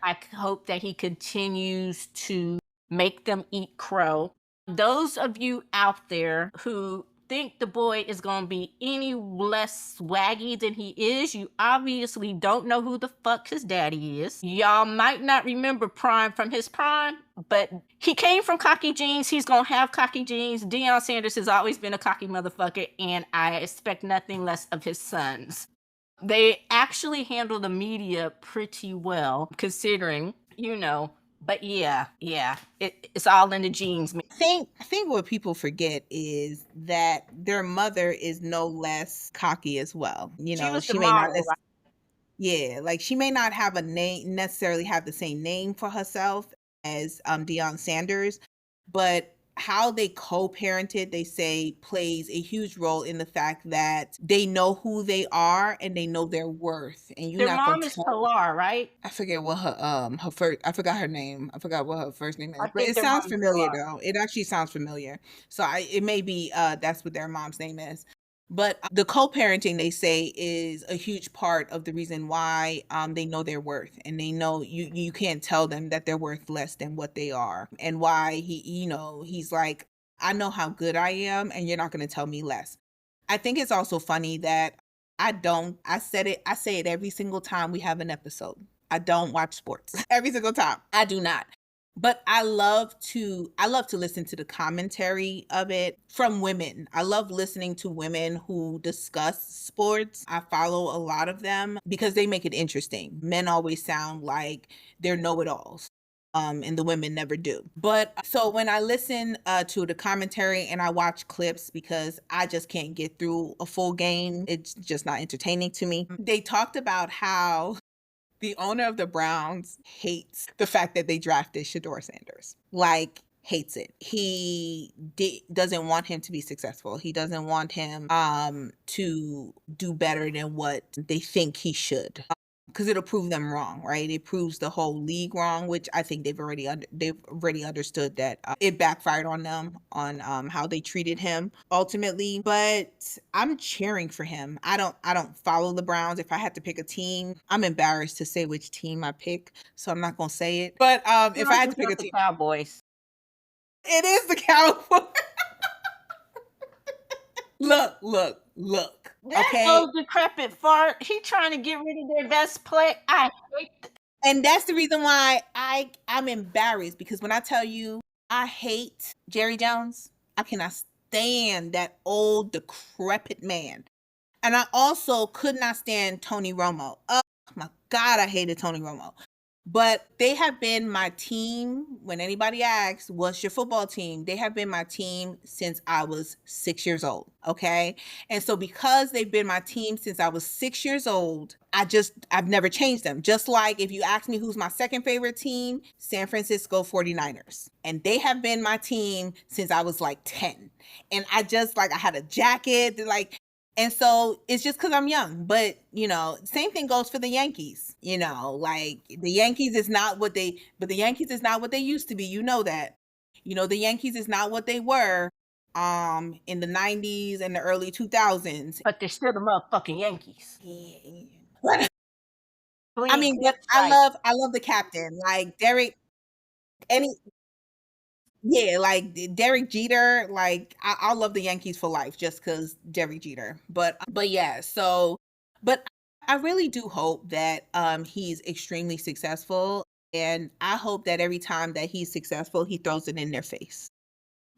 I hope that he continues to make them eat crow. Those of you out there who think the boy is going to be any less swaggy than he is, you obviously don't know who the fuck his daddy is. Y'all might not remember Prime from his prime, but he came from cocky jeans. He's going to have cocky jeans. Deion Sanders has always been a cocky motherfucker, and I expect nothing less of his sons. They actually handle the media pretty well, considering, but it's all in the genes. I think what people forget is that their mother is no less cocky as well. She was the She may not model, right? yeah, like she may not have a name necessarily have the same name for herself as Deion Sanders, but how they co-parented, they say, plays a huge role in the fact that they know who they are and they know their worth. And you're Their not gonna mom is tell Pilar, right? I forget what her first I forgot her name. I forgot what her first name I is. But think it their sounds mom is familiar Pilar. though. It actually sounds familiar. So it may be that's what their mom's name is. But the co-parenting they say is a huge part of the reason why they know their worth and they know you can't tell them that they're worth less than what they are and why he's like I know how good I am and you're not going to tell me less. I think it's also funny that I say it every single time we have an episode. I don't watch sports. Every single time. I do not. But I love to listen to the commentary of it from women. I love listening to women who discuss sports. I follow a lot of them because they make it interesting. Men always sound like they're know-it-alls. And the women never do. But so when I listen to the commentary and I watch clips because I just can't get through a full game, it's just not entertaining to me. They talked about how the owner of the Browns hates the fact that they drafted Shadeur Sanders. Like, hates it. Doesn't want him to be successful. He doesn't want him to do better than what they think he should. Because it'll prove them wrong, right? It proves the whole league wrong, which I think they've already understood that it backfired on them on how they treated him ultimately. But I'm cheering for him. I don't follow the Browns. If I had to pick a team, I'm embarrassed to say which team I pick, so I'm not gonna say it. But if I Browns had to is pick a not the team, Cowboys. it is the Cowboys. Look. That Okay, old decrepit fart, he trying to get rid of their best play. I hate and that's the reason why I'm embarrassed because when I tell you I hate Jerry Jones, I cannot stand that old decrepit man. And I also could not stand Tony Romo. Oh my God, I hated Tony Romo. But they have been my team. When anybody asks, what's your football team? They have been my team since I was 6 years old. Okay. And so because they've been my team since I was 6 years old, I've never changed them. Just like if you ask me who's my second favorite team, San Francisco 49ers. And they have been my team since I was like 10. And I had a jacket, like, and so it's just because I'm young. But, same thing goes for the Yankees. Like the Yankees is not what the Yankees is not what they used to be. You know that. The Yankees is not what they were in the 90s and the early 2000s. but they're still the motherfucking Yankees. Yeah. But, I Please mean, get but it right. I love the captain. Like Derek any Yeah, like Derek Jeter, like I'll love the Yankees for life just because Derek Jeter. But yeah, but I really do hope that he's extremely successful, and I hope that every time that he's successful, he throws it in their face.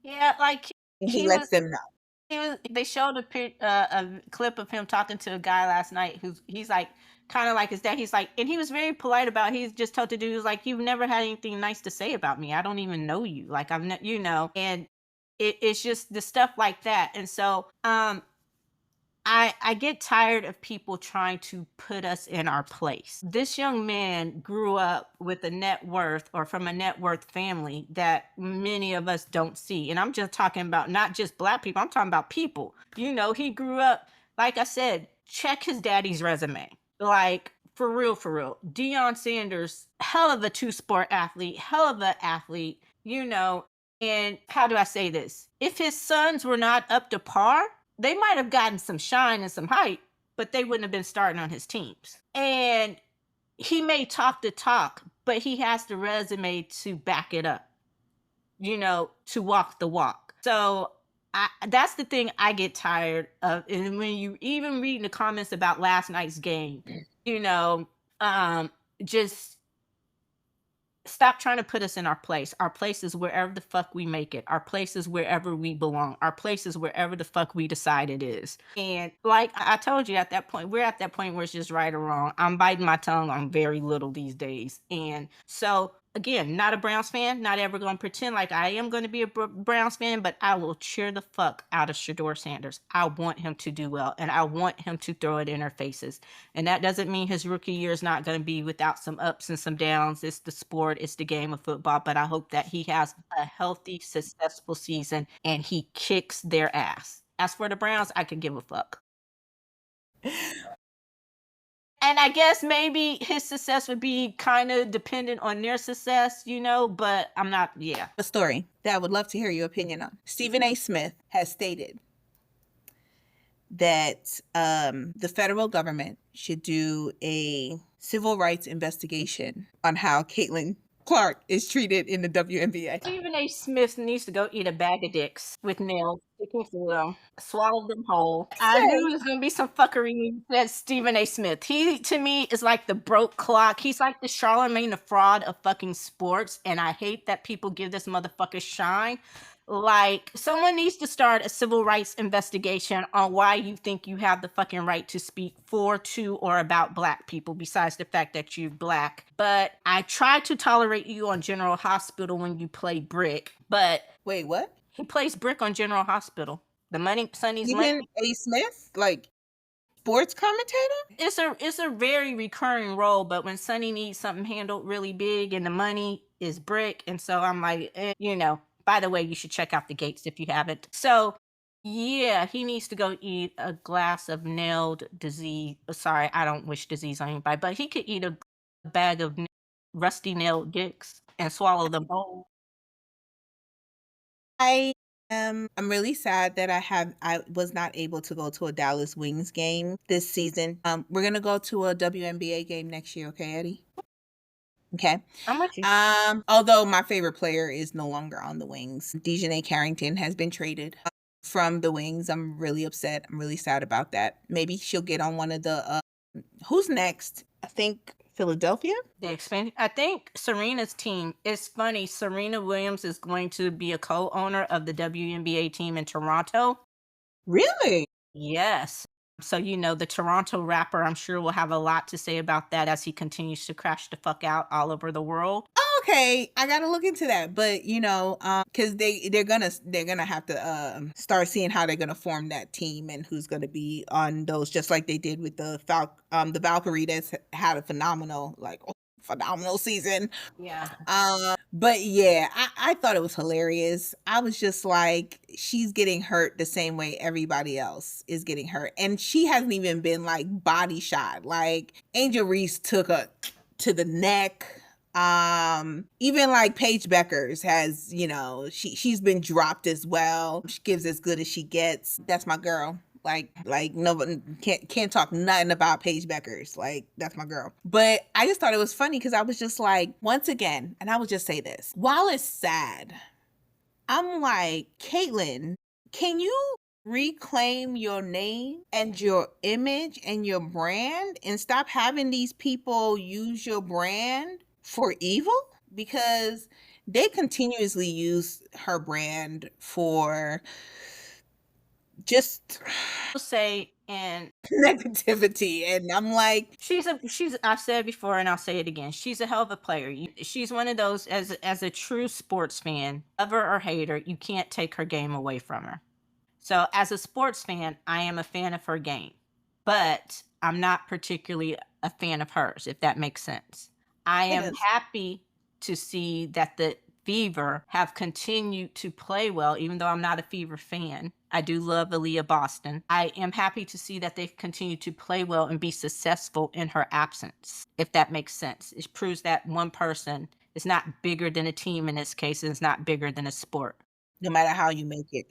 Yeah, like and he he was lets them know. they showed a clip of him talking to a guy last night he's like kind of like his dad. He's like, and he was very polite about it. He's just told the dude, he was like, you've never had anything nice to say about me. I don't even know you. Like and it's just the stuff like that. And so I get tired of people trying to put us in our place. This young man grew up with a net worth or from a net worth family that many of us don't see. And I'm just talking about not just black people, I'm talking about people. He grew up, like I said, check his daddy's resume. Like, for real. Deion Sanders, hell of a two-sport athlete, hell of an athlete, And how do I say this? If his sons were not up to par, they might have gotten some shine and some hype, but they wouldn't have been starting on his teams. And he may talk the talk, but he has the resume to back it up, to walk the walk. So that's the thing I get tired of. And when you even read the comments about last night's game, you know, just stop trying to put us in our place. Our place is wherever the fuck we make it. Our place is wherever we belong. Our place is wherever the fuck we decide it is. And like I told you at that point, we're at that point where it's just right or wrong. I'm biting my tongue on very little these days. And so again, not a Browns fan, not ever going to pretend like I am going to be a Browns fan, but I will cheer the fuck out of Shadeur Sanders. I want him to do well, and I want him to throw it in our faces. And that doesn't mean his rookie year is not going to be without some ups and some downs. It's the sport, it's the game of football, but I hope that he has a healthy, successful season and he kicks their ass. As for the Browns, I could give a fuck. And I guess maybe his success would be kind of dependent on their success, but I'm not, yeah. A story that I would love to hear your opinion on. Stephen A. Smith has stated that the federal government should do a civil rights investigation on how Caitlin Clark is treated in the WNBA. Stephen A. Smith needs to go eat a bag of dicks with nails, sticking through them, swallow them whole. I knew it was gonna be some fuckery when you said Stephen A. Smith. He, to me, is like the broke clock. He's like the Charlemagne the Fraud of fucking sports, and I hate that people give this motherfucker shine. Like, someone needs to start a civil rights investigation on why you think you have the fucking right to speak for, to, or about black people, besides the fact that you're black. But I try to tolerate you on General Hospital when you play Brick, but Wait, what? he plays Brick on General Hospital. The money, Sonny's money. Stephen A. Smith, like sports commentator? It's a very recurring role, but when Sonny needs something handled really big and the money is Brick, and so I'm like, by the way, you should check out The Gates if you haven't. So, yeah, he needs to go eat a glass of nailed disease. Sorry, I don't wish disease on anybody, but he could eat a bag of rusty nailed dicks and swallow them whole. I'm really sad that I was not able to go to a Dallas Wings game this season. We're gonna go to a WNBA game next year, okay, Eddie? Okay. I'm with you. Although my favorite player is no longer on the Wings. Dejanay Carrington has been traded from the Wings. I'm really upset. I'm really sad about that. Maybe she'll get on one of the who's next? I think Philadelphia? The expansion. I think Serena's team. It's funny. Serena Williams is going to be a co-owner of the WNBA team in Toronto. Really? Yes. So, the Toronto rapper, I'm sure, will have a lot to say about that as he continues to crash the fuck out all over the world. Okay, I gotta look into that, but because they're gonna have to start seeing how they're gonna form that team and who's gonna be on those, just like they did with the Valkyrie that's had a phenomenal season. Yeah. But yeah, I thought it was hilarious. I was just like, she's getting hurt the same way everybody else is getting hurt, and she hasn't even been like body shot. Like Angel Reese took a to the neck. Even like Paige Beckers has, she's been dropped as well. She gives as good as she gets. That's my girl. Like nobody can't talk nothing about Paige Beckers. Like, that's my girl. But I just thought it was funny because I was just like, once again, and I will just say this, while it's sad, I'm like, Caitlin, can you reclaim your name and your image and your brand and stop having these people use your brand for evil? Because they continuously use her brand for just I'll say, and negativity. And I'm like, she's I've said it before and I'll say it again. She's a hell of a player. She's one of those, as a true sports fan, lover or hater, you can't take her game away from her. So as a sports fan, I am a fan of her game, but I'm not particularly a fan of hers, if that makes sense. I it am is. happy to see that the Fever have continued to play well, even though I'm not a Fever fan. I do love Aaliyah Boston. I am happy to see that they've continued to play well and be successful in her absence, if that makes sense. It proves that one person is not bigger than a team in this case, and it's not bigger than a sport. No matter how you make it.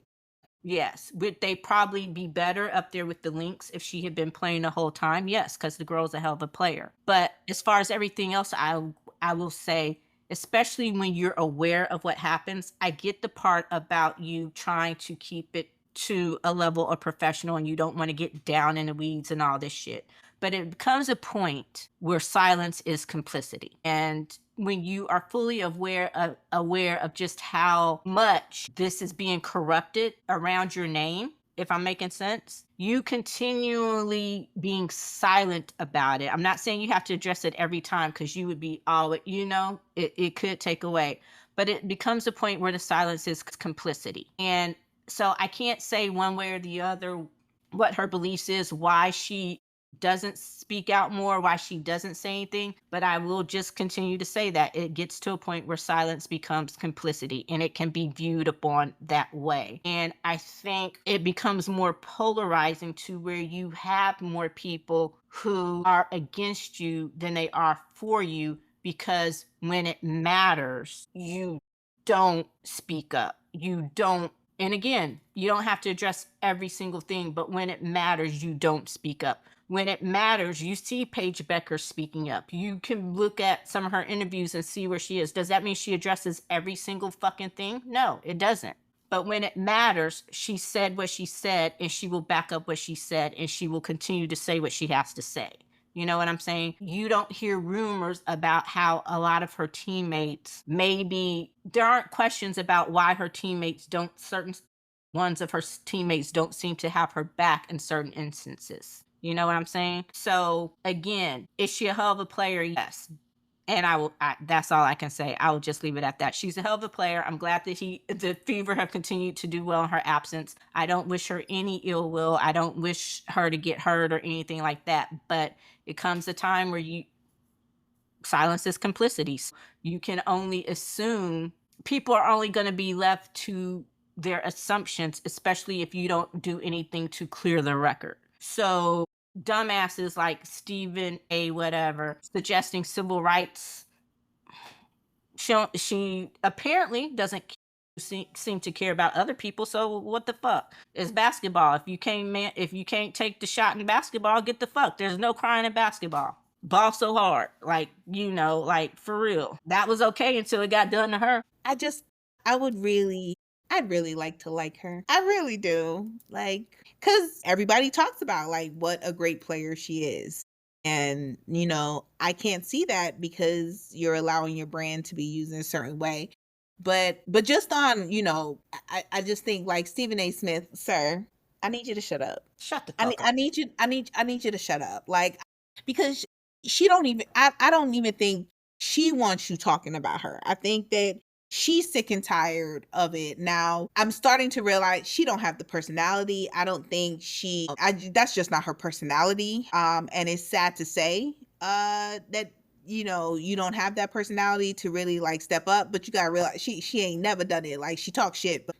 Yes. Would they probably be better up there with the Lynx if she had been playing the whole time? Yes, because the girl's a hell of a player. But as far as everything else, I will say, especially when you're aware of what happens, I get the part about you trying to keep it to a level of professional and you don't want to get down in the weeds and all this shit. But it becomes a point where silence is complicity. And when you are fully aware of just how much this is being corrupted around your name, if I'm making sense, you continually being silent about it. I'm not saying you have to address it every time because you would be all, it could take away, but it becomes a point where the silence is complicity. And so I can't say one way or the other what her beliefs is, why she doesn't speak out more, why she doesn't say anything, but I will just continue to say that it gets to a point where silence becomes complicity and it can be viewed upon that way. And I think it becomes more polarizing to where you have more people who are against you than they are for you, because when it matters, you don't speak up. You don't, and again, you don't have to address every single thing, but when it matters, you don't speak up. When it matters, you see Paige Becker speaking up. You can look at some of her interviews and see where she is. Does that mean she addresses every single fucking thing? No, it doesn't. But when it matters, she said what she said and she will back up what she said and she will continue to say what she has to say. You know what I'm saying? You don't hear rumors about how a lot of her teammates, maybe there aren't questions about why her teammates don't, certain ones of her teammates don't seem to have her back in certain instances. You know what I'm saying? So again, is she a hell of a player? Yes. And that's all I can say. I will just leave it at that. She's a hell of a player. I'm glad that the Fever have continued to do well in her absence. I don't wish her any ill will. I don't wish her to get hurt or anything like that. But it comes a time where silence is complicity. So you can only assume, people are only going to be left to their assumptions, especially if you don't do anything to clear the record. So dumbasses like Stephen A. whatever suggesting civil rights, she apparently doesn't seem to care about other people. So what the fuck? It's basketball. If you can't take the shot in basketball, get the fuck. There's no crying in basketball. Ball so hard, like, like, for real. That was okay until it got done to her. I just, I would really, I'd really like her. I really do. Like, cause everybody talks about like what a great player she is. And, I can't see that because you're allowing your brand to be used in a certain way. But just on, I just think like Stephen A. Smith, sir, I need you to shut up. Shut the I need fuck I up. need you I need you to shut up. Like, because she don't even I don't even think she wants you talking about her. I think that she's sick and tired of it. Now, I'm starting to realize she don't have the personality. I don't think that's just not her personality. And it's sad to say that you don't have that personality to really like step up, but you gotta realize she ain't never done it. Like, she talks shit, but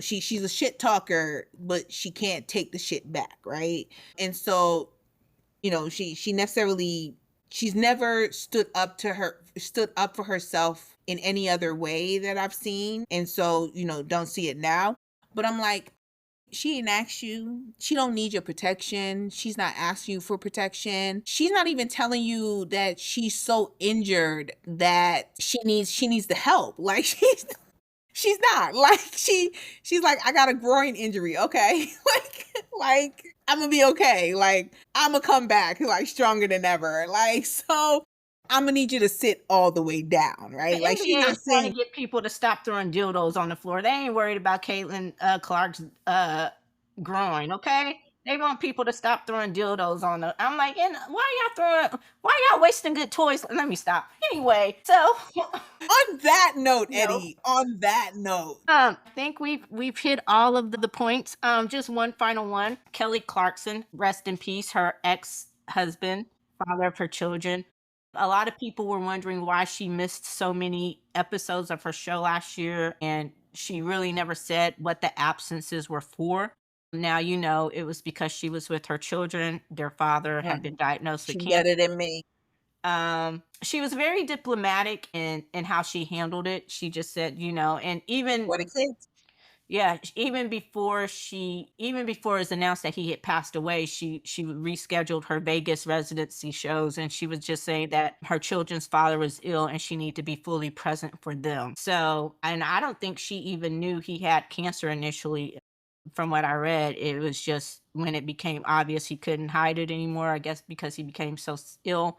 she's a shit talker, but she can't take the shit back, right? And so, she necessarily, she's never stood up for herself in any other way that I've seen. And so, don't see it now. But I'm like, she didn't ask you. She don't need your protection. She's not asking you for protection. She's not even telling you that she's so injured that she needs the help. Like, she's not. Like, she's like, I got a groin injury. Okay. like I'm gonna be okay. Like, I'm gonna come back like stronger than ever. Like, so I'm gonna need you to sit all the way down, The right? Like she's NBA not is trying to saying get people to stop throwing dildos on the floor. They ain't worried about Caitlin, Clark's, groin, okay? They want people to stop throwing dildos on the I'm like, "And why y'all wasting good toys?" Let me stop. Anyway, so on that note, no. Eddie, on that note, I think we've hit all of the points. Just one final one. Kelly Clarkson, rest in peace, her ex-husband, father of her children. A lot of people were wondering why she missed so many episodes of her show last year, and she really never said what the absences were for. Now you know it was because she was with her children. Their father had been mm, diagnosed with she's cancer. better than me. She was very diplomatic in how she handled it. She just said, and even For the kids. yeah, even before it was announced that he had passed away, she rescheduled her Vegas residency shows, and she was just saying that her children's father was ill and she needed to be fully present for them. So, and I don't think she even knew he had cancer initially. From what I read, it was just when it became obvious he couldn't hide it anymore, I guess because he became so ill.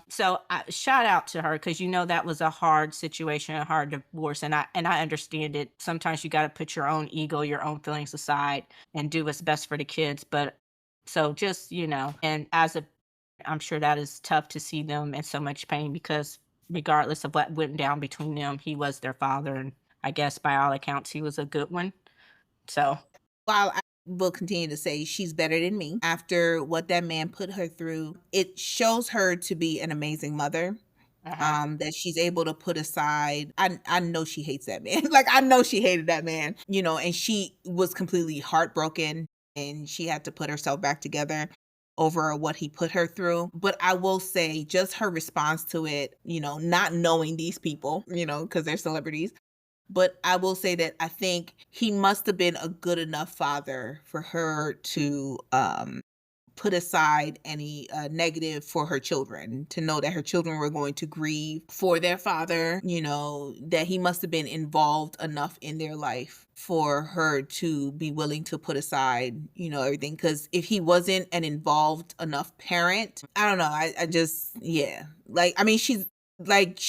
So shout out to her because that was a hard situation, a hard divorce, and I understand it. Sometimes you got to put your own ego, your own feelings aside, and do what's best for the kids. But so just and as a, I'm sure that is tough to see them in so much pain because regardless of what went down between them, he was their father, and I guess by all accounts he was a good one. So While I will continue to say she's better than me after what that man put her through, it shows her to be an amazing mother. uh-huh. That she's able to put aside. I know she hates that man. Like I know she hated that man, and she was completely heartbroken and she had to put herself back together over what he put her through. But I will say just her response to it, not knowing these people, because they're celebrities, but I will say that I think he must have been a good enough father for her to, put aside any, negative for her children, to know that her children were going to grieve for their father, that he must have been involved enough in their life for her to be willing to put aside, everything. Because if he wasn't an involved enough parent, I don't know, I just yeah. Like, I mean, she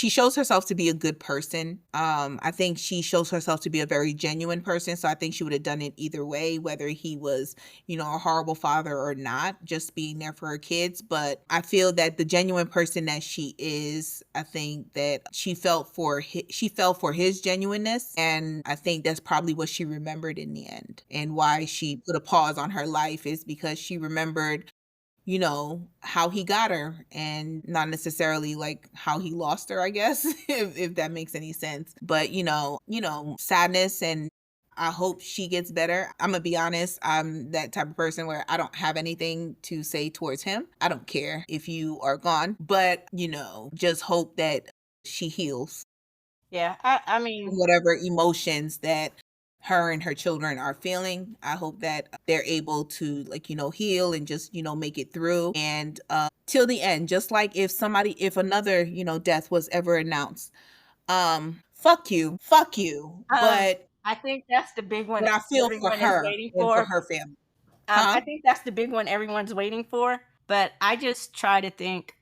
shows herself to be a good person. I think she shows herself to be a very genuine person, so I think she would have done it either way, whether he was, a horrible father or not, just being there for her kids. But I feel that the genuine person that she is, I think that she fell for his genuineness, and I think that's probably what she remembered in the end. And why she put a pause on her life is because she remembered, how he got her and not necessarily like how he lost her, I guess, if that makes any sense. But, sadness, and I hope she gets better. I'm gonna be honest, I'm that type of person where I don't have anything to say towards him. I don't care if you are gone, but, just hope that she heals Yeah, I mean, whatever emotions that her and her children are feeling. I hope that they're able to, like, heal and just, make it through and till the end. Just like if another, death was ever announced, fuck you. um, But I think that's the big one I feel for everyone is her waiting and for for. her family. Huh? I think that's the big one everyone's waiting for, but I just try to think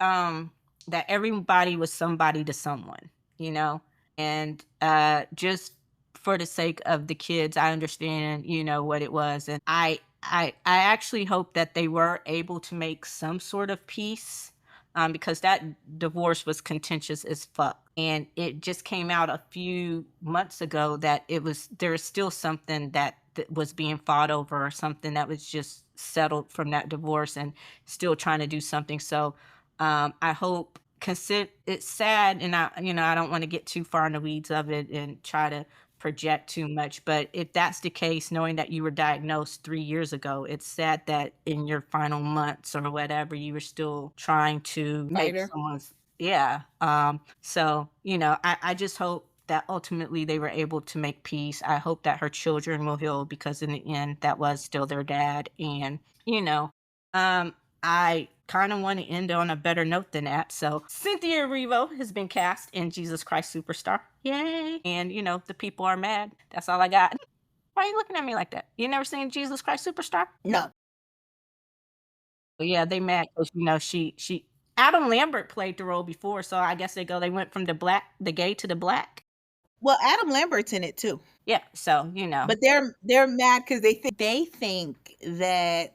um that everybody was somebody to someone, you know? And just for the sake of the kids, I understand, what it was. And I actually hope that they were able to make some sort of peace. Because that divorce was contentious as fuck. And it just came out a few months ago that there was still something that was being fought over, or something that was just settled from that divorce and still trying to do something. So I hope it's sad, and I don't want to get too far in the weeds of it and try to project too much. But if that's the case, knowing that you were diagnosed 3 years ago, it's sad that in your final months or whatever, you were still trying to make Fighter. someone's yeah. So I just hope that ultimately they were able to make peace. I hope that her children will heal because in the end, that was still their dad, and you know. Um, I kind of want to end on a better note than that. So, Cynthia Erivo has been cast in Jesus Christ Superstar. Yay. And, the people are mad. That's all I got. Why are you looking at me like that? You never seen Jesus Christ Superstar? No. But yeah, they mad because, she Adam Lambert played the role before, so I guess they went from the gay to the black. Well, Adam Lambert's in it too. Yeah, so, you know. But they're mad because they think that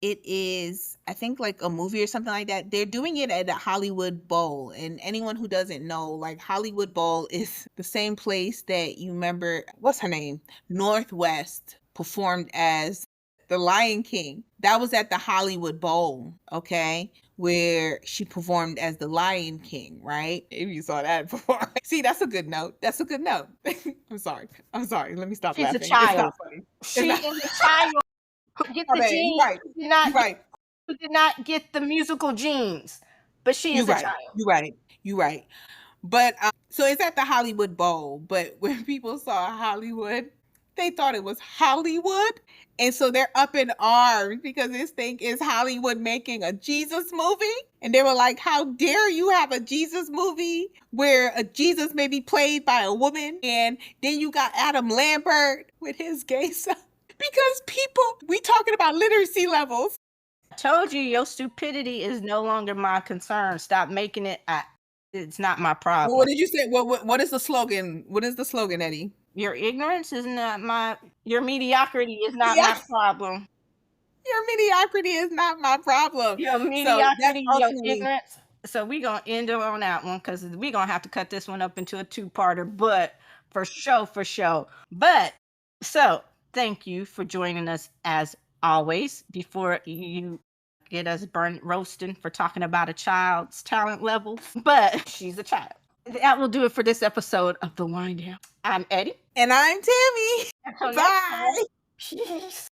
it is, I think, like a movie or something like that. They're doing it at a Hollywood Bowl, and anyone who doesn't know, like Hollywood Bowl is the same place that you remember. What's her name? Northwest performed as the Lion King. That was at the Hollywood Bowl, okay, where she performed as the Lion King, right? If you saw that before. See, that's a good note. That's a good note. I'm sorry. I'm sorry. Let me stop She's a laughing. It's not child. funny. It's She not. is a child who get My the bad. You're genes, right. You're right. who did not get the musical genes, but she You're is a right. child. You're right. You're right. But so it's at the Hollywood Bowl. But when people saw Hollywood, they thought it was Hollywood. And so they're up in arms because this thing is Hollywood making a Jesus movie. And they were like, how dare you have a Jesus movie where a Jesus may be played by a woman? And then you got Adam Lambert with his gay self. Because we talking about literacy levels. I told you your stupidity is no longer my concern. Stop making it. It's not my Well, problem. what did you say? What is the slogan? What is the slogan, Eddie? Your ignorance is not my. Your mediocrity is not Yeah. my problem. Your mediocrity is not my problem. Your So that's mediocrity, your ultimately ignorance. So we're gonna end it on that one because we're gonna have to cut this one up into a two-parter, but for sure. But so thank you for joining us as always. Before you get us burnt roasting for talking about a child's talent level, but she's a child. That will do it for this episode of The Wind Down. I'm Eddie. and I'm Tammy. Until next time. Bye. Peace.